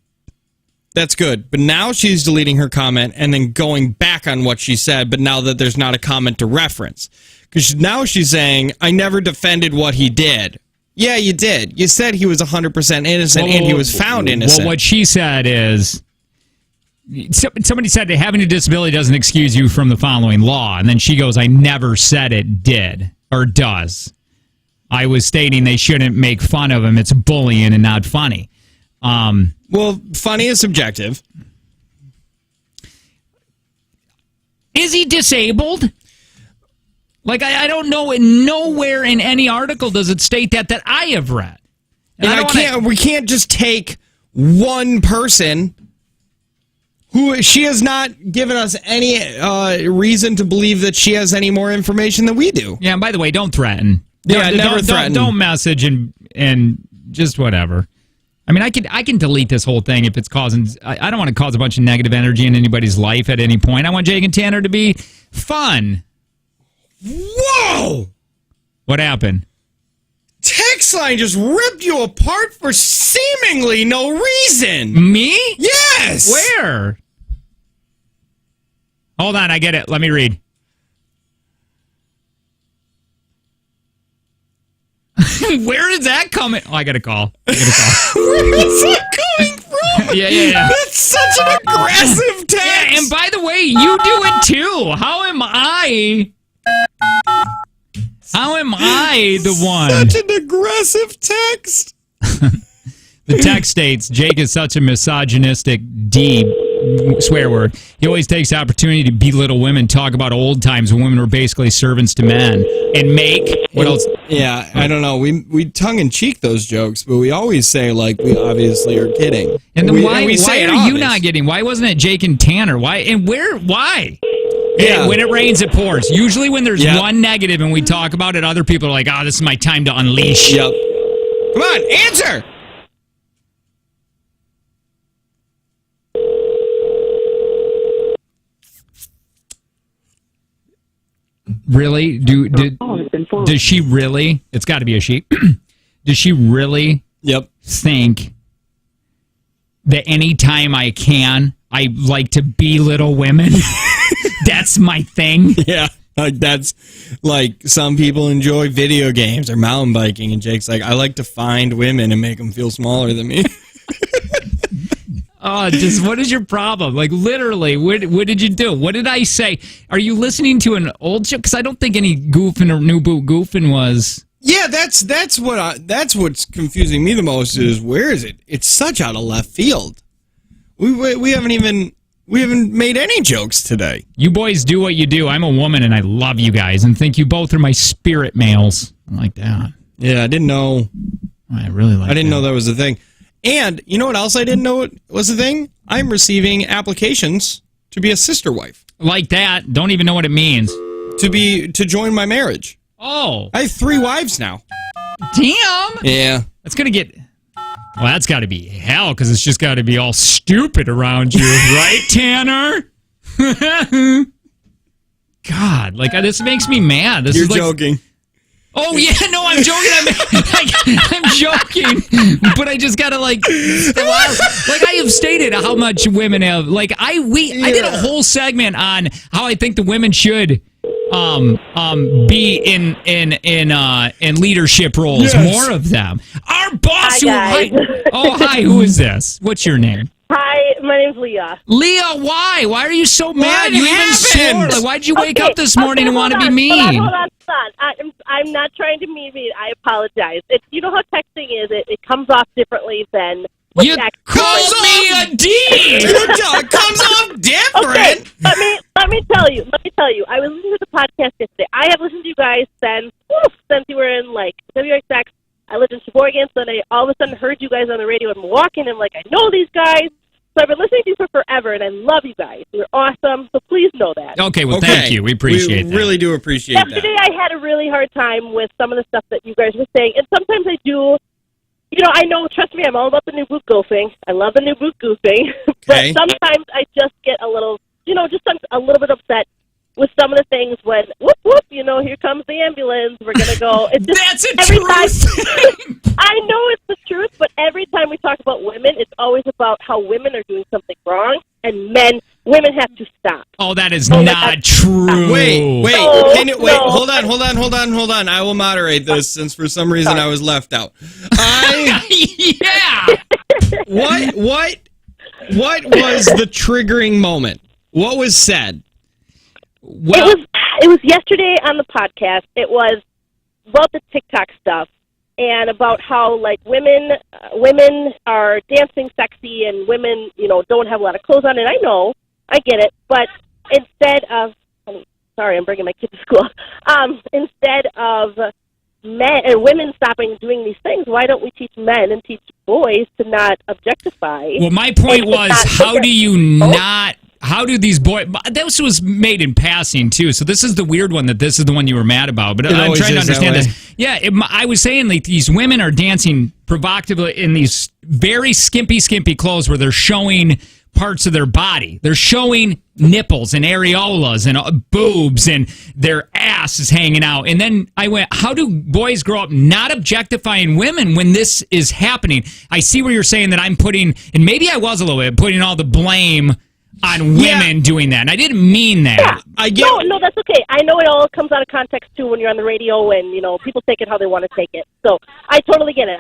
S2: that's good. But now she's deleting her comment and then going back on what she said, but now that there's not a comment to reference. Because now she's saying, I never defended what he did. Yeah, you did. You said he was 100% innocent and he was found innocent.
S1: Well, what she said is, somebody said that having a disability doesn't excuse you from the following law. And then she goes, I never said it did or does. I was stating they shouldn't make fun of him. It's bullying and not funny.
S2: Well, funny is subjective.
S1: Is he disabled? Like, I don't know. Nowhere in any article does it state that I have read.
S2: And we can't just take one person who she has not given us any reason to believe that she has any more information than we do.
S1: Yeah, and by the way, don't threaten.
S2: Never threaten.
S1: Don't message and just whatever. I mean, I can delete this whole thing if it's causing... I don't want to cause a bunch of negative energy in anybody's life at any point. I want Jake and Tanner to be fun.
S2: Whoa!
S1: What happened?
S2: Text line just ripped you apart for seemingly no reason.
S1: Me?
S2: Yes!
S1: Where? Hold on, I get it. Let me read. Where is that coming? Oh, I got a call.
S2: Where is that coming from?
S1: Yeah.
S2: That's such an aggressive text.
S1: Yeah, and by the way, you do it too. How am I the one?
S2: Such an aggressive text.
S1: The text states, Jake is such a misogynistic swear word. He always takes the opportunity to belittle women, talk about old times when women were basically servants to men, and make... What else?
S2: Yeah, I don't know. We tongue-in-cheek those jokes, but we always say, like, we obviously are kidding.
S1: And then why are you not getting... Why wasn't it Jake and Tanner? Why? And where? Why? Yeah. And when it rains, it pours. Usually when there's one negative and we talk about it, other people are like, oh, this is my time to unleash.
S2: Yep. Come on, answer!
S1: Really? Does she really? It's got to be a she. Does she really think that anytime I can, I like to belittle women? That's my thing?
S2: Yeah. Like, that's like some people enjoy video games or mountain biking, and Jake's like, I like to find women and make them feel smaller than me.
S1: Just what is your problem? Like, literally, what did you do? What did I say? Are you listening to an old show? Because I don't think any goofing or new boot goofing was.
S2: Yeah, that's what's confusing me the most is where is it? It's such out of left field. We haven't made any jokes today.
S1: You boys do what you do. I'm a woman and I love you guys and think you both are my spirit males. I like that.
S2: Yeah, I didn't know.
S1: I really like.
S2: I didn't know that was a thing. And you know what else I didn't know was a thing? I'm receiving applications to be a sister wife.
S1: Like that. Don't even know what it means.
S2: To join my marriage.
S1: Oh.
S2: I have 3 wives now.
S1: Damn.
S2: Yeah.
S1: That's going to get... Well, that's got to be hell, because it's just got to be all stupid around you, right, Tanner? God, like, this makes me mad.
S2: You're joking.
S1: Oh, yeah, no, I'm joking. I'm joking. But I just got to, like, I have stated how much women have, like, I did a whole segment on how I think the women should be in leadership roles. Yes. More of them. Our boss. Hi, who is this? What's your name?
S7: Hi, my name's Leah.
S1: Leah, why? Why are you so mad? You even swore. Like, why'd you wake up this morning and want to be mean?
S7: Hold on. I'm not trying to be mean. I apologize. You know how texting is. It comes off differently than...
S1: You called me a D!
S2: It comes off different!
S7: Okay, let me tell you. I was listening to the podcast yesterday. I have listened to you guys since you were in, like, WXX. I lived in Sheboygan, so then I all of a sudden heard you guys on the radio in Milwaukee, and I'm like, I know these guys. I've been listening to you for forever, and I love you guys. You're awesome, so please know that.
S1: Okay, well, thank you. We appreciate that.
S2: We really do appreciate
S7: Yesterday,
S2: that.
S7: I had a really hard time with some of the stuff that you guys were saying, and sometimes I do. I know, trust me, I'm all about the new boot goofing. I love the new boot goofing.
S2: Okay.
S7: But sometimes I just get a little, a little bit upset with some of the things when, whoop, whoop, here comes the ambulance. We're going to go. It's just
S1: That's a
S7: every
S1: truth.
S7: time, I know it's the truth, but every time we talk about women, it's always about how women are doing something wrong, and women have to stop.
S1: Oh, that is not true.
S2: Wait.
S7: No,
S2: Hold on. I will moderate this since for some reason I was left out.
S1: Yeah.
S2: What was the triggering moment? What was said?
S1: Well,
S7: It was yesterday on the podcast. It was about the TikTok stuff and about how women are dancing sexy and women don't have a lot of clothes on. And I know, I get it, but instead of sorry, I'm bringing my kid to school. Instead of men and women stopping doing these things, why don't we teach men and teach boys to not objectify?
S1: Well, my point was, how do these boys, this was made in passing too, so this is the weird one, that this is the one you were mad about, but I'm trying to understand this. Yeah, I was saying these women are dancing provocatively in these very skimpy clothes where they're showing parts of their body. They're showing nipples and areolas and boobs, and their ass is hanging out. And then I went, how do boys grow up not objectifying women when this is happening? I see where you're saying that I'm putting, and maybe I was a little bit, putting all the blame on women doing that. And I didn't mean that.
S7: Yeah. No, that's okay. I know it all comes out of context, too, when you're on the radio and, people take it how they want to take it. So I totally get it.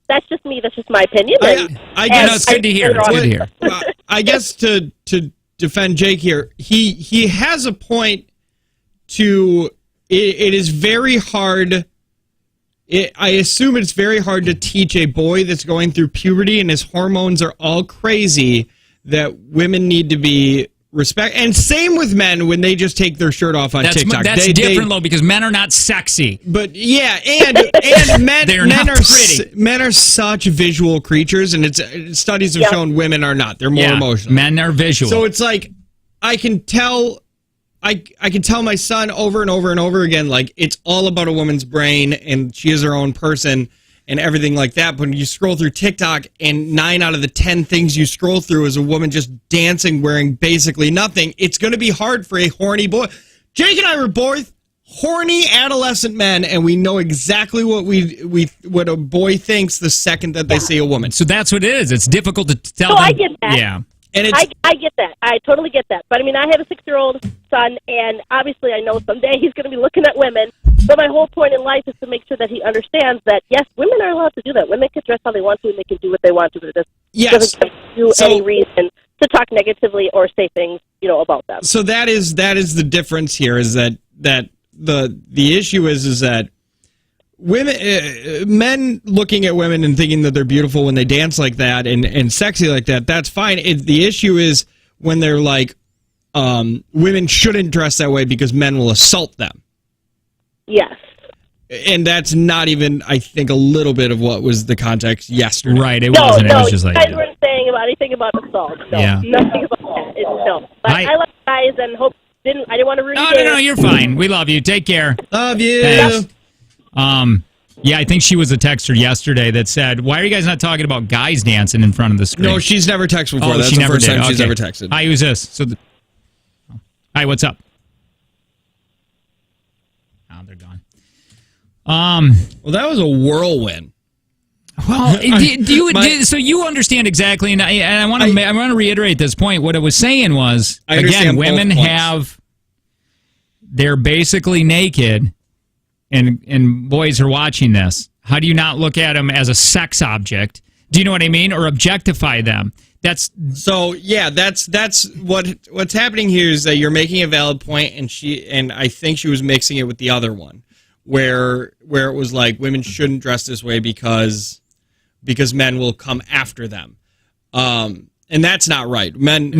S7: That's just me. That's just my opinion.
S2: I guess
S1: it's good to hear. It's good to hear.
S2: I guess to defend Jake here, he has a point. It is very hard. I assume it's very hard to teach a boy that's going through puberty and his hormones are all crazy that women need to be respect. And same with men when they just take their shirt off on TikTok.
S1: That's different, though, because men are not sexy.
S2: But yeah, and men are
S1: pretty.
S2: Men are such visual creatures, and studies have shown women are not. They're more emotional.
S1: Men are visual.
S2: So it's like I can tell my son over and over and over again, it's all about a woman's brain, and she is her own person and everything like that. But when you scroll through TikTok, and 9 out of the 10 things you scroll through is a woman just dancing, wearing basically nothing, it's going to be hard for a horny boy. Jake and I were both horny adolescent men, and we know exactly what a boy thinks the second that they see a woman.
S1: So that's what it is. It's difficult to tell them.
S7: I get that.
S1: Yeah.
S2: And
S7: I get that. I totally get that. But, I have a 6-year-old son, and obviously I know someday he's going to be looking at women. But my whole point in life is to make sure that he understands that, yes, women are allowed to do that. Women can dress how they want to, and they can do what they want to. But it doesn't give you any reason to talk negatively or say things, about them.
S2: So that is the difference here, is that the issue is that men looking at women and thinking that they're beautiful when they dance like that and sexy like that, that's fine. The issue is when they're like, women shouldn't dress that way because men will assault them.
S7: Yes.
S2: And that's not even, I think, a little bit of what was the context yesterday.
S1: Right, it wasn't. It was just
S7: you guys weren't saying anything about assault. No, nothing about that. No. But I like guys and I didn't want to ruin it.
S1: No, you're fine. We love you. Take care.
S2: Love you.
S1: Thanks. Yeah, I think she was a texter yesterday that said, why are you guys not talking about guys dancing in front of the screen?
S2: No, she's never texted before.
S1: Oh,
S2: That's
S1: she
S2: the
S1: never
S2: first
S1: did.
S2: time she's ever texted.
S1: Hi, who's this? Hi, what's up? Oh, they're gone.
S2: Well, that was a whirlwind.
S1: Well, so you understand exactly, and I want to reiterate this point. What I was saying was, again, women they're basically naked, and boys are watching this. How do you not look at them as a sex object? Do you know what I mean? Or objectify them? That's what's happening here is that you're making a valid point, and I think she was mixing it with the other one, where it was like women shouldn't dress this way because men will come after them. And that's not right. Women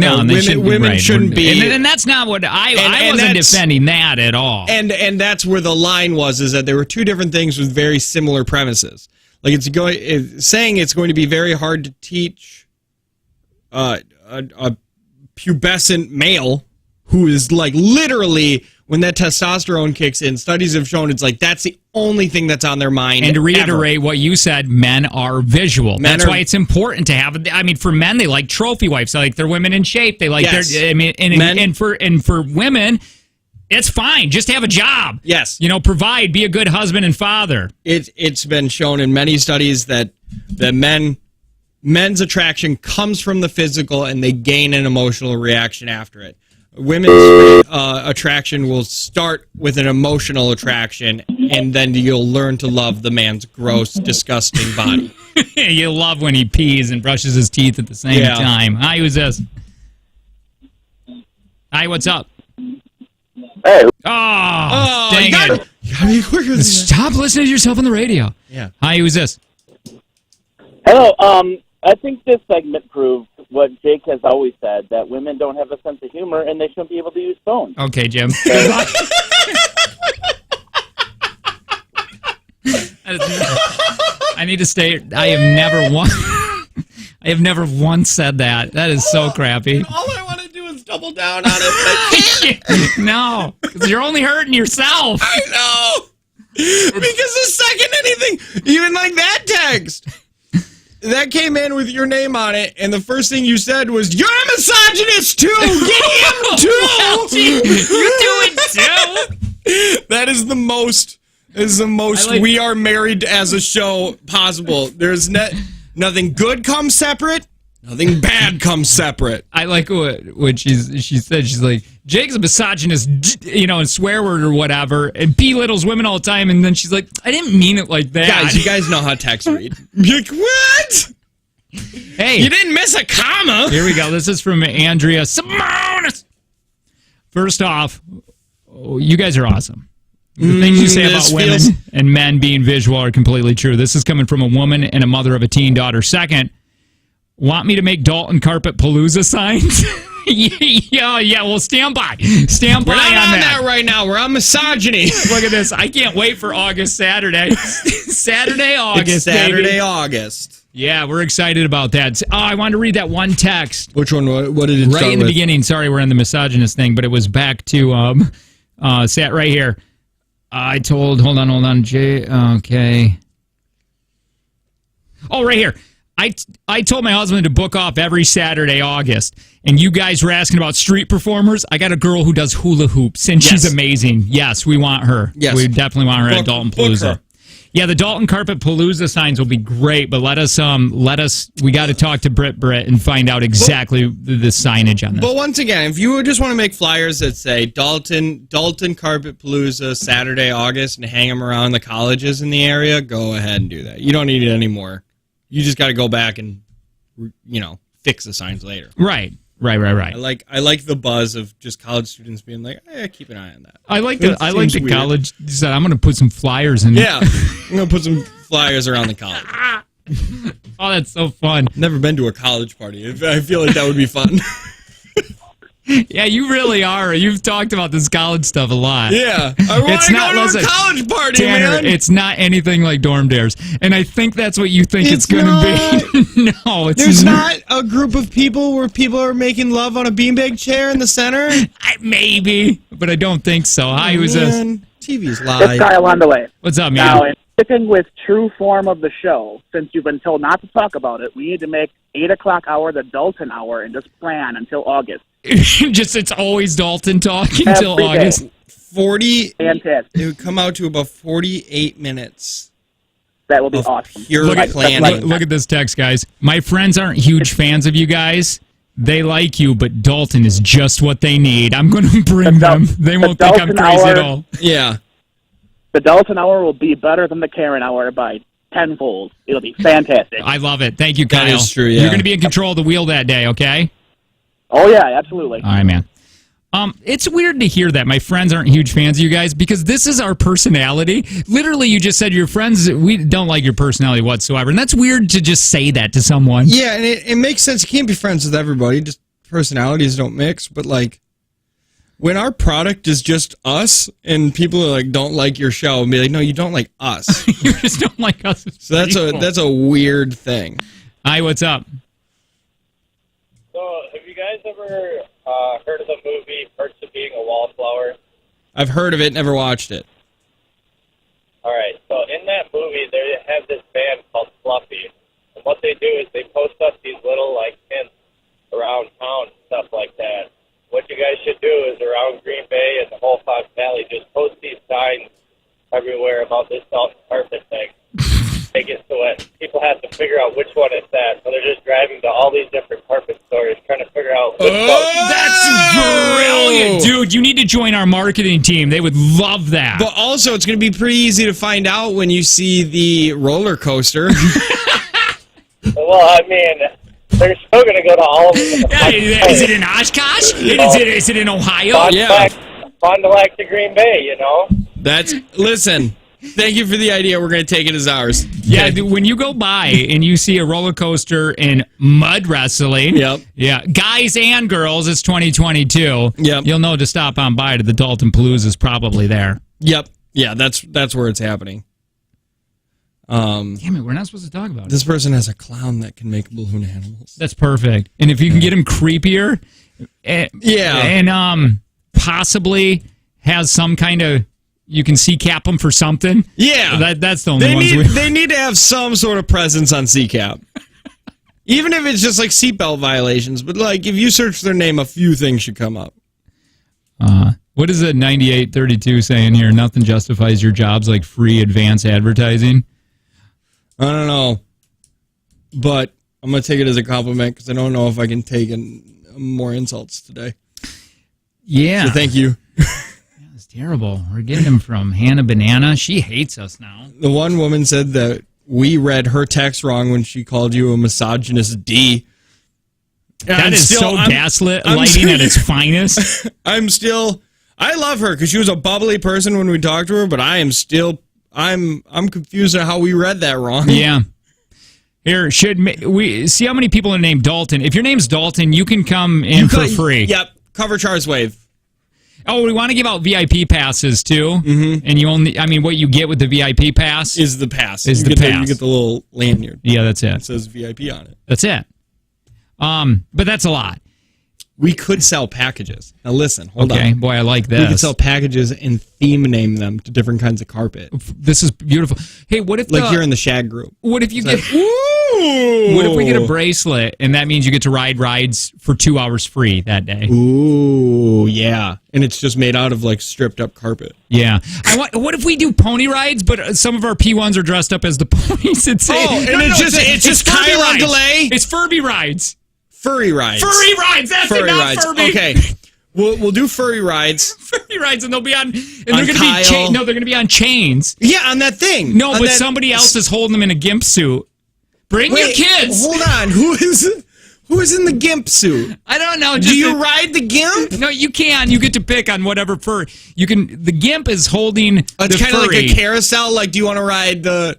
S1: shouldn't be. And that's not what I wasn't defending that at all.
S2: And that's where the line was, is that there were two different things with very similar premises. Like saying it's going to be very hard to teach a pubescent male who is like literally, when that testosterone kicks in, studies have shown it's like that's the only thing that's on their mind.
S1: And to reiterate what you said, men are visual. That's why it's important to have. I mean, for men, they like trophy wives. They like their women in shape. They like their. I mean, and for women, it's fine. Just have a job.
S2: Yes.
S1: Provide. Be a good husband and father.
S2: It's been shown in many studies that men's attraction comes from the physical, and they gain an emotional reaction after it. Women's attraction will start with an emotional attraction, and then you'll learn to love the man's gross, disgusting body.
S1: You love when he pees and brushes his teeth at the same time. Hi, who's this? Hi, what's up?
S9: Hey.
S1: Oh, dang it.
S2: You gotta be quicker than that.
S1: Stop listening to yourself on the radio.
S2: Yeah.
S1: Hi, who's this?
S9: Hello. I think this segment proved what Jake has always said, that women don't have a sense of humor and they shouldn't be able to use phones.
S1: Okay, Jim. I need to state, I have never once said that. That is so crappy.
S2: All I want to do is double down on it.
S1: No, because you're only hurting yourself.
S2: I know. Because the second anything, even like that text, that came in with your name on it, and the first thing you said was, "You're a misogynist too. Get him too.
S1: You do it too."
S2: That is the most. We are married as a show possible. There's nothing good comes separate. Nothing bad comes separate.
S1: I like what she said. She's like, Jake's a misogynist, and swear word or whatever, and belittles women all the time. And then she's like, I didn't mean it like that.
S2: Guys, you guys know how text read. You're like, what?
S1: Hey,
S2: you didn't miss a comma.
S1: Here we go. This is from Andrea Simonis. First off, you guys are awesome. The things you say about women and men being visual are completely true. This is coming from a woman and a mother of a teen daughter. Second, want me to make Dalton Carpet Palooza signs? yeah, well, stand by. Stand by
S2: We're not
S1: on
S2: that right now. We're on misogyny.
S1: Look at this. I can't wait for Saturday, August.
S2: It's Saturday,
S1: baby.
S2: August.
S1: Yeah, we're excited about that. Oh, I wanted to read that one text.
S2: Which one? What did it
S1: right
S2: start
S1: in the
S2: with?
S1: beginning. Sorry, we're on the misogynist thing, but it was back to sat right here. Hold on, Jay. Okay. Oh, right here. I told my husband to book off every Saturday, August, and you guys were asking about street performers. I got a girl who does hula hoops, and she's amazing. Yes, we want her.
S2: Yes.
S1: We definitely want her at Dalton Palooza. Yeah, the Dalton Carpet Palooza signs will be great, but let us. We got to talk to Britt and find out exactly the signage on this.
S2: But once again, if you just want to make flyers that say Dalton Carpet Palooza Saturday, August, and hang them around the colleges in the area, go ahead and do that. You don't need it anymore. You just got to go back and, fix the signs later.
S1: Right. I
S2: like the buzz of just college students being like, keep an eye on that.
S1: I like the college said, I'm going to put some flyers in.
S2: Yeah, I'm going to put some flyers around the college.
S1: Oh, that's so fun.
S2: Never been to a college party. I feel like that would be fun.
S1: Yeah, you really are. You've talked about this college stuff a lot.
S2: Yeah. I want to go to a college party,
S1: Tanner,
S2: man.
S1: It's not anything like dorm dares. And I think that's what you think it's going to be. No, it's
S2: There's not a group of people where people are making love on a beanbag chair in the center?
S1: Maybe, but I don't think so. Hi, who's this?
S2: TV's live.
S10: It's Kyle on the way.
S1: What's up,
S10: Now,
S1: man?
S10: in sticking with true form of the show, since you've been told not to talk about it, we need to make 8 o'clock hour the Dalton hour and just plan until August.
S1: It's always Dalton talk until
S10: Every day.
S1: August.
S10: 40. Fantastic.
S2: It would come out to about 48 minutes.
S10: That will be awesome.
S1: Look at this text, guys. My friends aren't huge fans of you guys. They like you, but Dalton is just what they need. I'm going to bring them. They won't think I'm crazy at all.
S2: Yeah.
S10: The Dalton hour will be better than the Karen hour by tenfold. It'll be fantastic.
S1: I love it. Thank you, Kyle.
S2: That is true, yeah.
S1: You're going to be in control of the wheel that day, okay?
S10: Oh, yeah, absolutely.
S1: All right, man. It's weird to hear that my friends aren't huge fans of you guys because this is our personality. Literally, you just said your friends, we don't like your personality whatsoever. And that's weird to just say that to someone.
S2: Yeah, and it makes sense. You can't be friends with everybody. Just personalities don't mix. But, when our product is just us and people are don't like your show, and be like, no, you don't like us.
S1: You just don't like us.
S2: So that's a weird thing.
S1: Hi, what's up?
S11: So, have you guys ever heard of the movie Perks of Being a Wallflower?
S2: I've heard of it, never watched it.
S11: All right, so in that movie, they have this band called Fluffy. And what they do is they post up these little, like, hints around town and stuff like that. What you guys should do is around Green Bay and the whole Fox Valley, just post these signs everywhere about this Dalton carpet thing. Make it so that people have to figure out which one it's at. So they're just driving to all these different carpet stores trying to figure out which one.
S1: That's brilliant, dude. You need to join our marketing team. They would love that.
S2: But also, it's going to be pretty easy to find out when you see the roller coaster.
S11: Well, I mean, they're still going to go to all of them.
S1: Is it in Oshkosh? Is it in Ohio?
S11: Fond du Lac to Green Bay, you know?
S2: Listen, thank you for the idea. We're going to take it as ours.
S1: Yeah, when you go by and you see a roller coaster in mud wrestling, yeah, guys and girls, it's 2022.
S2: Yep.
S1: You'll know to stop on by to the Dalton Palooza is probably there.
S2: Yep. Yeah, that's where it's happening.
S1: Damn it, we're not supposed to talk about it.
S2: This person has a clown that can make balloon animals.
S1: That's perfect. And if you can get him creepier, and possibly has some kind of, you can CCAP them for something.
S2: Yeah,
S1: that's the only ones.
S2: They need to have some sort of presence on CCAP, even if it's just like seatbelt violations. But like, if you search their name, a few things should come up.
S1: What is a 9832 saying here? Nothing justifies your jobs like free advance advertising.
S2: I don't know, but I'm going to take it as a compliment because I don't know if I can take more insults today.
S1: Yeah.
S2: So thank you.
S1: That's terrible. We're getting them from Hannah Banana. She hates us now.
S2: The one woman said that we read her text wrong when she called you a misogynist D.
S1: That is so gaslit lighting at its finest.
S2: I love her because she was a bubbly person when we talked to her, but I'm confused at how we read that wrong.
S1: Yeah. Here, should we see how many people are named Dalton? If your name's Dalton, you can come in for free.
S2: Yep. Cover Char's Wave.
S1: Oh, we want to give out VIP passes too. Mm-hmm. And what you get with the VIP pass
S2: is the pass.
S1: You get
S2: the little lanyard.
S1: Yeah, that's it.
S2: It says VIP on it.
S1: That's it. But that's a lot.
S2: We could sell packages. Now listen, hold on.
S1: Okay, boy, I like this.
S2: We could sell packages and theme name them to different kinds of carpet.
S1: This is beautiful. Hey, what if
S2: you're in the shag group?
S1: What if you get? What if we get a bracelet and that means you get to ride rides for 2 hours free that day?
S2: Ooh, yeah. And it's just made out of like stripped up carpet.
S1: Yeah. What if we do pony rides, but some of our P1s are dressed up as the ponies? It's
S2: just Kyle on delay.
S1: It's Furby rides.
S2: Furry rides.
S1: Furry rides. That's
S2: furry
S1: it. Not
S2: rides.
S1: Furby.
S2: Okay. We'll do furry rides.
S1: Furry rides, and they'll be on. And they're going to be they're going to be on chains.
S2: Yeah, on that thing.
S1: No, but somebody else is holding them in a gimp suit. Bring your kids.
S2: Hold on. Who is in the gimp suit?
S1: I don't know.
S2: Do you ride the gimp?
S1: No, you can. You get to pick on whatever fur you can. The gimp is holding.
S2: It's kind of like a carousel. Like, do you want to ride the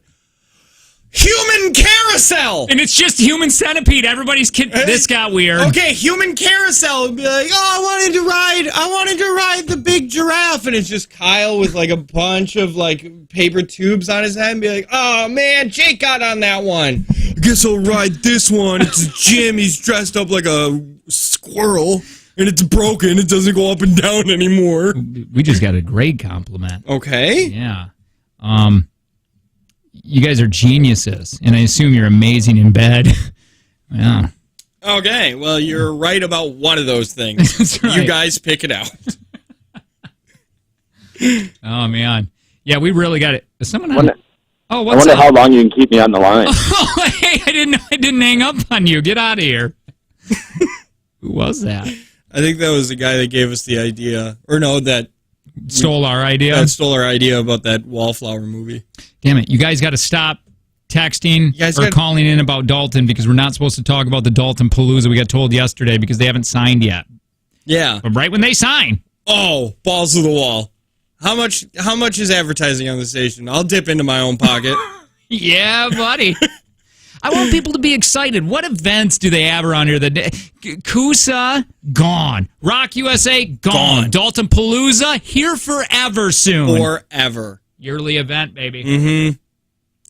S2: human carousel?
S1: And it's just human centipede. Everybody's kid. This got weird.
S2: Okay, human carousel would be like, I wanted to ride the big giraffe, and it's just Kyle with like a bunch of like paper tubes on his head, and be like, oh man, Jake got on that one. I guess I'll ride this one. It's Jim. He's dressed up like a squirrel, and it's broken. It doesn't go up and down anymore.
S1: We just got a great compliment.
S2: Okay.
S1: Yeah. You guys are geniuses, and I assume you're amazing in bed. Yeah.
S2: Okay, well, you're right about one of those things.
S1: That's right.
S2: You guys pick it out.
S1: Oh, man. Yeah, we really got it. Is someone on? Oh,
S12: I
S1: what's
S12: wonder
S1: up?
S12: how long you can keep me on the line.
S1: Oh, hey, I didn't hang up on you. Get out of here. Who was that?
S2: I think that was the guy that gave us the idea. Or no, that
S1: stole our idea?
S2: That stole our idea about that Wallflower movie.
S1: Damn it. You guys got to stop texting or calling in about Dalton because we're not supposed to talk about the Dalton Palooza we got told yesterday because they haven't signed yet.
S2: Yeah.
S1: But right when they sign.
S2: Oh, balls to the wall. How much is advertising on the station? I'll dip into my own pocket.
S1: Yeah, buddy. I want people to be excited. What events do they have around here? Coosa, gone. Rock USA, gone. Dalton Palooza, here forever soon.
S2: Forever.
S1: Yearly event, baby.
S2: Mm-hmm.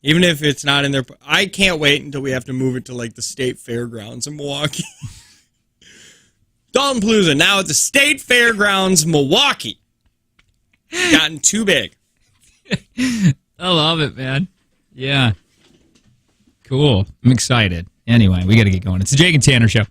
S2: Even if it's not in there. I can't wait until we have to move it to like the state fairgrounds in Milwaukee. Dalton Palooza now at the State Fairgrounds, Milwaukee. Gotten too big.
S1: I love it, man. Yeah. Cool. I'm excited. Anyway, we got to get going. It's the Jake and Tanner Show.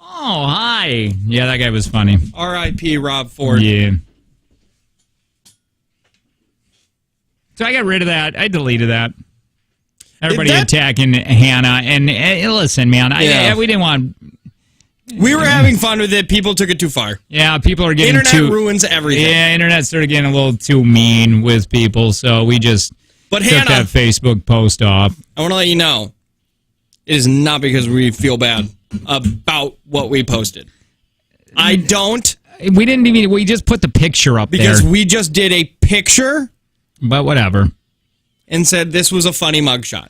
S1: Oh, hi. Yeah, that guy was funny.
S2: R.I.P. Rob Ford.
S1: Yeah. So I got rid of that. I deleted that. Everybody attacking Hannah. And listen, man, we didn't want...
S2: We were having fun with it. People took it too far.
S1: Yeah, people are getting
S2: Internet ruins everything.
S1: Yeah, internet started getting a little too mean with people, so we just took that Facebook post off.
S2: I want to let you know, it is not because we feel bad about what we posted. I don't.
S1: We didn't even. We just put the picture up
S2: because we just did a picture.
S1: But whatever.
S2: And said this was a funny mugshot.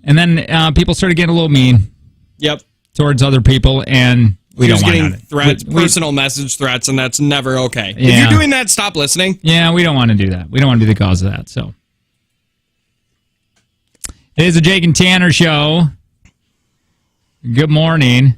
S1: And then people started getting a little mean.
S2: Yep.
S1: Towards other people, and we don't want
S2: getting threats, personal message threats, and that's never okay.
S1: Yeah.
S2: If you're doing that, stop listening.
S1: Yeah, we don't want to do that. We don't want to be the cause of that. So it is a Jake and Tanner show. Good morning.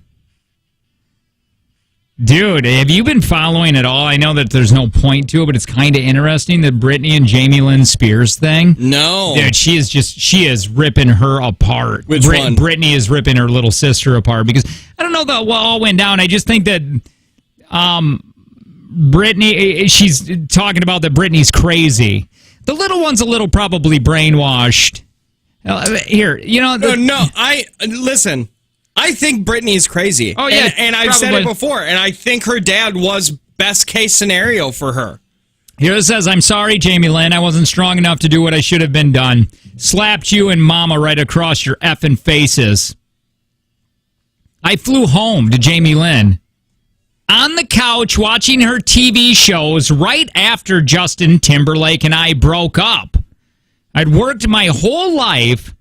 S1: Dude, have you been following at all? I know that there's no point to it, but it's kind of interesting, the Britney and Jamie Lynn Spears thing.
S2: No.
S1: Dude, she is ripping her apart.
S2: Which one?
S1: Britney is ripping her little sister apart because I don't know what all went down. I just think that Britney, she's talking about that Britney's crazy. The little one's a little probably brainwashed. Here, you know.
S2: Listen. I think Britney's crazy.
S1: Oh, yeah.
S2: And I've said it before, and I think her dad was best case scenario for her.
S1: Here it says, I'm sorry, Jamie Lynn. I wasn't strong enough to do what I should have been done. Slapped you and Mama right across your effing faces. I flew home to Jamie Lynn on the couch watching her TV shows right after Justin Timberlake and I broke up. I'd worked my whole life,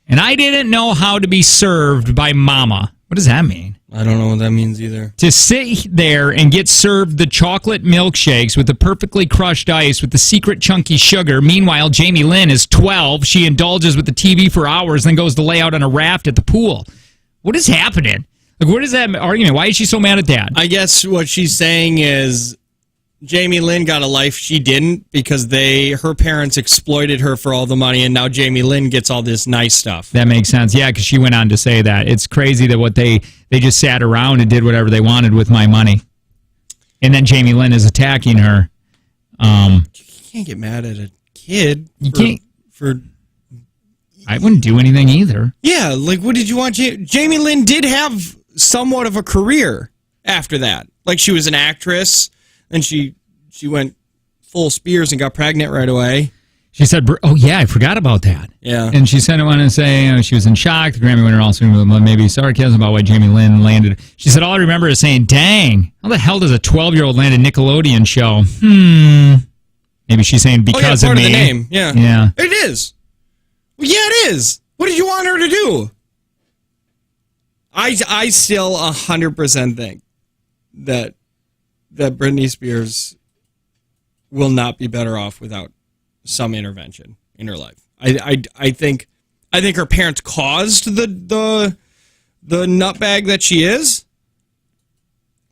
S1: and I didn't know how to be served by Mama. What does that mean?
S2: I don't know what that means either.
S1: To sit there and get served the chocolate milkshakes with the perfectly crushed ice with the secret chunky sugar. Meanwhile, Jamie Lynn is 12. She indulges with the TV for hours, then goes to lay out on a raft at the pool. What is happening? Like, what is that argument? Why is she so mad at that?
S2: I guess what she's saying is Jamie Lynn got a life she didn't because her parents exploited her for all the money, and now Jamie Lynn gets all this nice stuff.
S1: That makes sense. Yeah, because she went on to say that. It's crazy that what they just sat around and did whatever they wanted with my money. And then Jamie Lynn is attacking her.
S2: You can't get mad at a kid.
S1: I wouldn't do anything either.
S2: Yeah, like what did you want? Jamie Lynn did have somewhat of a career after that. Like she was an actress, and she went full Spears and got pregnant right away.
S1: She said, oh, yeah, I forgot about that.
S2: Yeah.
S1: And she sent it on and say she was in shock. The Grammy winner also maybe sarcasm about why Jamie Lynn landed. She said, all I remember is saying, dang, how the hell does a 12-year-old land a Nickelodeon show? Maybe she's saying because
S2: part
S1: of me.
S2: Of the name. Yeah.
S1: Yeah.
S2: It is. Well, yeah, it is. What did you want her to do? I still 100% think that Britney Spears will not be better off without some intervention in her life. I think her parents caused the nutbag that she is.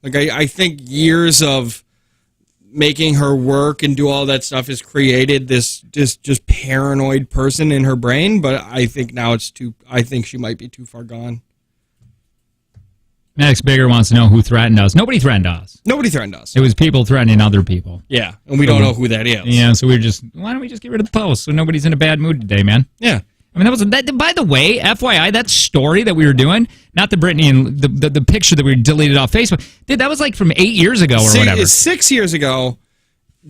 S2: Like I think years of making her work and do all that stuff has created this just paranoid person in her brain. But I think now I think she might be too far gone.
S1: Max Bigger wants to know who threatened us. Nobody threatened us.
S2: Nobody threatened us.
S1: It was people threatening other people.
S2: Yeah, and we don't know who that is.
S1: Yeah, so we were just, why don't we just get rid of the post so nobody's in a bad mood today, man?
S2: Yeah.
S1: I mean, that. By the way, FYI, that story that we were doing, not the Britney and the picture that we deleted off Facebook, dude, that was like from 8 years ago or whatever.
S2: 6 years ago,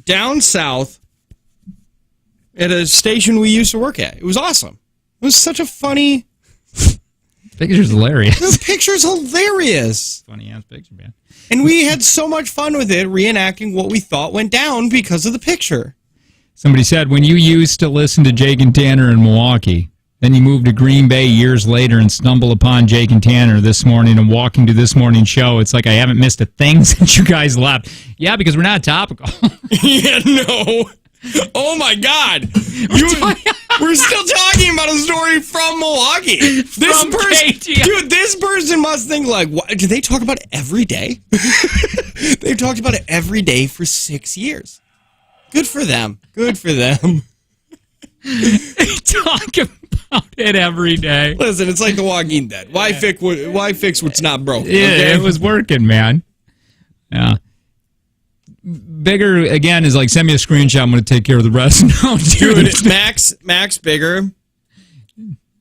S2: down south, at a station we used to work at. It was awesome. It was such a funny...
S1: The picture's hilarious.
S2: The picture's hilarious.
S1: Funny ass picture, man.
S2: And we had so much fun with it, reenacting what we thought went down because of the picture.
S1: Somebody said, when you used to listen to Jake and Tanner in Milwaukee, then you moved to Green Bay years later and stumble upon Jake and Tanner this morning and walking to this morning's show, it's like I haven't missed a thing since you guys left. Yeah, because we're not topical.
S2: Yeah, no. Oh my God! We're still talking about a story from Milwaukee. This person must think like, what, do they talk about it every day? They've talked about it every day for 6 years. Good for them. Good for them.
S1: Talk about it every day.
S2: Listen, it's like The Walking Dead. Why fix what's not broken?
S1: Yeah,
S2: okay?
S1: It was working, man. Yeah. Bigger again is like, send me a screenshot. I'm going to take care of the rest. No, dude.
S2: Max Bigger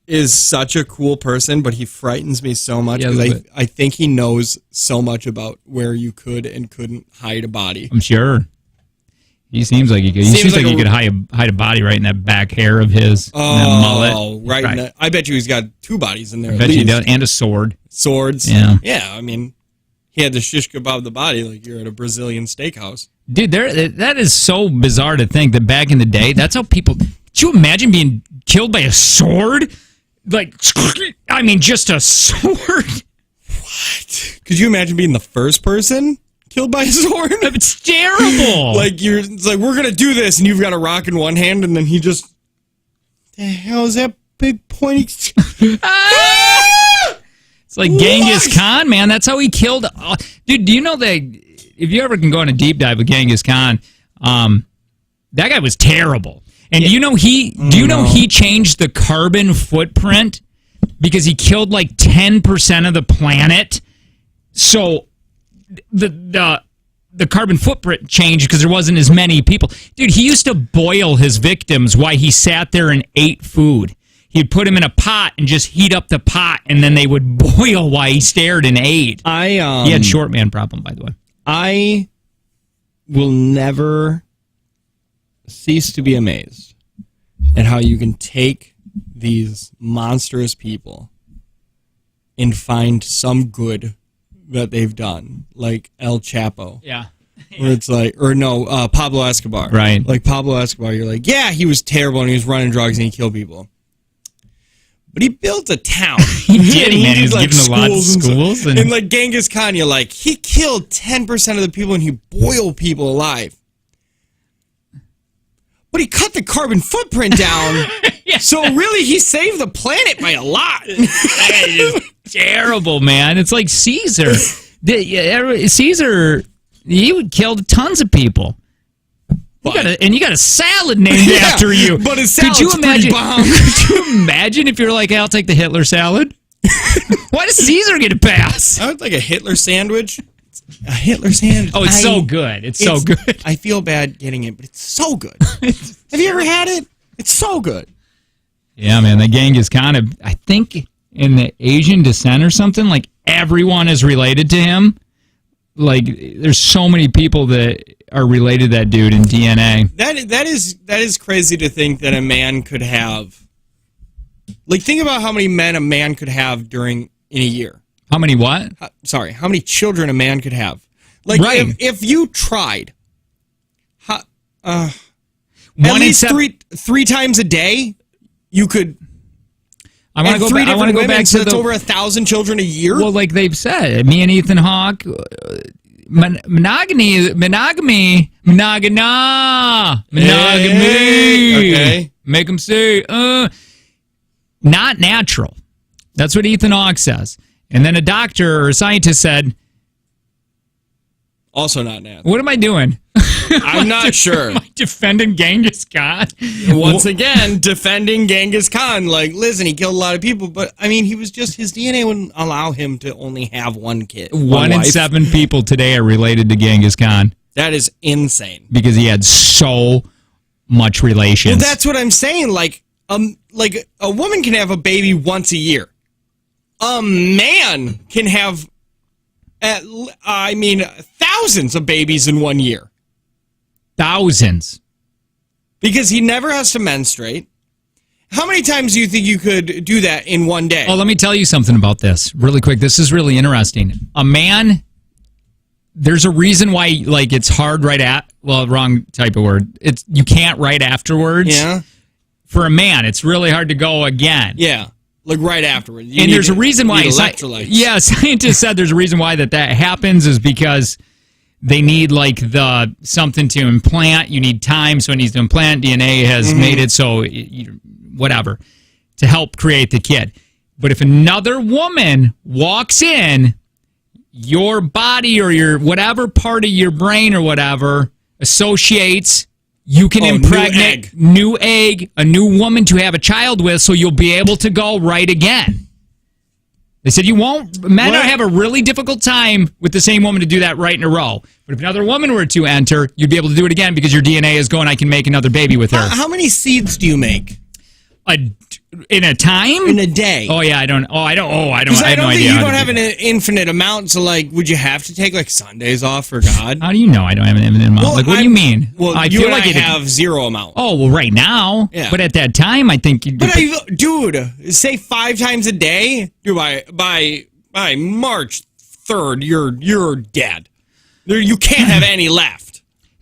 S2: is such a cool person, but he frightens me so much because I think he knows so much about where you could and couldn't hide a body.
S1: I'm sure. He seems like he could. He seems like he could hide a body right in that back hair of his.
S2: Oh, right. In that, I bet you he's got 2 bodies in there.
S1: I bet you does, and a sword.
S2: Swords.
S1: Yeah.
S2: Yeah. I mean, he had the shish kebab the body like you're at a Brazilian steakhouse.
S1: Dude, that is so bizarre to think that back in the day, that's how people... Could you imagine being killed by a sword? Like, I mean, just a sword?
S2: What? Could you imagine being the first person killed by a sword?
S1: It's terrible.
S2: It's like, we're going to do this, and you've got a rock in one hand, and then he just... The hell is that big pointy...
S1: It's like Genghis Khan, man. That's how he killed... Dude, do you know that... If you ever can go on a deep dive with Genghis Khan, that guy was terrible. And do you know he changed the carbon footprint because he killed like 10% of the planet? So the carbon footprint changed because there wasn't as many people. Dude, he used to boil his victims while he sat there and ate food. He'd put them in a pot and just heat up the pot, and then they would boil while he stared and ate. He had short man problem, by the way.
S2: I will never cease to be amazed at how you can take these monstrous people and find some good that they've done, like El Chapo.
S1: Yeah.
S2: Where it's like, or no, Pablo Escobar.
S1: Right.
S2: Like Pablo Escobar, you're like, yeah, he was terrible and he was running drugs and he killed people. But he built a town.
S1: He did, man. He was
S2: like,
S1: giving a lot of schools.
S2: And like Genghis Khan, you're like, he killed 10% of the people and he boiled people alive. But he cut the carbon footprint down.
S1: Yeah.
S2: So really, he saved the planet by a lot.
S1: That is terrible, man. It's like Caesar. Caesar, he killed tons of people. You got a salad named after you.
S2: But his salad's pretty bomb.
S1: Could you imagine if you're like, hey, I'll take the Hitler salad? Why does Caesar get a pass?
S2: I would like a Hitler sandwich. A Hitler sandwich.
S1: Oh, it's so good. It's so good.
S2: I feel bad getting it, but it's so good. Have you ever had it? It's so good.
S1: Yeah, man. The Genghis Khan, I think in the Asian descent or something, like everyone is related to him. Like there's so many people that are related to that dude in DNA.
S2: That is crazy to think that a man could have. Like, think about how many men a man could have in a year.
S1: How many what?
S2: How many children a man could have. Like,
S1: right.
S2: if you tried, at
S1: One
S2: least three times a day, you could.
S1: I want to go back
S2: so
S1: to
S2: that's over 1,000 children a year.
S1: Well, like they've said, me and Ethan Hawke, monogamy.
S2: Okay.
S1: Make them say, not natural. That's what Ethan Hawke says. And then a doctor or a scientist said,
S2: also not natural.
S1: What am I doing?
S2: I'm not sure.
S1: Am I defending Genghis Khan?
S2: Once again, defending Genghis Khan. Like, listen, he killed a lot of people, but I mean, his DNA wouldn't allow him to only have one kid.
S1: One in 7 people today are related to Genghis Khan.
S2: That is insane.
S1: Because he had so much relations.
S2: Well, that's what I'm saying. Like a woman can have a baby once a year. A man can have, thousands of babies in 1 year.
S1: Thousands.
S2: Because he never has to menstruate. How many times do you think you could do that in one day?
S1: Oh, let me tell you something about this really quick. This is really interesting. A man, there's a reason why, like, it's hard wrong type of word. You can't right afterwards.
S2: Yeah.
S1: For a man, it's really hard to go again.
S2: Yeah. Like right afterwards.
S1: There's a reason why.
S2: Electrolytes.
S1: Yeah, scientists said there's a reason why that happens is because they need like something to implant. You need time, so it needs to implant. DNA has made it so whatever to help create the kid. But if another woman walks in, your body or your whatever part of your brain or whatever associates. You can impregnate new egg, a new woman to have a child with, so you'll be able to go right again. They said you won't. Men have a really difficult time with the same woman to do that right in a row. But if another woman were to enter, you'd be able to do it again because your DNA is going, I can make another baby with her.
S2: How many seeds do you make?
S1: In a time?
S2: In a day.
S1: Oh, yeah, I don't
S2: I
S1: have no
S2: think
S1: idea.
S2: You don't have an infinite amount, so like, would you have to take like Sundays off for God?
S1: How do you know I don't have an infinite amount?
S2: Well,
S1: like, what do you mean?
S2: Well, I feel like I have zero amount.
S1: Oh, well, right now.
S2: Yeah.
S1: But at that time, I think you'd
S2: dude, say 5 times a day, dude, by March 3rd, you're dead. You can't have any left.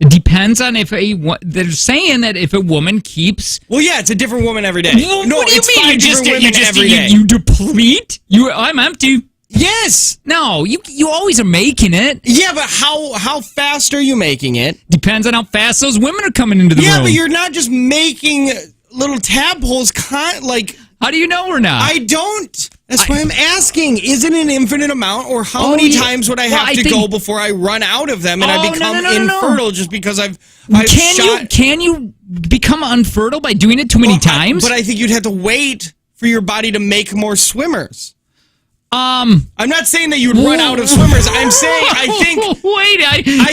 S1: It depends on if they're saying that if a woman keeps.
S2: Well, yeah, it's a different woman every day.
S1: Well,
S2: no,
S1: what do you
S2: it's
S1: mean?
S2: 5 different women every day.
S1: You deplete? I'm empty.
S2: Yes.
S1: No, you always are making it.
S2: Yeah, but how fast are you making it?
S1: Depends on how fast those women are coming into the room.
S2: Yeah, but you're not just making little tadpoles.
S1: How do you know we're not?
S2: I don't. That's why I'm asking. Is it an infinite amount, or how many times would I have to go before I run out of them and I become infertile just because I've
S1: Can you become unfertile by doing it too many times?
S2: But I think you'd have to wait for your body to make more swimmers. I'm not saying that you'd run out of swimmers. I'm saying I think.
S1: Wait,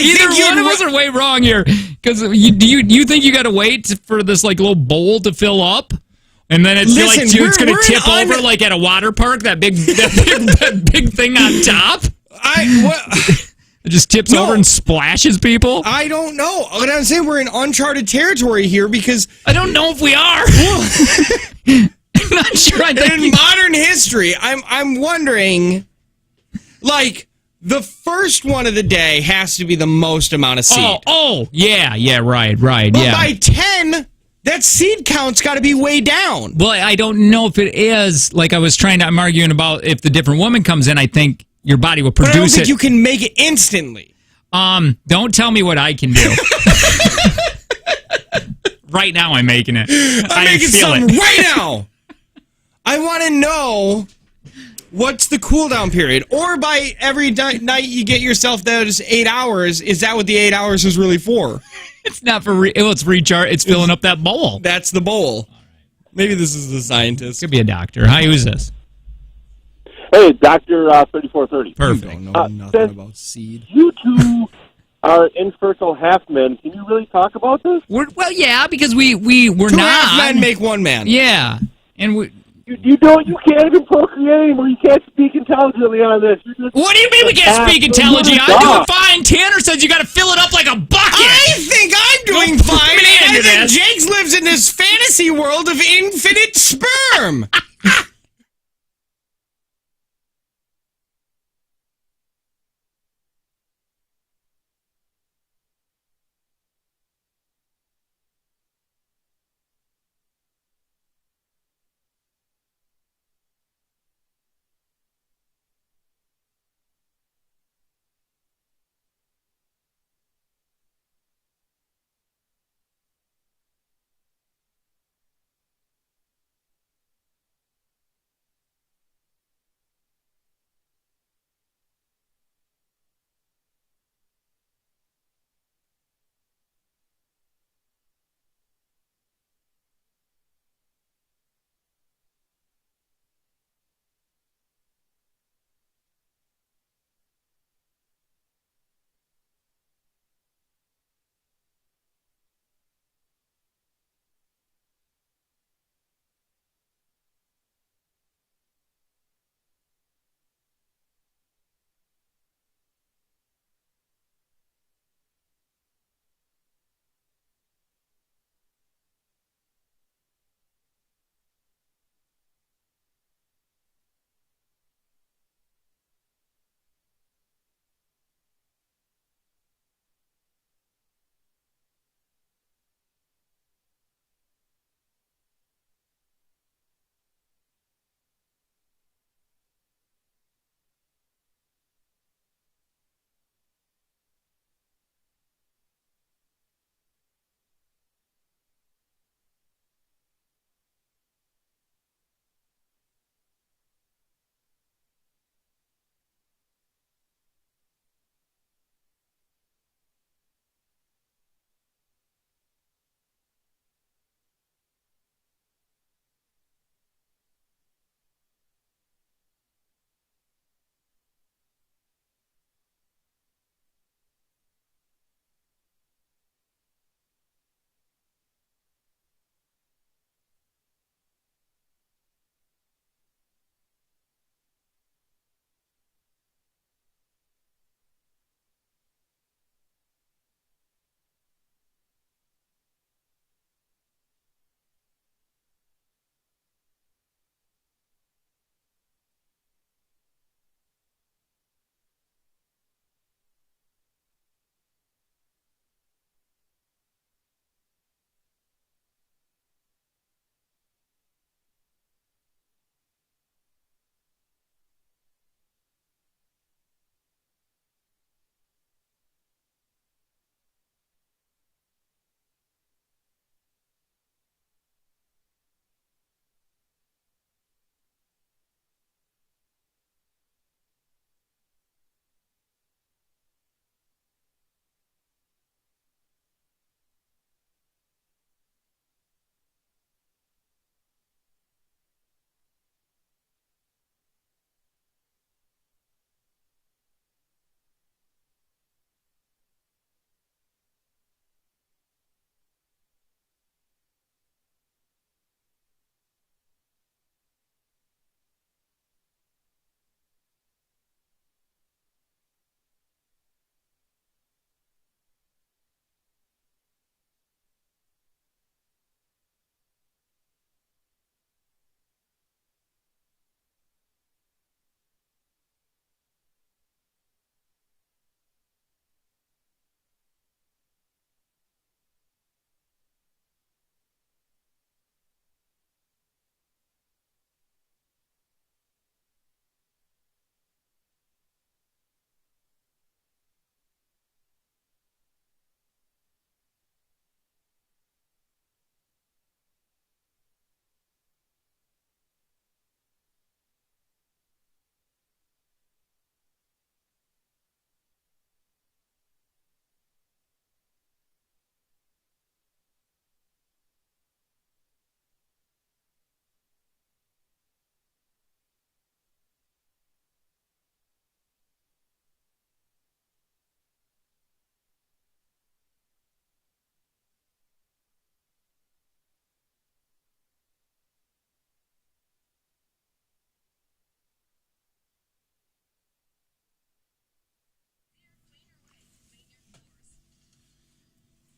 S1: either one of us are way wrong here. Because you think you got to wait for this like little bowl to fill up? And then it's it's going to tip over like at a water park, that big thing on top. It just tips over and splashes people?
S2: I don't know. What I'm saying, we're in uncharted territory here because
S1: I don't know if we are. I'm not sure.
S2: In modern history, I'm wondring, like, the first one of the day has to be the most amount of seed.
S1: Yeah, right,
S2: But
S1: yeah.
S2: by 10, that seed count's got to be way down.
S1: Well, I don't know if it is. Like I'm arguing about if the different woman comes in, I think your body will produce
S2: But I don't think
S1: it.
S2: you can make it instantly.
S1: Don't tell me what I can do. Right now, I'm making it.
S2: I'm making something right now. I want to know what's the cooldown period, or by every night you get yourself those 8 hours. Is that what the 8 hours is really for?
S1: It's not for it's recharge. It's filling up that bowl.
S2: That's the bowl. Maybe this is the scientist.
S1: Could be a doctor. Hi, who's this?
S6: Hey, Dr. 3430.
S1: Perfect.
S2: You don't know nothing about seed.
S6: You two are infertile half men. Can you really talk about this?
S1: Well, yeah, because we're
S2: Two
S1: not.
S2: half men make one man.
S1: Yeah, and we.
S6: You can't even procreate anymore. You can't speak intelligently on this.
S1: What do you mean we can't speak intelligently? I'm doing fine. Tanner says you got to fill it up like a bucket.
S2: I think I'm doing fine. I think Jakes lives in this fantasy world of infinite sperm.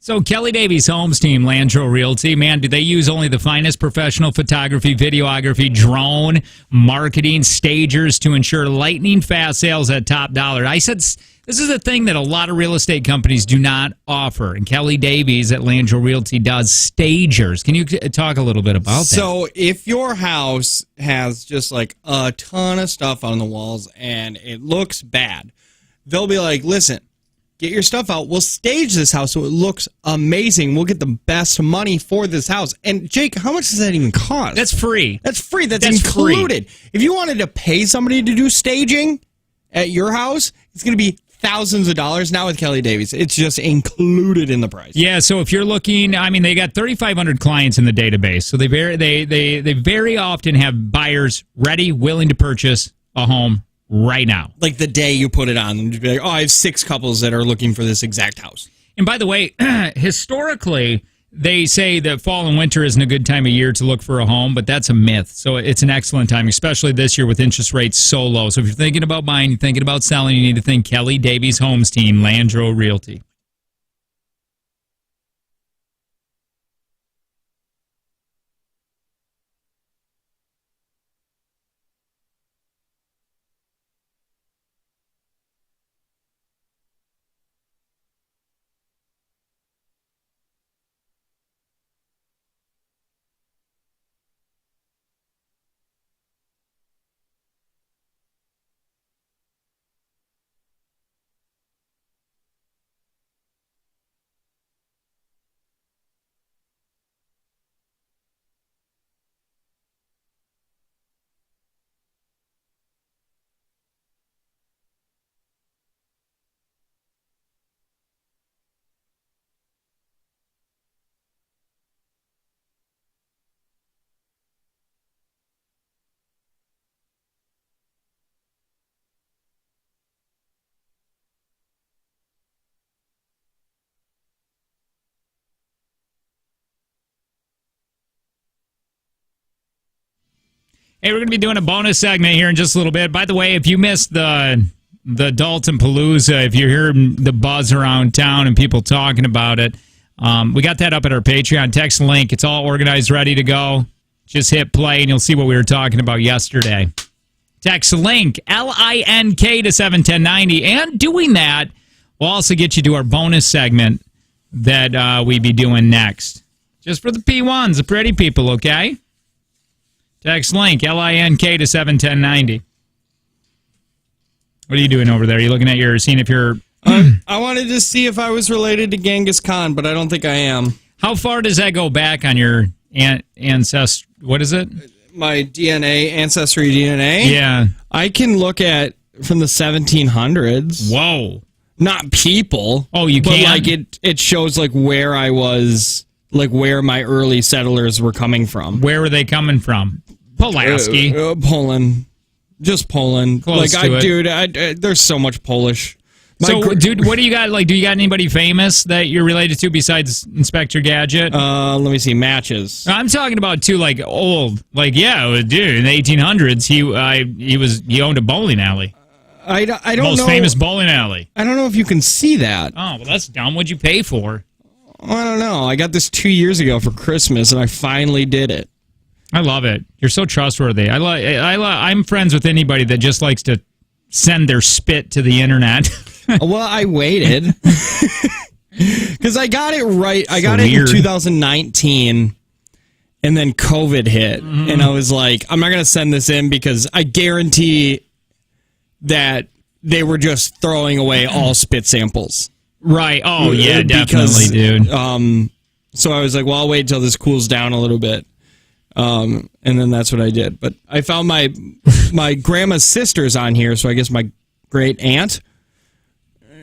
S1: So Kelly Davies Homes team, Landro Realty, man, do they use only the finest professional photography, videography, drone, marketing, stagers to ensure lightning fast sales at top dollar? I said this is a thing that a lot of real estate companies do not offer, and Kelly Davies at Landro Realty does stagers. Can you talk a little bit about that?
S2: So if your house has just like a ton of stuff on the walls and it looks bad, they'll be like, listen, get your stuff out. We'll stage this house so it looks amazing. We'll get the best money for this house. And Jake, how much does that even cost?
S1: That's free.
S2: That's free. That's included. Free. If you wanted to pay somebody to do staging at your house, it's going to be thousands of dollars. Now with Kelly Davies, it's just included in the price.
S1: Yeah, so if you're looking, I mean, they got 3,500 clients in the database. So they very often have buyers ready, willing to purchase a home right now.
S2: Like the day you put it on, and just be like, oh, I have 6 couples that are looking for this exact house.
S1: And by the way, historically, they say that fall and winter isn't a good time of year to look for a home, but that's a myth. So it's an excellent time, especially this year with interest rates so low. So if you're thinking about buying, you're thinking about selling, you need to think Kelly Davies Homes team, Landro Realty. Hey, we're going to be doing a bonus segment here in just a little bit. By the way, if you missed the Dalton Palooza, if you're hearing the buzz around town and people talking about it, we got that up at our Patreon. Text link. It's all organized, ready to go. Just hit play, and you'll see what we were talking about yesterday. Text link, LINK to 71090. And doing that will also get you to our bonus segment that we be doing next. Just for the P1s, the pretty people, okay? Text link, LINK to 71090. What are you doing over there? Are you looking at seeing if you're...
S2: I wanted to see if I was related to Genghis Khan, but I don't think I am.
S1: How far does that go back on your ancestry? What is it?
S2: My DNA, Ancestry DNA?
S1: Yeah.
S2: I can look at from the 1700s.
S1: Whoa.
S2: Not people.
S1: Oh, you
S2: can?
S1: But
S2: like it shows like where I was... Like where my early settlers were coming from.
S1: Where were they coming from? Pulaski.
S2: Poland. Just Poland.
S1: Close
S2: like,
S1: to it.
S2: Dude, there's so much Polish.
S1: Dude, what do you got? Like, do you got anybody famous that you're related to besides Inspector Gadget?
S2: Let me see. Matches.
S1: I'm talking about too, like old. Like, yeah, dude, in the 1800s, he owned a bowling alley.
S2: I don't know.
S1: Most famous bowling alley.
S2: I don't know if you can see that.
S1: Oh, well, that's dumb. What'd you pay for?
S2: I don't know. I got this 2 years ago for Christmas, and I finally did it.
S1: I love it. You're so trustworthy. I'm friends with anybody that just likes to send their spit to the internet.
S2: Well, I waited because I got it right. I got it in 2019, and then COVID hit, and I was like, I'm not going to send this in because I guarantee that they were just throwing away all spit samples.
S1: Right. Oh, yeah, definitely, dude.
S2: So I was like, well, I'll wait until this cools down a little bit. And then that's what I did. But I found my grandma's sister's on here, so I guess my great aunt.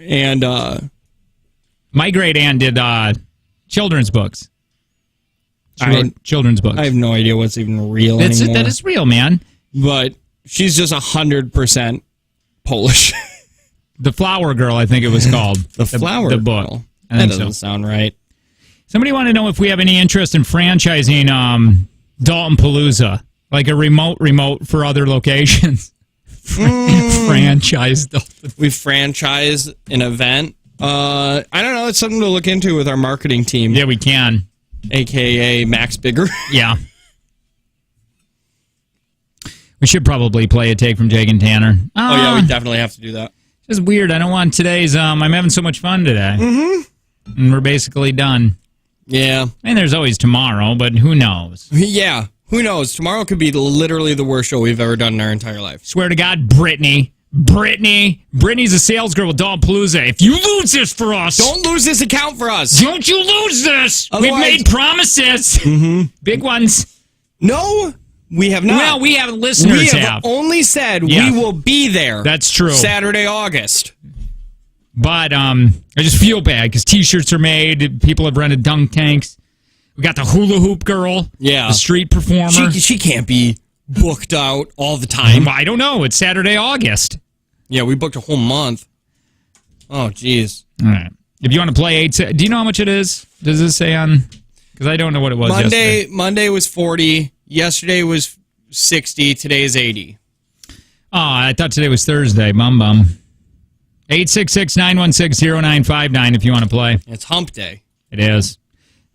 S2: And
S1: my great aunt did children's books. She wrote children's books.
S2: I have no idea what's even real anymore.
S1: That is real, man.
S2: But she's just 100% Polish.
S1: The Flower Girl, I think it was called.
S2: The Flower
S1: the book.
S2: Girl. That doesn't sound right.
S1: Somebody wanted to know if we have any interest in franchising Dalton Palooza, like a remote for other locations. Franchise Dalton.
S2: We franchise an event I don't know. It's something to look into with our marketing team.
S1: Yeah, we can.
S2: AKA Max Bigger.
S1: Yeah. We should probably play a take from Jake and Tanner.
S2: Oh, yeah, we definitely have to do that.
S1: It's weird. I don't want today's, I'm having so much fun today.
S2: Mm-hmm.
S1: And we're basically done.
S2: Yeah.
S1: And there's always tomorrow, but who knows?
S2: Yeah. Who knows? Tomorrow could be literally the worst show we've ever done in our entire life.
S1: Swear to God, Brittany's a sales girl with Dollapalooza. If you lose this for us,
S2: don't lose this account for us.
S1: Don't you lose this?
S2: Otherwise,
S1: we've made promises. Big ones.
S2: No, we have not.
S1: Well, we have listeners.
S2: We have only said we will be there.
S1: That's true.
S2: Saturday, August.
S1: But I just feel bad because T-shirts are made. People have rented dunk tanks. We got the hula hoop girl.
S2: Yeah.
S1: The street performer.
S2: She can't be booked out all the time.
S1: I don't know. It's Saturday, August.
S2: Yeah, we booked a whole month. Oh, jeez.
S1: All right. If you want to play 8, do you know how much it is? Does it say on? Because I don't know what it was yesterday.
S2: Monday was 40. Yesterday was 60. Today is 80.
S1: Oh, I thought today was Thursday. Bum. 866-916-0959 if you want to play.
S2: It's hump day.
S1: It is.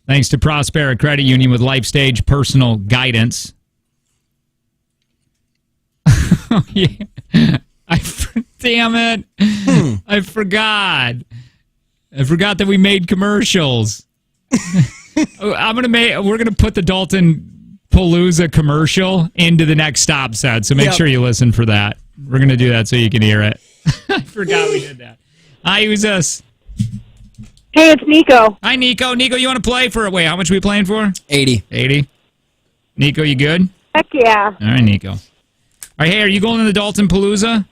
S1: Thanks to Prospera Credit Union with LifeStage Personal Guidance. Oh, yeah. Damn it. I forgot. That we made commercials. We're going to put the Dalton Palooza commercial into the next stop set, so make sure you listen for that. We're going to do that so you can hear it. I forgot we did that. Hi, who's this?
S12: Hey, it's Nico.
S1: Hi, Nico. Nico, you want to play for it? Wait, how much are we playing for?
S2: 80.
S1: 80? Nico, you good?
S12: Heck yeah.
S1: All right, Nico. All right, hey, are you going to the Dalton Palooza?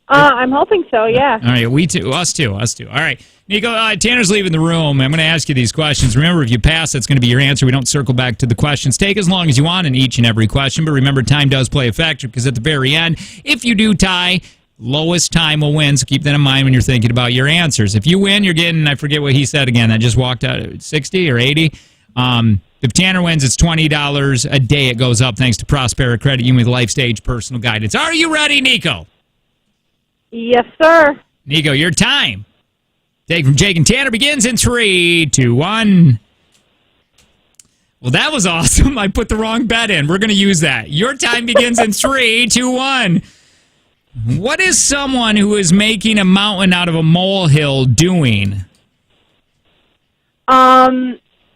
S12: I'm hoping so, yeah.
S1: All right, we too. Us too. All right. Nico, Tanner's leaving the room. I'm going to ask you these questions. Remember, if you pass, that's going to be your answer. We don't circle back to the questions. Take as long as you want in each and every question, but remember, time does play a factor because at the very end, if you do tie, lowest time will win, so keep that in mind when you're thinking about your answers. If you win, you're getting, I forget what he said again, I just walked out, 60 or 80. If Tanner wins, it's $20 a day. It goes up thanks to Prospera Credit Union with LifeStage Personal Guidance. Are you ready, Nico?
S12: Yes, sir.
S1: Nico, your time. Take from Jake and Tanner begins in 3, 2, 1. Well, that was awesome. I put the wrong bet in. We're going to use that. Your time begins in 3, 2, 1. What is someone who is making a mountain out of a molehill doing?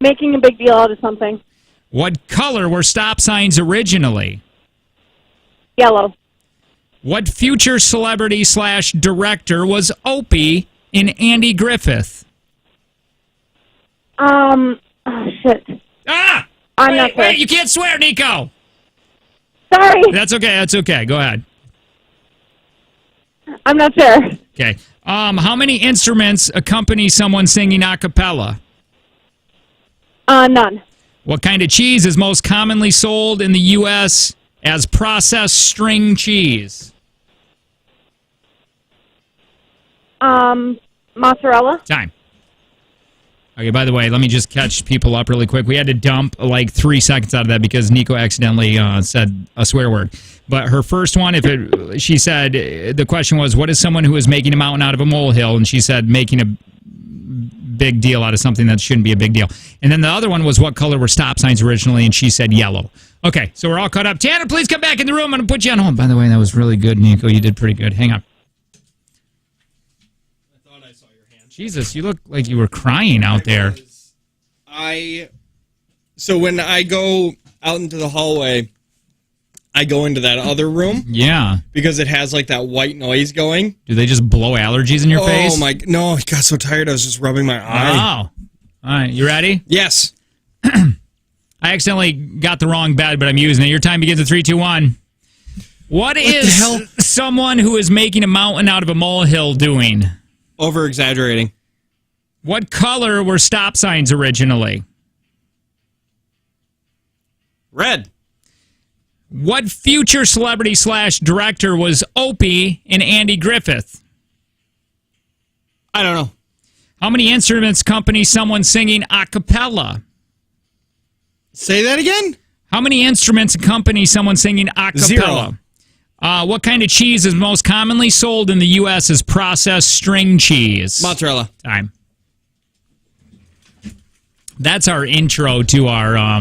S12: Making a big deal out of something.
S1: What color were stop signs originally?
S12: Yellow.
S1: What future celebrity / director was Opie in Andy Griffith?
S12: Oh, shit. I'm not sure.
S1: Wait, you can't swear, Nico.
S12: Sorry.
S1: That's okay. Go ahead.
S12: I'm not sure.
S1: Okay. How many instruments accompany someone singing a cappella?
S12: None.
S1: What kind of cheese is most commonly sold in the U.S. as processed string cheese?
S12: Mozzarella.
S1: Time. Okay, by the way, let me just catch people up really quick. We had to dump like 3 seconds out of that because Nico accidentally said a swear word. But her first one, she said, the question was, what is someone who is making a mountain out of a molehill? And she said, making a big deal out of something that shouldn't be a big deal. And then the other one was, what color were stop signs originally? And she said yellow. Okay, so we're all caught up. Tanner, please come back in the room. I'm going to put you on hold. By the way, that was really good, Nico. You did pretty good. Hang on.
S2: I thought I saw your hand.
S1: Jesus, you look like you were crying out there.
S2: So when I go out into the hallway, I go into that other room.
S1: Yeah.
S2: Because it has like that white noise going.
S1: Do they just blow allergies in your face?
S2: Oh my, no, I got so tired I was just rubbing my eye.
S1: Oh. All right, you ready?
S2: Yes.
S1: I accidentally got the wrong bed, but I'm using it. Your time begins at 3, 2, 1. What is someone who is making a mountain out of a molehill doing?
S2: Over-exaggerating.
S1: What color were stop signs originally?
S2: Red.
S1: What future celebrity / director was Opie in Andy Griffith?
S2: I don't know.
S1: How many instruments accompany someone singing a cappella?
S2: Say that again?
S1: How many instruments accompany someone singing a cappella?
S2: 0.
S1: What kind of cheese is most commonly sold in the U.S. as processed string cheese?
S2: Mozzarella.
S1: Time. That's our intro to our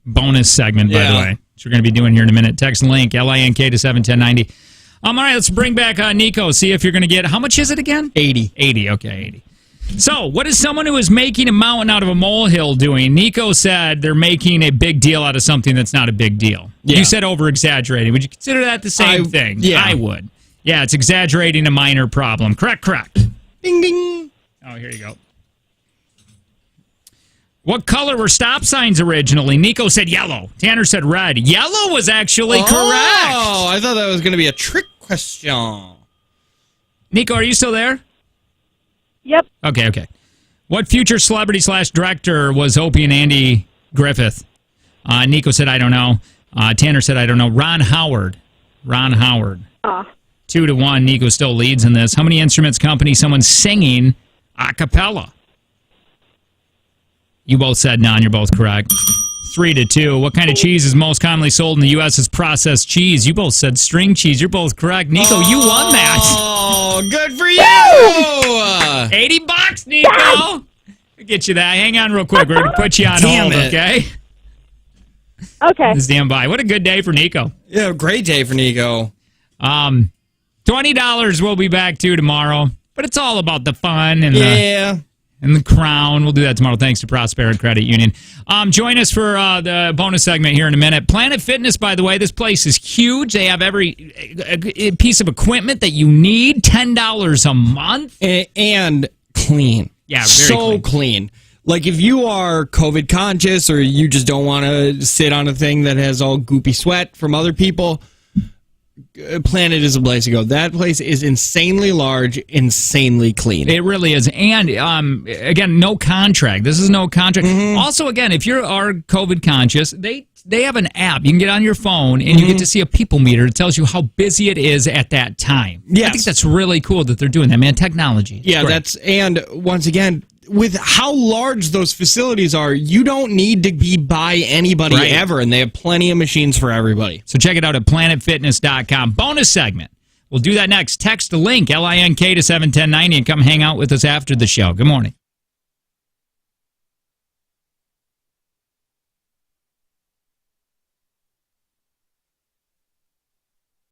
S1: bonus segment, by the way, which we're going to be doing here in a minute. Text link, LINK to 71090. All right, let's bring back Nico, see if you're going to get, how much is it again?
S2: 80.
S1: 80, okay, 80. So, what is someone who is making a mountain out of a molehill doing? Nico said they're making a big deal out of something that's not a big deal. Yeah. You said over-exaggerating. Would you consider that the same thing?
S2: Yeah.
S1: I would. Yeah, it's exaggerating a minor problem. Correct.
S2: Ding, ding.
S1: Oh, here you go. What color were stop signs originally? Nico said yellow. Tanner said red. Yellow was actually correct.
S2: Oh, I thought that was going to be a trick question.
S1: Nico, are you still there?
S12: Yep.
S1: Okay. What future celebrity / director was Opie and Andy Griffith? Nico said, I don't know. Tanner said, I don't know. Ron Howard. 2-1. Nico still leads in this. How many instruments accompany someone singing a cappella? You both said none. You're both correct. 3-2. What kind of cheese is most commonly sold in the U.S. as processed cheese? You both said string cheese. You're both correct. Nico, you won that.
S2: Oh, good for you.
S1: $80, Nico. I'll get you that. Hang on real quick. We're going to put you on hold, okay?
S12: Okay.
S1: This damn by. What a good day for Nico.
S2: Yeah, great day for Nico.
S1: $20 we'll be back to tomorrow. But it's all about the fun and
S2: and
S1: the crown. We'll do that tomorrow. Thanks to Prosperity Credit Union. Join us for the bonus segment here in a minute. Planet Fitness, by the way, this place is huge. They have every piece of equipment that you need. $10 a month.
S2: And clean.
S1: Yeah, very
S2: clean. Like if you are COVID conscious or you just don't want to sit on a thing that has all goopy sweat from other people, Planet is a place to go. That place is insanely large, insanely clean.
S1: It really is. And again, no contract. This is no contract. Mm-hmm. Also, again, if you are COVID conscious, they have an app. You can get on your phone and you get to see a people meter. It tells you how busy it is at that time.
S2: Yes.
S1: I think that's really cool that they're doing that, man. Technology.
S2: Yeah, and once again, with how large those facilities are, you don't need to be by anybody ever, and they have plenty of machines for everybody.
S1: So check it out at planetfitness.com. Bonus segment. We'll do that next. Text the link, LINK to 71090, and come hang out with us after the show. Good morning.